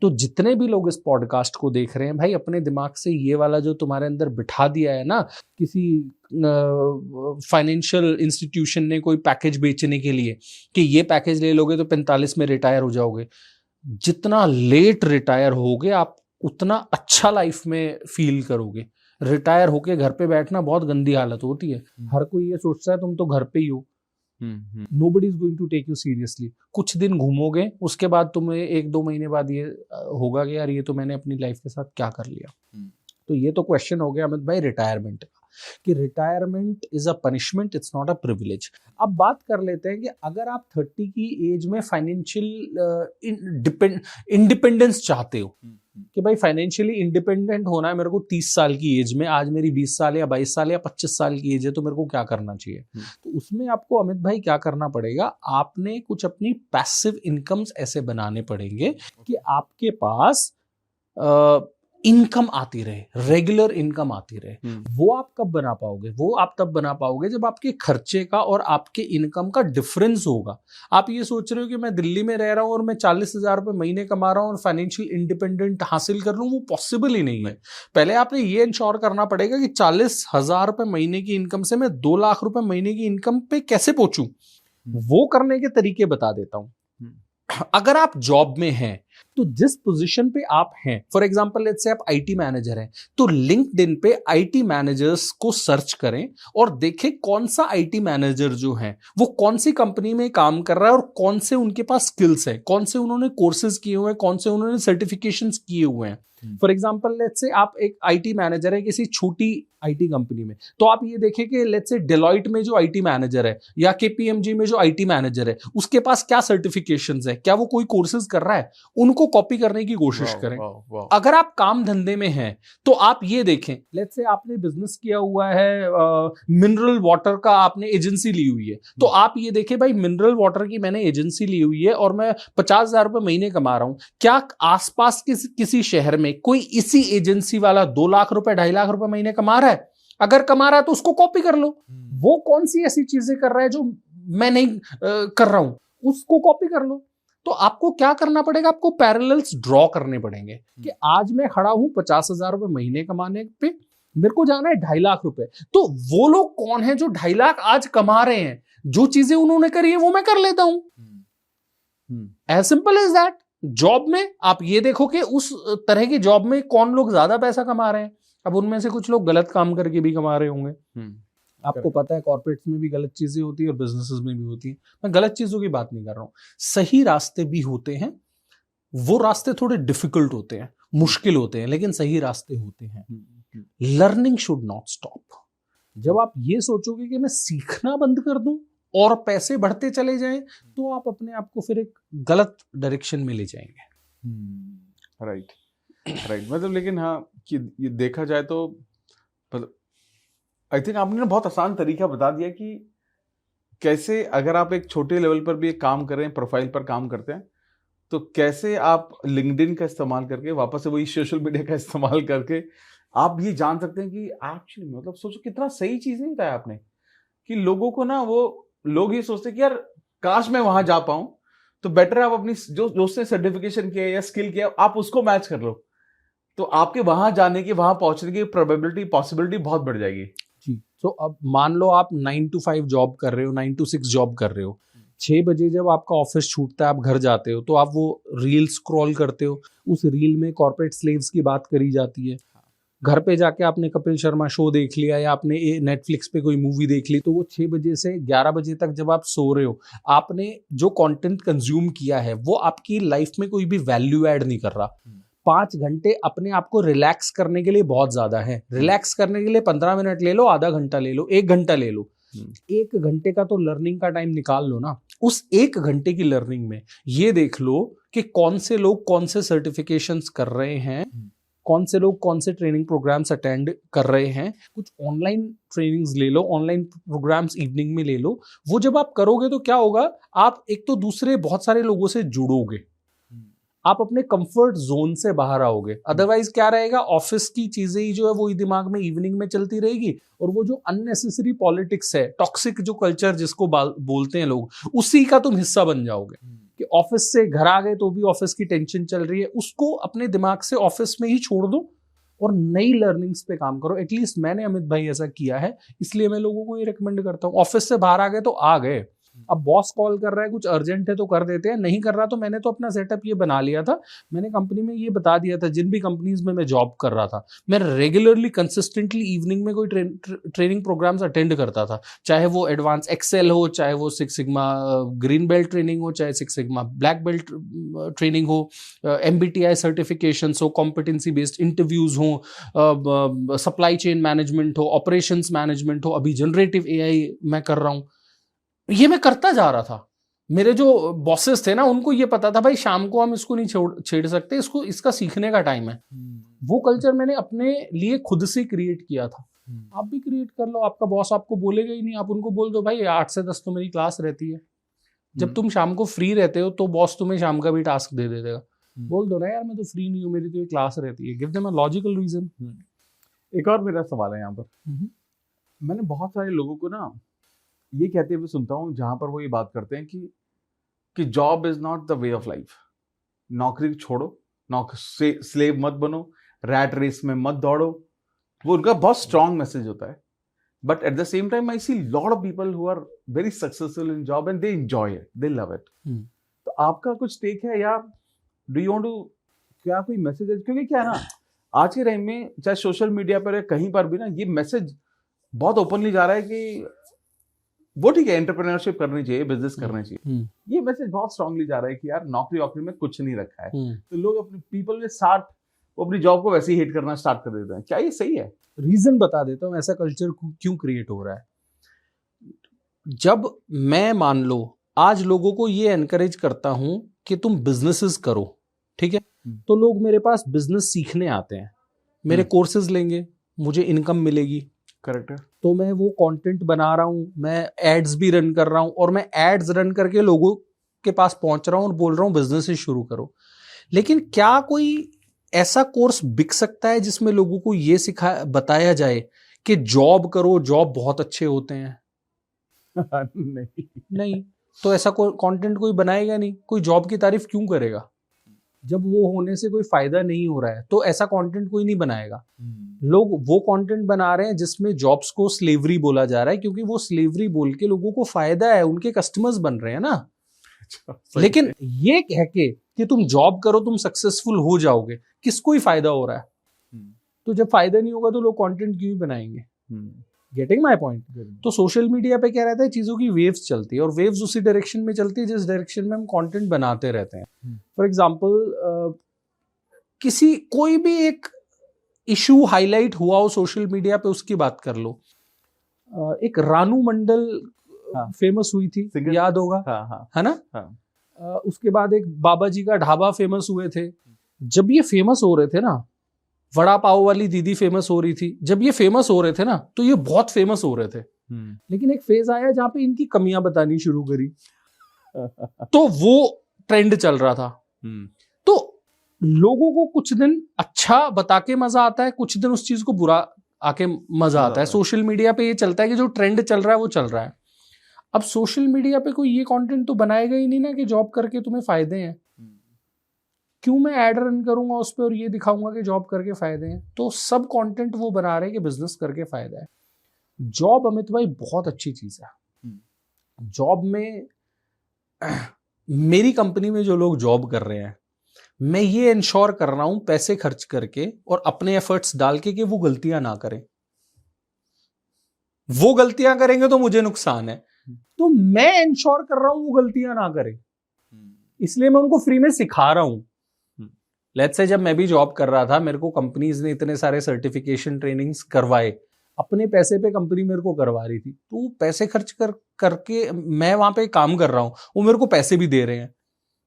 तो जितने भी लोग इस पॉडकास्ट को देख रहे हैं भाई, अपने दिमाग से ये वाला जो तुम्हारे अंदर बिठा दिया है ना, किसी फाइनेंशियल इंस्टीट्यूशन ने कोई पैकेज बेचने के लिए कि ये पैकेज ले लोगे तो 45 में रिटायर हो जाओगे। जितना लेट रिटायर होगे आप उतना अच्छा लाइफ में फील करोगे। रिटायर होके घर पे बैठना बहुत गंदी हालत होती है। हर कोई ये सोचता है तुम तो घर पे ही हो, nobody is going to take you seriously। कुछ दिन घूमोगे, उसके बाद तुम्हें 1-2 महीने बाद ये होगा कि यार ये तो मैंने अपनी लाइफ के साथ क्या कर लिया। तो ये तो क्वेश्चन हो गया अमित भाई रिटायरमेंट का, कि retirement is a punishment, it's not a privilege. अब बात कर लेते हैं कि अगर आप 30 की एज में फाइनेंशियल इंडिपेंडेंस चाहते हो कि भाई फाइनेंशियली इंडिपेंडेंट होना है मेरे को 30 साल की एज में, आज मेरी 20 साल या 22 साल या 25 साल की एज है, तो मेरे को क्या करना चाहिए? तो उसमें आपको अमित भाई क्या करना पड़ेगा, आपने कुछ अपनी पैसिव इनकम्स ऐसे बनाने पड़ेंगे कि आपके पास इनकम आती रहे, रेगुलर इनकम आती रहे। वो आप कब बना पाओगे? वो आप तब बना पाओगे जब आपके खर्चे का और आपके इनकम का डिफरेंस होगा। आप ये सोच रहे हो कि मैं दिल्ली में रह रहा हूं और मैं 40,000 रुपए महीने कमा रहा हूं और फाइनेंशियल इंडिपेंडेंट हासिल कर लूं, वो पॉसिबल ही नहीं है। पहले आपने ये इंश्योर करना पड़ेगा कि 40,000 रुपए महीने की इनकम से मैं 2 लाख रुपए महीने की इनकम पे कैसे पहुंचूं। वो करने के तरीके बता देता हूं। अगर आप जॉब में हैं तो जिस पोजीशन पे आप हैं, फॉर एग्जांपल लेट्स से आप आईटी मैनेजर हैं, तो लिंक्डइन पे आईटी मैनेजर्स को सर्च करें और देखें कौन सा आईटी मैनेजर जो है वो कौन सी कंपनी में काम कर रहा है और कौन से उनके पास स्किल्स है, कौन से उन्होंने कोर्सेज किए हुए हैं, कौन से उन्होंने सर्टिफिकेशंस किए हुए हैं। फॉर एग्जांपल लेट्स से आप एक आईटी मैनेजर है किसी छोटी आईटी कंपनी में, तो आप ये देखें कि लेट्स से डेलॉइट में जो आईटी मैनेजर है या केपीएमजी में जो आईटी मैनेजर है उसके पास क्या सर्टिफिकेशंस है, क्या वो कोई कोर्सेज कर रहा है, उनको कॉपी करने की कोशिश करें। अगर आप काम धंधे में हैं तो आप ये देखें, लेट्स से आपने बिजनेस किया हुआ है, मिनरल वाटर का आपने एजेंसी ली हुई है, तो आप ये देखें भाई मिनरल वाटर की मैंने एजेंसी ली हुई है और मैं 50,000 रुपए महीने कमा रहा हूं, क्या आसपास किसी शहर में कोई इसी एजेंसी वाला 2 लाख रुपए 2.5 लाख रुपए महीने कमा रहा है? अगर कमा रहा है तो उसको कॉपी कर लो। वो कौन सी ऐसी चीजें कर रहा है जो मैं नहीं कर रहा हूं, उसको कॉपी कर लो। तो आपको क्या करना पड़ेगा, आपको पैरेलल्स ड्रॉ करने पड़ेंगे कि आज मैं खड़ा हूं 50,000 रुपए महीने कमाने पे, मेरे को जाना है 2.5 लाख रुपए। तो वो लोग कौन है जो 2.5 लाख आज कमा रहे हैं, जो चीजें उन्होंने करी है वो मैं कर लेता हूं। As simple as that. Job में आप ये देखो कि उस तरह की जॉब में कौन लोग ज्यादा पैसा कमा रहे हैं। अब उनमें से कुछ लोग गलत काम करके भी कमा रहे होंगे। आपको पता है कॉर्पोरेट्स में भी गलत चीजें होती है और बिजनेसेस में भी होती है। मैं गलत चीजों की बात नहीं कर रहा हूं, सही रास्ते भी होते हैं। वो रास्ते थोड़े डिफिकल्ट होते हैं, मुश्किल होते हैं, लेकिन सही रास्ते होते हैं। Learning should not stop. जब आप ये सोचोगे कि मैं सीखना बंद कर दूं और पैसे बढ़ते चले जाएं, तो आप अपने आप को फिर एक गलत डायरेक्शन में ले जाएंगे।
राइट। मतलब लेकिन हाँ कि ये देखा जाए तो आई थिंक आपने ना बहुत आसान तरीका बता दिया कि कैसे अगर आप एक छोटे लेवल पर भी एक काम कर रहे हैं, प्रोफाइल पर काम करते हैं, तो कैसे आप लिंक्डइन का इस्तेमाल करके वापस से वही सोशल मीडिया का इस्तेमाल करके आप ये जान सकते हैं कि एक्चुअली मतलब सोचो कितना सही चीज नहीं बताया आपने कि लोगों को ना, वो लोग ये सोचते कि यार काश मैं वहां जा पाऊं, तो बेटर आप अपनी जो उसने सर्टिफिकेशन किया या स्किल किया आप उसको मैच कर लो, तो आपके वहां जाने की, वहां पहुंचने की प्रोबेबिलिटी, पॉसिबिलिटी बहुत बढ़ जाएगी।
जी। तो अब मान लो आप 9 to 5 जॉब कर रहे हो, 9 to 6 जॉब कर रहे हो, 6 बजे जब आपका ऑफिस छूटता है, आप घर जाते हो, तो आप वो रील स्क्रॉल करते हो, उस रील में कॉर्पोरेट स्लेव्स की बात करी जाती है। घर पे जाके आपने कपिल शर्मा शो देख लिया या आपने नेटफ्लिक्स पे कोई मूवी देख ली, तो वो 6 बजे से 11 बजे तक जब आप सो रहे हो, आपने जो कंटेंट कंज्यूम किया है वो आपकी लाइफ में कोई भी वैल्यू ऐड नहीं कर रहा। 5 घंटे अपने आप को रिलैक्स करने के लिए बहुत ज्यादा है। रिलैक्स करने के लिए 15 मिनट ले लो, आधा घंटा ले लो, 1 घंटा ले लो। 1 घंटे का तो लर्निंग का टाइम निकाल लो ना। उस 1 घंटे की लर्निंग में ये देख लो कि कौन से लोग कौन से सर्टिफिकेशंस कर रहे हैं, कौन से लोग कौन से ट्रेनिंग प्रोग्राम्स अटेंड कर रहे हैं। कुछ ऑनलाइन ट्रेनिंग्स ले लो, ऑनलाइन प्रोग्राम्स इवनिंग में ले लो। वो जब आप करोगे तो क्या होगा, आप एक तो दूसरे बहुत सारे लोगों से जुड़ोगे, आप अपने कंफर्ट जोन से बाहर आओगे। अदरवाइज क्या रहेगा, ऑफिस की चीजें ही जो है वो ही दिमाग में इवनिंग में चलती रहेगी, और वो जो अननेसेसरी पॉलिटिक्स है, टॉक्सिक जो कल्चर जिसको बोलते हैं लोग, उसी का तुम हिस्सा बन जाओगे। कि ऑफिस से घर आ गए तो भी ऑफिस की टेंशन चल रही है, उसको अपने दिमाग से ऑफिस में ही छोड़ दो और नई लर्निंग्स पे काम करो। एटलीस्ट मैंने, अमित भाई, ऐसा किया है, इसलिए मैं लोगों को ये रिकमेंड करता हूँ। ऑफिस से बाहर आ गए तो आ गए, अब बॉस कॉल कर रहा है, कुछ अर्जेंट है तो कर देते हैं, नहीं कर रहा तो मैंने तो अपना सेटअप ये बना लिया था। मैंने कंपनी में ये बता दिया था, जिन भी कंपनीज में मैं जॉब कर रहा था, मैं रेगुलरली कंसिस्टेंटली इवनिंग में कोई ट्रेनिंग प्रोग्राम्स अटेंड करता था। चाहे वो एडवांस एक्सेल हो, चाहे वो 6 सिग्मा ग्रीन बेल्ट ट्रेनिंग हो, चाहे 6 सिग्मा ब्लैक बेल्ट ट्रेनिंग हो, MBTI सर्टिफिकेशन हो, कॉम्पिटेंसी बेस्ड इंटरव्यूज हो, सप्लाई चेन मैनेजमेंट हो, ऑपरेशंस मैनेजमेंट हो, अभी जनरेटिव AI मैं कर रहा हूँ। ये मैं करता जा रहा था। मेरे जो बॉसेस थे ना, उनको ये पता था भाई शाम को हम इसको नहीं छेड़ सकते, इसको, इसका सीखने का टाइम है। वो कल्चर मैंने अपने लिए खुद से क्रिएट किया था। आप भी क्रिएट कर लो। आपका बॉस आपको बोलेगा ही नहीं, आप उनको बोल दो भाई 8 से 10 तो मेरी क्लास रहती है। जब तुम शाम को फ्री रहते हो तो बॉस तुम्हें शाम का भी टास्क दे देगा। बोल दो ना यार मैं तो फ्री नहीं हूँ, मेरी तो ये क्लास रहती है। Give them a logical reason.
एक और मेरा सवाल है यहाँ पर, मैंने बहुत सारे लोगों को ना ये कहते हुए सुनता हूँ, जहां पर वो ये बात करते हैं कि job is not the way of life. नौकरी छोड़ो, स्लेव मत बनो, रैट रेस में मत दौड़ो। वो उनका बहुत स्ट्रॉन्ग मैसेज होता है। But at the same time I see lot of people who are very successful in job and they enjoy it, they love it. तो आपका कुछ टेक है या डू यू वांट टू, क्या कोई मैसेज है? क्योंकि क्या है ना, आज के टाइम में चाहे सोशल मीडिया पर या कहीं पर भी ना, ये मैसेज बहुत ओपनली जा रहा है कि वो ठीक है, एंटरप्रेन्योरशिप करनी चाहिए, बिजनेस करना चाहिए। ये मैसेज बहुत स्ट्रांगली जा रहा है कि यार नौकरी वोकरी में कुछ नहीं रखा है। तो लोग अपने पीपल के साथ वो अपनी जॉब को वैसे ही हेट करना स्टार्ट कर देते हैं। क्या ये सही है?
रीजन बता देता हूँ ऐसा कल्चर क्यों क्रिएट हो रहा है। जब मैं, मान लो, आज लोगों को ये एनकरेज करता हूं कि तुम बिजनेसेस करो, ठीक है, तो लोग मेरे पास बिजनेस सीखने आते हैं, मेरे कोर्सेज लेंगे, मुझे इनकम मिलेगी।
करेक्ट है।
तो मैं वो कंटेंट बना रहा हूँ, मैं एड्स भी रन कर रहा हूँ, और मैं एड्स रन करके लोगों के पास पहुंच रहा हूँ और बोल रहा हूँ बिजनेस शुरू करो। लेकिन क्या कोई ऐसा कोर्स बिक सकता है जिसमें लोगों को ये बताया जाए कि जॉब करो, जॉब बहुत अच्छे होते हैं? नहीं। तो ऐसा कंटेंट कोई बनाएगा नहीं। कोई जॉब की तारीफ क्यों करेगा जब वो होने से कोई फायदा नहीं हो रहा है? तो ऐसा कंटेंट कोई नहीं बनाएगा। लोग वो कंटेंट बना रहे हैं जिसमें जॉब्स को स्लेवरी बोला जा रहा है, क्योंकि वो स्लेवरी बोल के लोगों को फायदा है, उनके कस्टमर्स बन रहे हैं ना। लेकिन ये कह के कि तुम जॉब करो, तुम सक्सेसफुल हो जाओगे, किसको ही फायदा हो रहा है? तो जब फायदा नहीं होगा तो लोग कंटेंट क्यों ही बनाएंगे? Getting my point? तो सोशल मीडिया पे क्या रहता है, चीजों की वेव्स चलती है, और वेव्स उसी डायरेक्शन में चलती है जिस डायरेक्शन में हम कंटेंट बनाते रहते हैं। फॉर एग्जांपल, कोई भी एक इशू हाईलाइट हुआ हो सोशल मीडिया पे, उसकी बात कर लो। एक रानू मंडल फेमस हुई थी, याद होगा? है ना? उसके बाद एक बाबा जी का ढाबा फेमस हुए थे। जब ये फेमस हो रहे थे ना, वड़ा पाव वाली दीदी फेमस हो रही थी, जब ये फेमस हो रहे थे ना, तो ये बहुत फेमस हो रहे थे। लेकिन एक फेज आया जहां पे इनकी कमियां बतानी शुरू करी, तो वो ट्रेंड चल रहा था। तो लोगों को कुछ दिन अच्छा बता के मजा आता है, कुछ दिन उस चीज को बुरा आके मजा आता है। सोशल मीडिया पे ये चलता है कि जो ट्रेंड चल रहा है वो चल रहा है। अब सोशल मीडिया पे कोई ये कंटेंट तो बनाएगा ही नहीं ना कि जॉब करके तुम्हें फायदे हैं। क्यों मैं एड रन करूंगा उस पर और ये दिखाऊंगा कि जॉब करके फायदे हैं? तो सब कंटेंट वो बना रहे हैं कि बिजनेस करके फायदा है। जॉब, अमित भाई, बहुत अच्छी चीज है। जॉब में, मेरी कंपनी में जो लोग जॉब कर रहे हैं, मैं ये इंश्योर कर रहा हूं पैसे खर्च करके और अपने एफर्ट्स डाल के कि वो गलतियां ना करें। वो गलतियां करेंगे तो मुझे नुकसान है, तो मैं इंश्योर कर रहा हूं वो गलतियां ना करें। इसलिए मैं उनको फ्री में सिखा रहा हूं। लेट्स से जब मैं भी जॉब कर रहा था, मेरे को कंपनीज ने इतने सारे सर्टिफिकेशन ट्रेनिंग्स करवाए, अपने पैसे पे कंपनी मेरे को करवा रही थी, तो पैसे खर्च करके मैं वहां पे काम कर रहा हूँ, वो मेरे को पैसे भी दे रहे हैं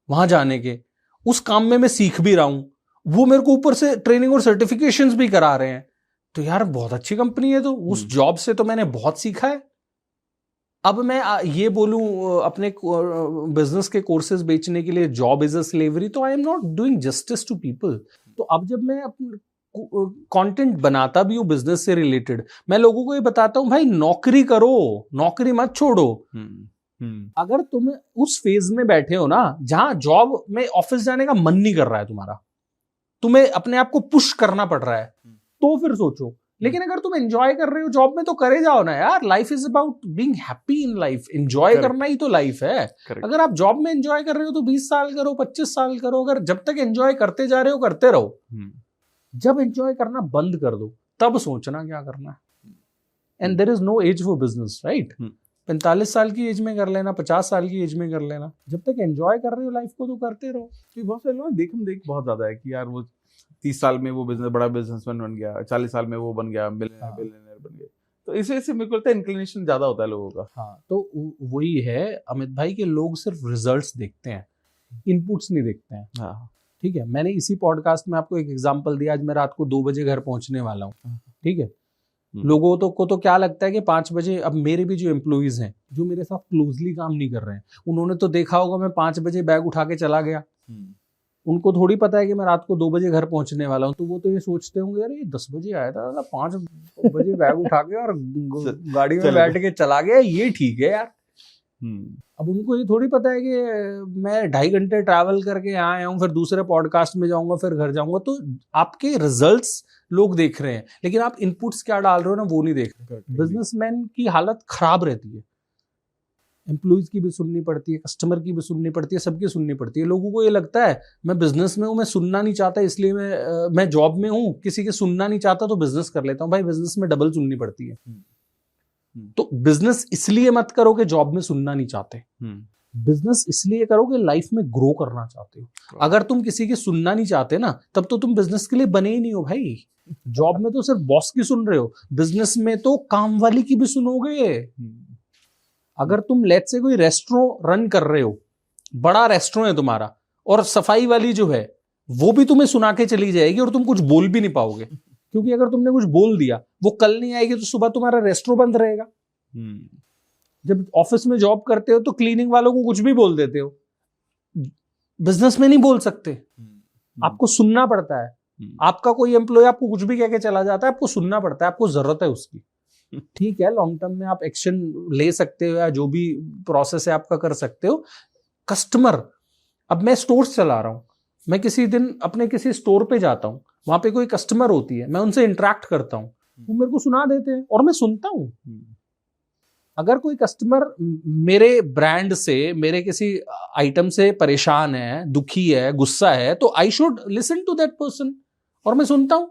वहां जाने के, उस काम में मैं सीख भी रहा हूँ, वो मेरे को ऊपर से ट्रेनिंग और सर्टिफिकेशंस भी करा रहे हैं, तो यार बहुत अच्छी कंपनी है। तो उस जॉब से तो मैंने बहुत सीखा है। अब मैं ये बोलूं अपने बिजनेस के कोर्सेज बेचने के लिए जॉब इज अ स्लेवरी, तो I am not doing justice to people. तो अब जब मैं कंटेंट बनाता भी हूँ बिजनेस से रिलेटेड, मैं लोगों को ये बताता हूँ भाई नौकरी करो, नौकरी मत छोड़ो। अगर तुम उस फेज में बैठे हो ना जहां जॉब में ऑफिस जाने का मन नहीं कर रहा है तुम्हारा, तुम्हें अपने आप को पुश करना पड़ रहा है, तो फिर सोचो। लेकिन अगर तुम एंजॉय कर रहे हो जॉब में तो करे जाओ ना यार। Life is about being happy in life, enjoy करना ही तो लाइफ है। अगर आप जॉब में एंजॉय कर रहे हो तो 20 साल करो, 25 साल करो, अगर जब तक एंजॉय करते जा रहे हो करते रहो। जब एंजॉय करना बंद कर दो तब सोचना क्या करना है। And there is no age for business, right? 45 साल की एज में कर लेना, 50 साल की एज में कर लेना, जब तक एंजॉय कर रहे हो लाइफ को तो करते रहो।
तो बहुत सारे लोग देख बहुत ज्यादा है कि यार वो 30 साल में वो बड़ा बिजनेसमैन बन गया, 40 साल में वो बन गया बिलियनर बन गया, तो इसे मेरे को लगता है इंक्लिनेशन ज्यादा होता है लोगों का।
हाँ, तो वही है अमित भाई के लोग सिर्फ रिजल्ट्स देखते हैं, इनपुट्स नहीं देखते हैं।
हाँ,
ठीक है, मैंने इसी पॉडकास्ट में आपको एक एग्जांपल दिया। आज मैं रात को 2 बजे घर पहुंचने वाला हूँ, ठीक है। लोगों को तो क्या लगता है कि 5 बजे, अब मेरे भी जो एम्प्लॉइज हैं जो मेरे साथ क्लोजली काम नहीं कर रहे हैं, उन्होंने तो देखा होगा मैं 5 बजे बैग उठा के चला गया, उनको थोड़ी पता है कि मैं रात को 2 बजे घर पहुंचने वाला हूँ। तो वो तो ये सोचते होंगे यार ये 10 बजे आया था, 5 बजे बैग उठा के और गाड़ी में बैठ के चला गया, ये ठीक है यार। अब उनको ये थोड़ी पता है कि मैं 2.5 घंटे ट्रैवल करके यहाँ आया हूँ, फिर दूसरे पॉडकास्ट में जाऊंगा, फिर घर जाऊंगा। तो आपके रिजल्ट्स लोग देख रहे हैं, लेकिन आप इनपुट्स क्या डाल रहे हो ना वो नहीं देख रहे। बिजनेसमैन की हालत खराब रहती है, एम्प्लॉइज की भी सुननी पड़ती है, कस्टमर की भी सुननी पड़ती है, सबकी सुननी पड़ती है। लोगों को ये लगता है मैं बिजनेस में हूँ, मैं सुनना नहीं चाहता इसलिए मैं जॉब में हूँ, किसी के सुनना नहीं चाहता तो बिजनेस कर लेता हूँ। भाई बिजनेस में डबल सुननी पड़ती है। तो बिजनेस इसलिए मत करो कि जॉब में सुनना नहीं चाहते, बिजनेस इसलिए करो कि लाइफ में ग्रो करना चाहते हो। अगर तुम किसी की सुनना नहीं चाहते ना, तब तो तुम बिजनेस के लिए बने ही नहीं हो भाई। जॉब में तो सिर्फ बॉस की सुन रहे हो, बिजनेस में तो काम वाली की भी सुनोगे। अगर तुम लेट से कोई रेस्टोरेंट रन कर रहे हो, बड़ा रेस्टोरेंट है तुम्हारा, और सफाई वाली जो है वो भी तुम्हें सुना के चली जाएगी और तुम कुछ बोल भी नहीं पाओगे, क्योंकि अगर तुमने कुछ बोल दिया वो कल नहीं आएगी तो सुबह तुम्हारा रेस्टोरेंट बंद रहेगा। जब ऑफिस में जॉब करते हो तो क्लीनिंग वालों को कुछ भी बोल देते हो, बिजनेस में नहीं बोल सकते, आपको सुनना पड़ता है। आपका कोई एम्प्लॉय आपको कुछ भी कह के चला जाता है, आपको सुनना पड़ता है, आपको जरूरत है उसकी। ठीक है, लॉन्ग टर्म में आप एक्शन ले सकते हो या जो भी प्रोसेस है आपका कर सकते हो। कस्टमर, अब मैं स्टोर्स चला रहा हूं, मैं किसी दिन अपने किसी स्टोर पे जाता हूं, वहां पे कोई कस्टमर होती है, मैं उनसे इंटरेक्ट करता हूं, वो मेरे को सुना देते हैं और मैं सुनता हूं। अगर कोई कस्टमर मेरे ब्रांड से, मेरे किसी आइटम से परेशान है, दुखी है, गुस्सा है, तो I should listen to that person, और मैं सुनता हूं।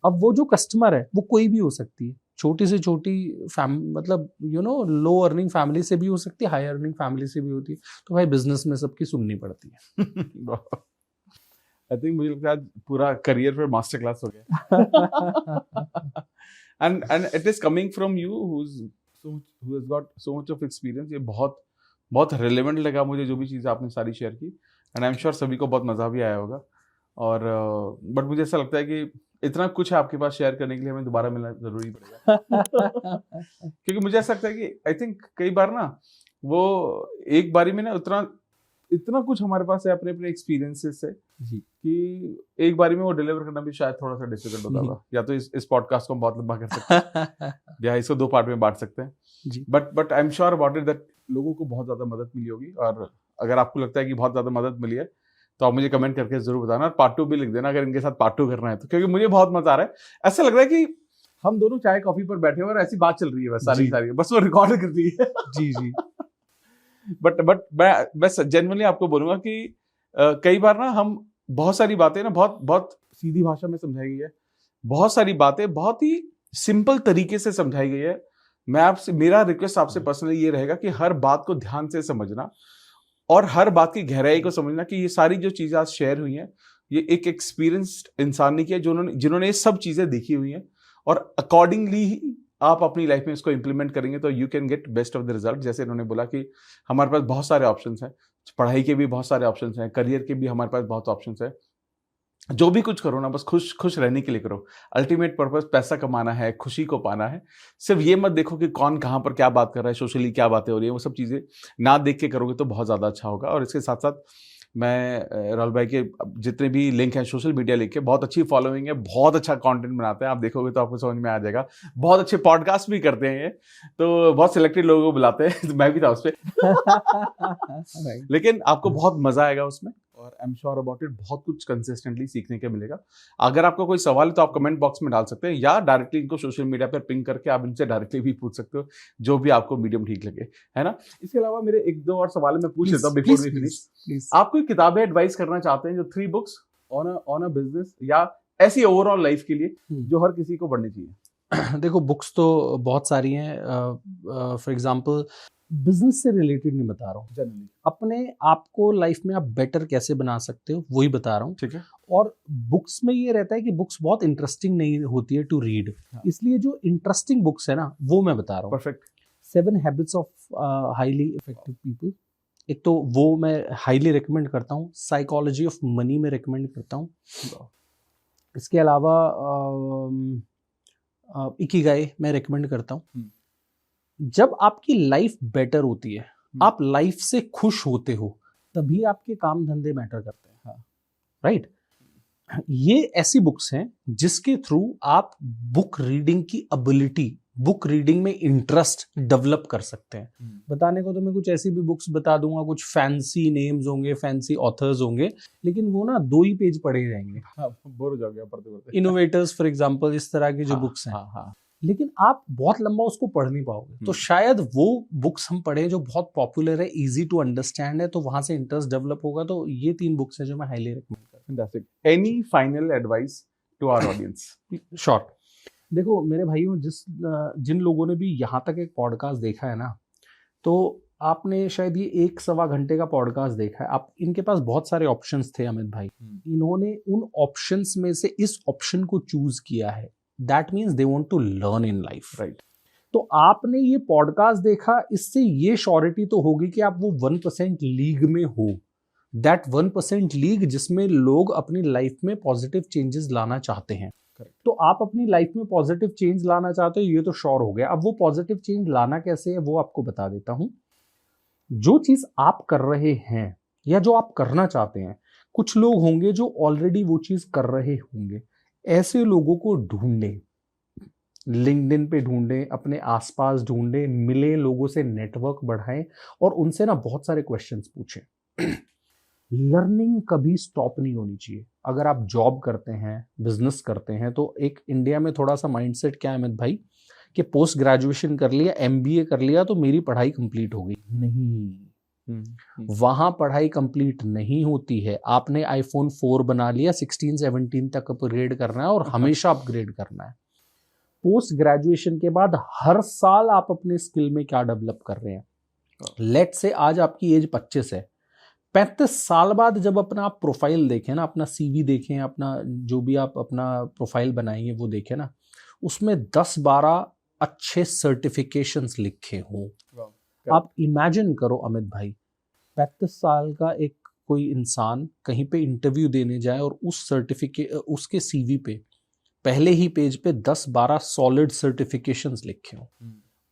अब वो जो कस्टमर है वो कोई भी हो सकती है, छोटी से छोटी मतलब लो अर्निंग फैमिली से भी हो सकती है, हाई अर्निंग फैमिली से भी होती है। तो भाई बिजनेस में सबकी सुननी पड़ती है।
आई थिंक मुझे लगता है आज पूरा करियर पे मास्टर क्लास हो गया। And it is coming from you who has got so much of experience. ये बहुत रिलेवेंट लगा मुझे जो भी चीज़ आपने सारी शेयर की, एंड आई एम श्योर सभी को बहुत मज़ा भी आया होगा। और बट मुझे ऐसा लगता है कि इतना कुछ है आपके पास शेयर करने के लिए हमें दोबारा मिलना जरूरी पड़ेगा। क्योंकि मुझे ऐसा लगता है कि आई थिंक कई बार ना वो एक बारी में ना इतना कुछ हमारे पास है अपने एक्सपीरियंसेस से जी, कि एक बारी में वो डिलीवर करना भी शायद थोड़ा सा डिफिकल्ट होता होगा। या तो इस पॉडकास्ट को हम बहुत लंबा कर सकते हैं या इसको 2 पार्ट में बांट सकते हैं जी। But I am sure about it that लोगों को बहुत ज्यादा मदद मिली होगी। और अगर आपको लगता है कि बहुत ज्यादा मदद मिली है तो आप मुझे कमेंट करके जरूर बताना, और पार्ट 2 भी लिख देना अगर इनके साथ पार्ट 2 करना है तो, क्योंकि मुझे बहुत मजा आ रहा है। ऐसा लग रहा है कि हम दोनों चाय कॉफी पर बैठे हुए और ऐसी बात चल रही है, बस सारी बस वो रिकॉर्ड कर रही है। जी। बट मैं जेन्युइनली आपको बोलूंगा कि कई बार ना हम बहुत सारी बातें ना बहुत सीधी भाषा में समझाई गई है, बहुत सारी बातें बहुत ही सिंपल तरीके से समझाई गई है। मेरा रिक्वेस्ट आपसे पर्सनली ये रहेगा कि हर बात को ध्यान से समझना और हर बात की गहराई को समझना कि ये सारी जो चीजें आज शेयर हुई हैं ये एक एक्सपीरियंस्ड इंसान ने किया जिन्होंने ये सब चीजें देखी हुई हैं, और अकॉर्डिंगली आप अपनी लाइफ में इसको इंप्लीमेंट करेंगे तो you can get best of the result. जैसे इन्होंने बोला कि हमारे पास बहुत सारे ऑप्शंस हैं, पढ़ाई के भी बहुत सारे ऑप्शंस हैं, करियर के भी हमारे पास बहुत ऑप्शंस हैं। जो भी कुछ करो ना, बस खुश रहने के लिए करो। अल्टीमेट पर्पस पैसा कमाना है, खुशी को पाना है। सिर्फ ये मत देखो कि कौन कहाँ पर क्या बात कर रहा है, सोशली क्या बातें हो रही है, वो सब चीज़ें ना देख के करोगे तो बहुत ज़्यादा अच्छा होगा। और इसके साथ साथ मैं राहुल भाई के जितने भी लिंक हैं सोशल मीडिया लिंक के, बहुत अच्छी फॉलोइंग है, बहुत अच्छा कंटेंट बनाते हैं, आप देखोगे तो आपको समझ में आ जाएगा। बहुत अच्छे पॉडकास्ट भी करते हैं ये, तो बहुत सिलेक्टेड लोगों को बुलाते हैं, तो मैं भी था उस पर लेकिन आपको बहुत मजा आएगा उसमें, और आई एम श्योर अबाउट इट बहुत कुछ कंसिस्टेंटली सीखने को मिलेगा। अगर आपको कोई सवाल है तो आप कमेंट बॉक्स में डाल सकते हैं, या डायरेक्टली इनको सोशल मीडिया पर पिंग करके आप इनसे डायरेक्टली भी पूछ सकते हो, जो भी आपको मीडियम ठीक लगे, है ना। इसके अलावा मेरे एक दो और सवाल मैं पूछ लेता हूँ बिफोर वी फिनिश। आप कोई किताबें एडवाइस करना चाहते हैं, जो 3 बुक्स ऑन अ बिजनेस या ऐसी ओवरऑल लाइफ के लिए जो हर किसी को पढ़नी चाहिए?
देखो, बुक्स तो बहुत सारी हैं। फॉर एग्जांपल बिजनेस से रिलेटेड नहीं बता रहा हूँ, जनरली अपने आप को लाइफ में आप बेटर कैसे बना सकते हो वही बता रहा हूँ, ठीक है। और बुक्स में ये रहता है कि बुक्स बहुत इंटरेस्टिंग नहीं होती है टू रीड, इसलिए जो इंटरेस्टिंग बुक्स है ना वो मैं बता रहा हूँ।
Perfect.
7 habits of highly effective people, एक तो वो मैं हाईली रिकमेंड करता हूँ। साइकोलॉजी ऑफ मनी में रिकमेंड करता हूँ। इसके अलावा इकिगाई मैं रिकमेंड करता हूँ। जब आपकी लाइफ बेटर होती है, आप लाइफ से खुश होते हो, तभी आपके काम धंधे मैटर करते हैं, राइट। ये ऐसी बुक्स हैं जिसके थ्रू आप बुक रीडिंग की एबिलिटी, बुक रीडिंग में इंटरेस्ट डेवलप कर सकते हैं। बताने को तो मैं कुछ ऐसी भी बुक्स बता दूंगा, कुछ फैंसी नेम्स होंगे, फैंसी ऑथर्स होंगे, लेकिन वो ना 2 ही पेज पढ़े जाएंगे,
बोर हो जाओगे पढ़ते पढ़ते।
इनोवेटर्स फॉर एग्जांपल, इस तरह की जो बुक्स हैं, लेकिन आप बहुत लंबा उसको पढ़ नहीं पाओगे। तो शायद वो बुक्स हम पढ़े जो बहुत पॉपुलर है, इजी टू अंडरस्टैंड है, तो वहां से इंटरेस्ट डेवलप होगा। तो ये 3 बुक्स हैं जो मैं हाईली रिकमेंड करता हूँ।
Any final advice to our audience?
Short. देखो मेरे भाइयों, जिन लोगों ने भी यहाँ तक एक पॉडकास्ट देखा है ना, तो आपने शायद ये 1-1.25 घंटे का पॉडकास्ट देखा है। आप, इनके पास बहुत सारे ऑप्शंस थे अमित भाई, इन्होंने उन ऑप्शंस में से इस ऑप्शन को चूज किया है। That means they want to learn in life, right? तो आपने ये पॉडकास्ट देखा, इससे ये श्योरिटी तो होगी कि आप वो 1% लीग में हो, दैट 1% लीग जिसमें लोग अपनी लाइफ में पॉजिटिव चेंजेस लाना चाहते हैं। तो आप अपनी लाइफ में पॉजिटिव चेंज लाना चाहते हो, ये तो श्योर हो गया। अब वो पॉजिटिव चेंज लाना कैसे है वो आपको बता देता हूं। जो चीज आप कर रहे हैं या जो आप करना चाहते हैं, कुछ लोग होंगे जो ऑलरेडी वो चीज कर रहे होंगे। ऐसे लोगों को ढूंढें, लिंक्डइन पे ढूंढें, अपने आसपास ढूंढें, मिले लोगों से, नेटवर्क बढ़ाएं और उनसे ना बहुत सारे क्वेश्चंस पूछें। लर्निंग कभी स्टॉप नहीं होनी चाहिए। अगर आप जॉब करते हैं, बिजनेस करते हैं, तो एक इंडिया में थोड़ा सा माइंडसेट क्या है अमित भाई, कि पोस्ट ग्रेजुएशन कर लिया, MBA कर लिया तो मेरी पढ़ाई कंप्लीट हो गई। नहीं, वहां पढ़ाई कंप्लीट नहीं होती है। आपने iPhone 4 बना लिया, 16-17 तक अपग्रेड करना है और हमेशा अपग्रेड करना है। पोस्ट ग्रेजुएशन के बाद हर साल आप अपने स्किल में क्या डेवलप कर रहे हैं। लेट से आज आपकी एज 25 है, 35 साल बाद जब अपना आप प्रोफाइल देखें ना, अपना CV देखें, अपना जो भी आप अपना प्रोफाइल बनाएंगे वो देखें ना, उसमें 10-12 अच्छे सर्टिफिकेशंस लिखे हों। आप इमेजिन करो अमित भाई, 35 साल का एक कोई इंसान कहीं पे इंटरव्यू देने जाए और उस सर्टिफिकेट, उसके CV पे पहले ही पेज पे 10-12 सॉलिड सर्टिफिकेशंस लिखे हो।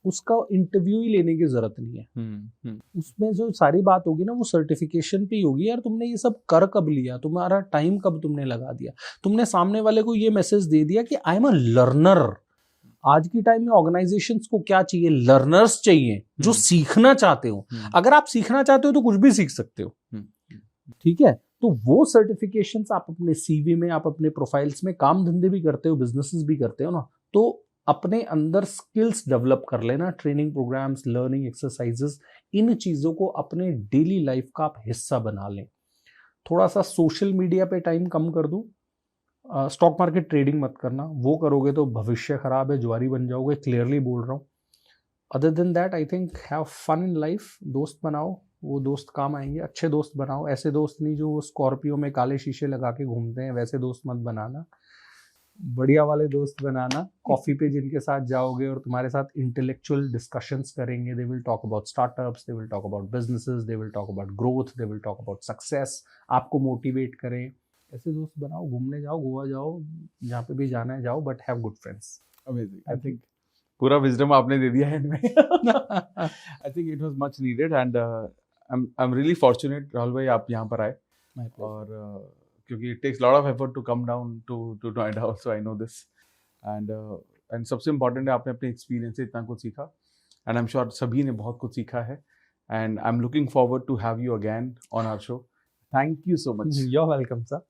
उसका इंटरव्यू ही लेने की जरूरत नहीं है। उसमें जो सारी बात होगी ना वो सर्टिफिकेशन पे ही होगी। यार तुमने ये सब कर कब लिया, तुम्हारा टाइम कब तुमने लगा दिया, तुमने सामने वाले को ये मैसेज दे दिया कि आई एम अ लर्नर। आज की टाइम में ऑर्गेनाइजेशंस को क्या चाहिए? लर्नर्स चाहिए जो सीखना चाहते हो। अगर आप सीखना चाहते हो तो कुछ भी सीख सकते हो, ठीक है। तो वो सर्टिफिकेशंस आप अपने CV में, आप अपने प्रोफाइल्स में, काम धंधे भी करते हो, बिजनेसेस भी करते हो ना, तो अपने अंदर स्किल्स डेवलप कर लेना। ट्रेनिंग प्रोग्राम्स, लर्निंग एक्सरसाइजेस, इन चीजों को अपने डेली लाइफ का आप हिस्सा बना लें। थोड़ा सा सोशल मीडिया पे टाइम कम कर दो। स्टॉक मार्केट ट्रेडिंग मत करना, वो करोगे तो भविष्य खराब है, जुआरी बन जाओगे, क्लियरली बोल रहा हूँ। Other than that I think have fun in life. दोस्त बनाओ, वो दोस्त काम आएंगे। अच्छे दोस्त बनाओ, ऐसे दोस्त नहीं जो स्कॉर्पियो में काले शीशे लगा के घूमते हैं, वैसे दोस्त मत बनाना। बढ़िया वाले दोस्त बनाना, कॉफी पे जिनके साथ जाओगे और तुम्हारे साथ इंटेलेक्चुअल डिस्कशंस करेंगे। They will talk about startups, they will talk about businesses, they will talk about growth, they will talk about success, आपको मोटिवेट करें। ऐसे दोस्त बनाओ, घूमने जाओ, गोवा जाओ, जहाँ पे भी जाना है जाओ, but have good friends.
Amazing, I think पूरा विजडम आपने दे दिया है इनमें। I think it was much needed and I am really fortunate Rahul भाई आप यहाँ पर आए। और क्योंकि it takes lot of effort to come down to Noida also, I know this. And सबसे इम्पोर्टेंट है आपने अपने एक्सपीरियंस से इतना कुछ सीखा, एंड आई एम श्योर सभी ने बहुत कुछ सीखा है। And I am looking forward to have you again on our show. Thank you so much.
You're welcome, sir.